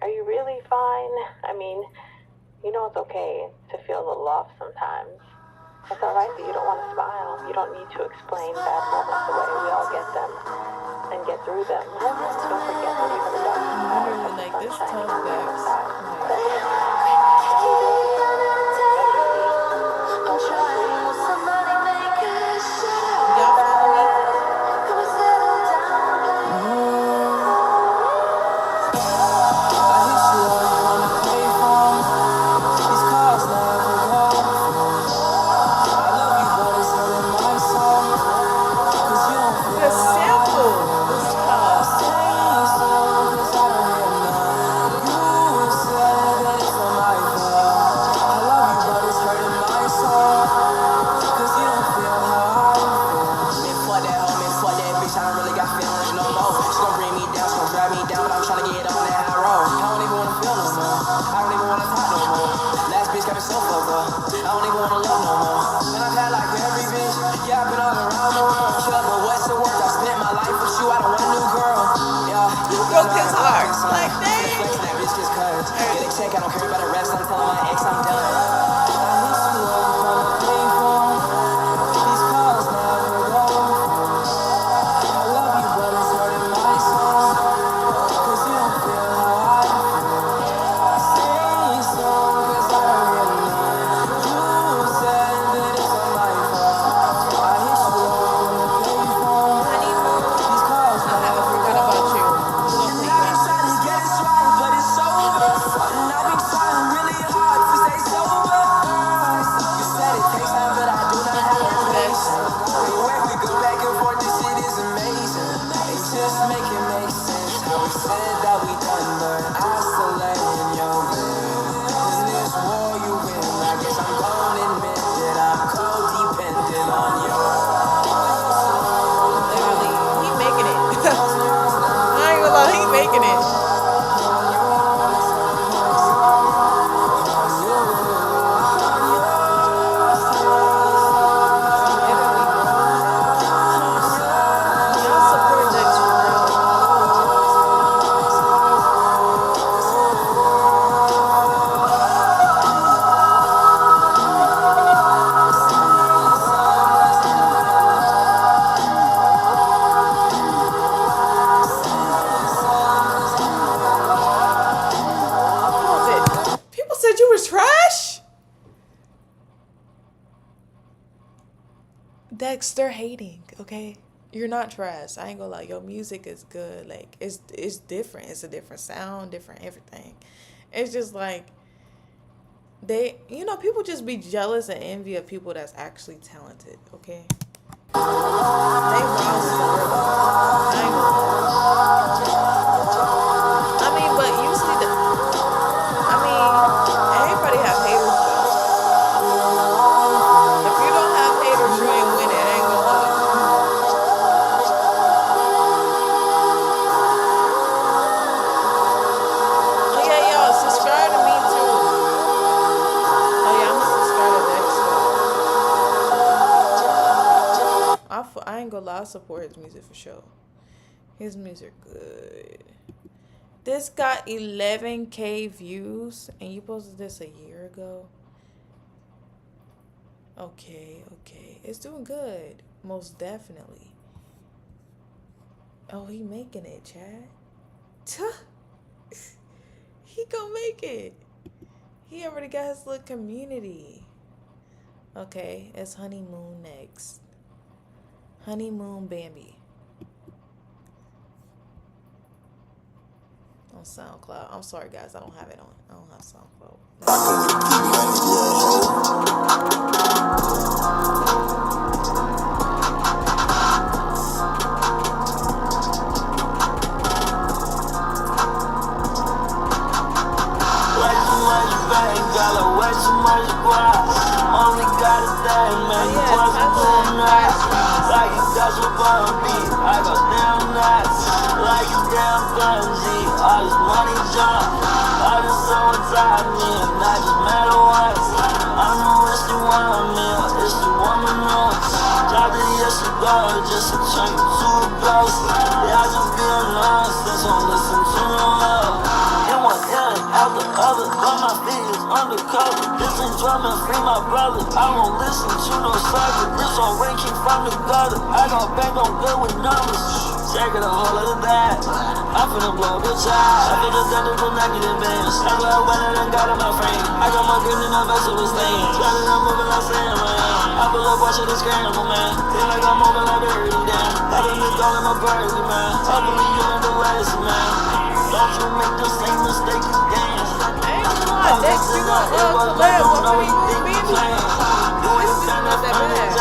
Are you really fine? I mean, you know it's okay to feel a little off sometimes. It's alright that you don't want to smile. You don't need to explain bad moments away. We all get them and get through them. Don't forget that even the darkest hours have like this sunshine tough on the other Dex. side. Y'all follow me? The sample was tough. Broke his heart. Like that. I don't care about the rest. I'm telling my ex I'm done. Dex, they're hating, okay? You're not trash. I ain't gonna lie. Your music is good. Like, it's different. It's a different sound, different everything. It's just like people just be jealous and envy of people that's actually talented, okay? They wild support. I mean, but usually everybody have haters though. If you don't have haters, you ain't winning. I ain't gonna hold it. Oh yeah, y'all, subscribe to me too. Oh yeah, I'm gonna subscribe to Dexter. I ain't gonna lie, I support his music for sure. His music good. This got 11K views, and you posted this a year ago. Okay. It's doing good. Most definitely. Oh, he making it, Chad. He gonna make it. He already got his little community. Okay, it's Honeymoon next. Honeymoon Bambi. On SoundCloud. I'm sorry, guys. I don't have it on. I don't have SoundCloud. Only got a thing, man. You wasn't doing that. Like you got your bum beat. I go down nuts. Like you damn bungee. All this money jump. All this so inside me. And I just matter once. I know it's the one meal. It's the woman notes. Drop it yesterday just to turn you to a ghost. Yeah, I just be a nonsense. Don't listen to no love. In one ear out the other. But my feet is undercover. This ain't drumming, free my brother. I won't listen to no sucker. This on rain came from the gutter. I got back on good with numbers. Take it a whole lot of that. I finna blow the child. I feel the thunder from negative bands. I love when I done got in my frame. I got my green in my vessel with stains. Rather than moving like Sam, man. I pull up watching this scramble, man. Feel like I'm moving like dirty, damn. I done been calling my birdie, man. I believe you in the last, man. Don't you make the same mistake again. Dex, you got collab with Honeymoon Bambi. This is not that bad.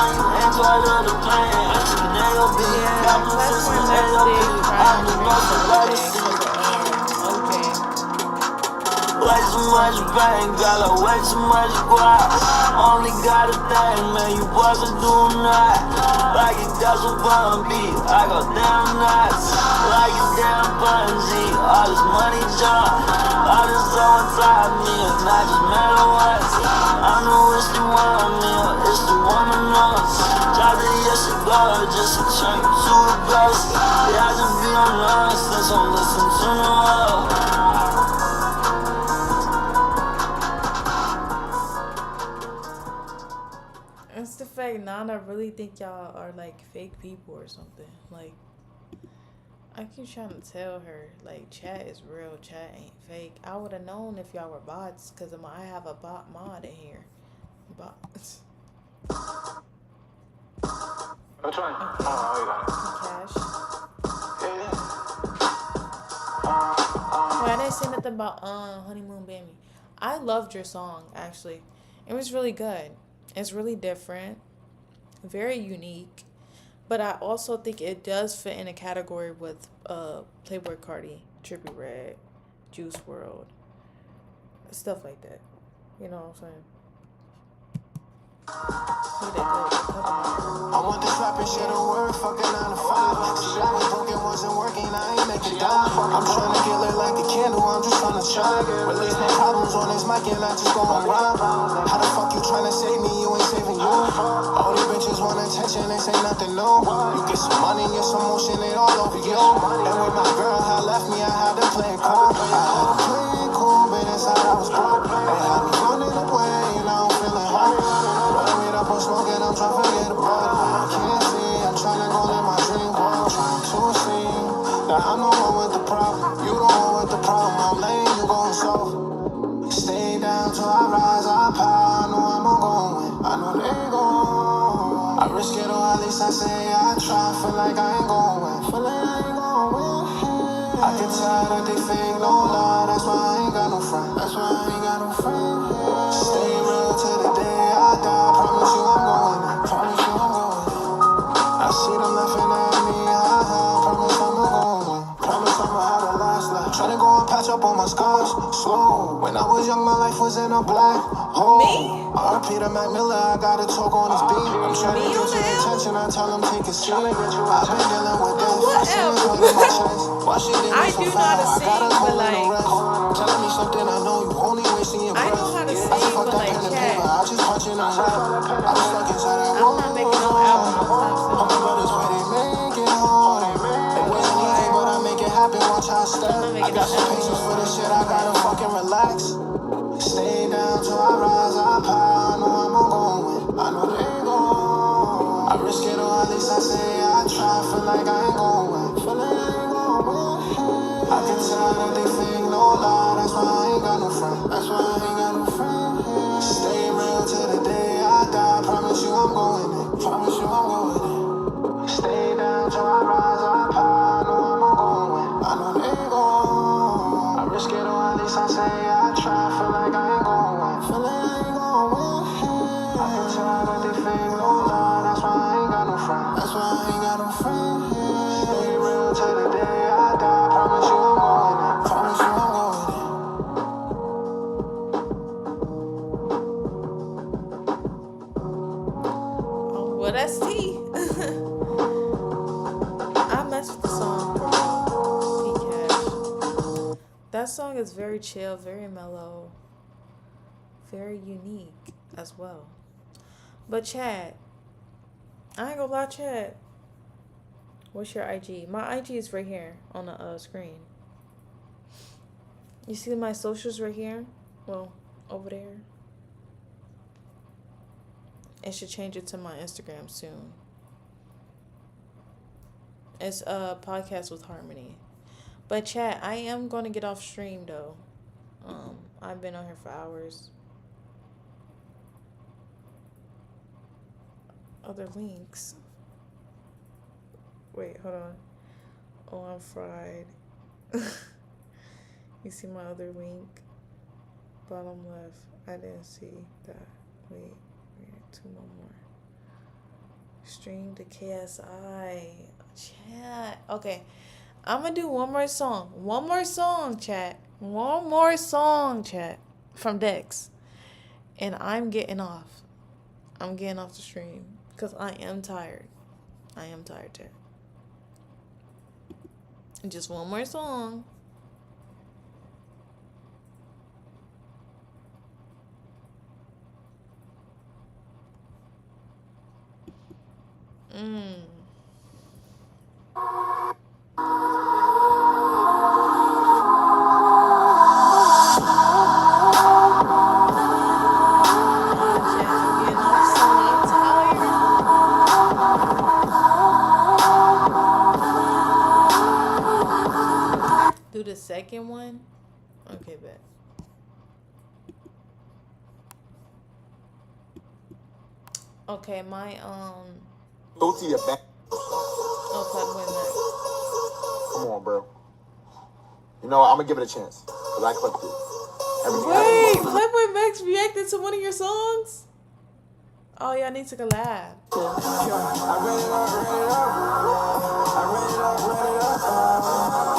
Yeah, platform that's okay. Way too much pain, got like way too much guap. Only got a thing, man, you wasn't doing that. Like you got some bum beat, I go down nuts. Like you damn bungee, all this money jump. All this so inside me, and I just matter once. I know it's the one meal, it's the woman notes. Drop it yesterday just to turn you to a ghost. Yeah, I just be on nonsense, don't listen to no love. It's the fact Nana really think y'all are like fake people or something. Like, I keep trying to tell her, like, chat is real, chat ain't fake. I would have known if y'all were bots, because I have a bot mod in here. Bots. Which one? Okay. Oh, you got it. Cash. Yeah. Wait, I didn't say nothing about Honeymoon Bambi. I loved your song, actually. It was really good. It's really different. Very unique. But I also think it does fit in a category with Playboy Cardi, Trippie Redd, Juice WRLD, stuff like that. You know what I'm saying? I want this rapping shit to work, fucking 9 to 5. See, I was broke, it wasn't working, I ain't making dime. I'm trying to get lit like a candle, I'm just trying to shine. Release no problems on this mic and I just go on rhyme. How the fuck you trying to save me, you ain't saving you. All these bitches want attention, they say nothing new. You get some money, get some motion, it all over you. And when my girl had left me, I had to play it cool. I had to play it cool, but inside I was broke. And I was running away, and I don't feel at home. I'm smoking, I'm trying to forget about it. I can't see, I'm trying to go live my dream world. Trying to see that I'm the one with the problem. You the one with the problem. I'm laying, you gon' solve. Stay down till I rise, I power. I know I'm gon' win. I know they gon'. I risk it or at least I say I try. Feel like I ain't gon' win. Feel like I ain't gon' win. I get tired of they fake no lie. That's why I ain't got no friend. black hole. RP to Mac Miller, I got a talk on his beat. I'm trying to get your attention, I tell him take a seat. I've been dealing with that. Why she did me so far? I got a cold in the rest. Telling me something I know you only wasting your breath. I just fucked up pen and paper, I just punch in a rap. I was stuck inside that wall. I'm my brothers where they make it hard. They waiting easy, but I make it happen, watch how I step. I got some patience for this shit, I gotta fucking relax. Stay down till I rise, I high. I know I'm gon' win, I know they gon'. I risk it or at least I say I try. Feel like I ain't gon' win, feel like I ain't gon' win. I can tell that they fake no lie, that's why I ain't got no friend. That's why I ain't got no friend. Stay real till the day I die. Promise you I'm going in, promise you I'm going in. Stay down till I rise, I high. I know I'm gon' win, I know they gon'. I risk it or at least I say I try. Feel like I ain't gon' win, feel like I ain't gon' win. I can tell that they fake no lie, that's why I ain't got no friend. That's why I ain't got no friend. Stay real till the day I die. Promise you I'm going in, promise you I'm going in. Well, that's T. I mess with the song for real. T Cash. That song is very chill, very mellow, very unique as well. But Chad, I ain't gonna lie, Chad. What's your IG? My IG is right here on the screen. You see my socials right here? Well, over there. It should change it to my Instagram soon. It's a podcast with Harmony. But chat, I am gonna get off stream though. I've been on here for hours. Other links. Wait, hold on. Oh, I'm fried. You see my other link? Bottom left. I didn't see that. Wait, two more. Stream to KSI. Chat. Okay. I'm gonna do one more song. One more song, chat. One more song, chat. From Dex. And I'm getting off. I'm getting off the stream. Because I am tired. I am tired, chat. Just one more song. Do the second one? Okay, bet. Okay, my Go to your back. Oh, come on, bro. You know what? I'm gonna give it a chance. Cause I clicked it. Wait, Playboy Max reacted to one of your songs? Oh, y'all need to collab. I ran it up.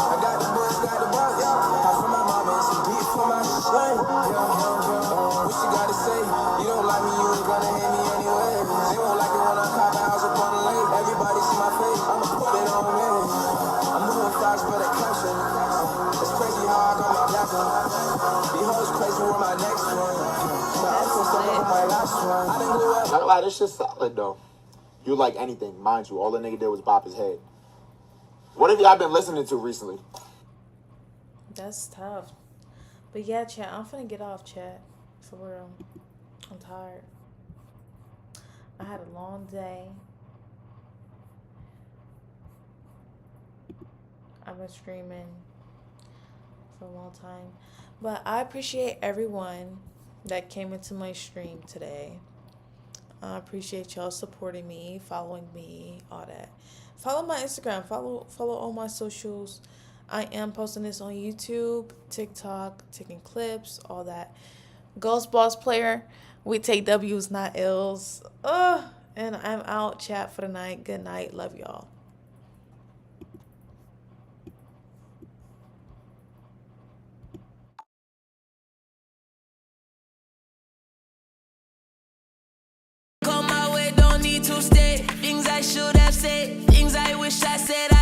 I got the boys, got the boss, yeah. House for my mama and some beef for my son. What you gotta say? You don't like me, you ain't gonna hate me anyway. They won't like it when I cop a house up on the lake. Everybody see my face, I'ma put it on me. I'm moving fast for the caption. It's crazy how I got my black one. These hoes crazy with my next one. My last one. I didn't glue up. Not gonna lie, this shit's solid though. You like anything, mind you. All the nigga did was bop his head. What have y'all been listening to recently? That's tough. But yeah, chat, I'm finna get off, chat. For real. I'm tired. I had a long day. I've been streaming for a long time. But I appreciate everyone that came into my stream today. I appreciate y'all supporting me, following me, all that. Follow my Instagram. Follow all my socials. I am posting this on YouTube, TikTok, taking clips, all that. Ghost Boss Player. We take W's, not L's. And I'm out. Chat for the night. Good night. Love y'all. wish I said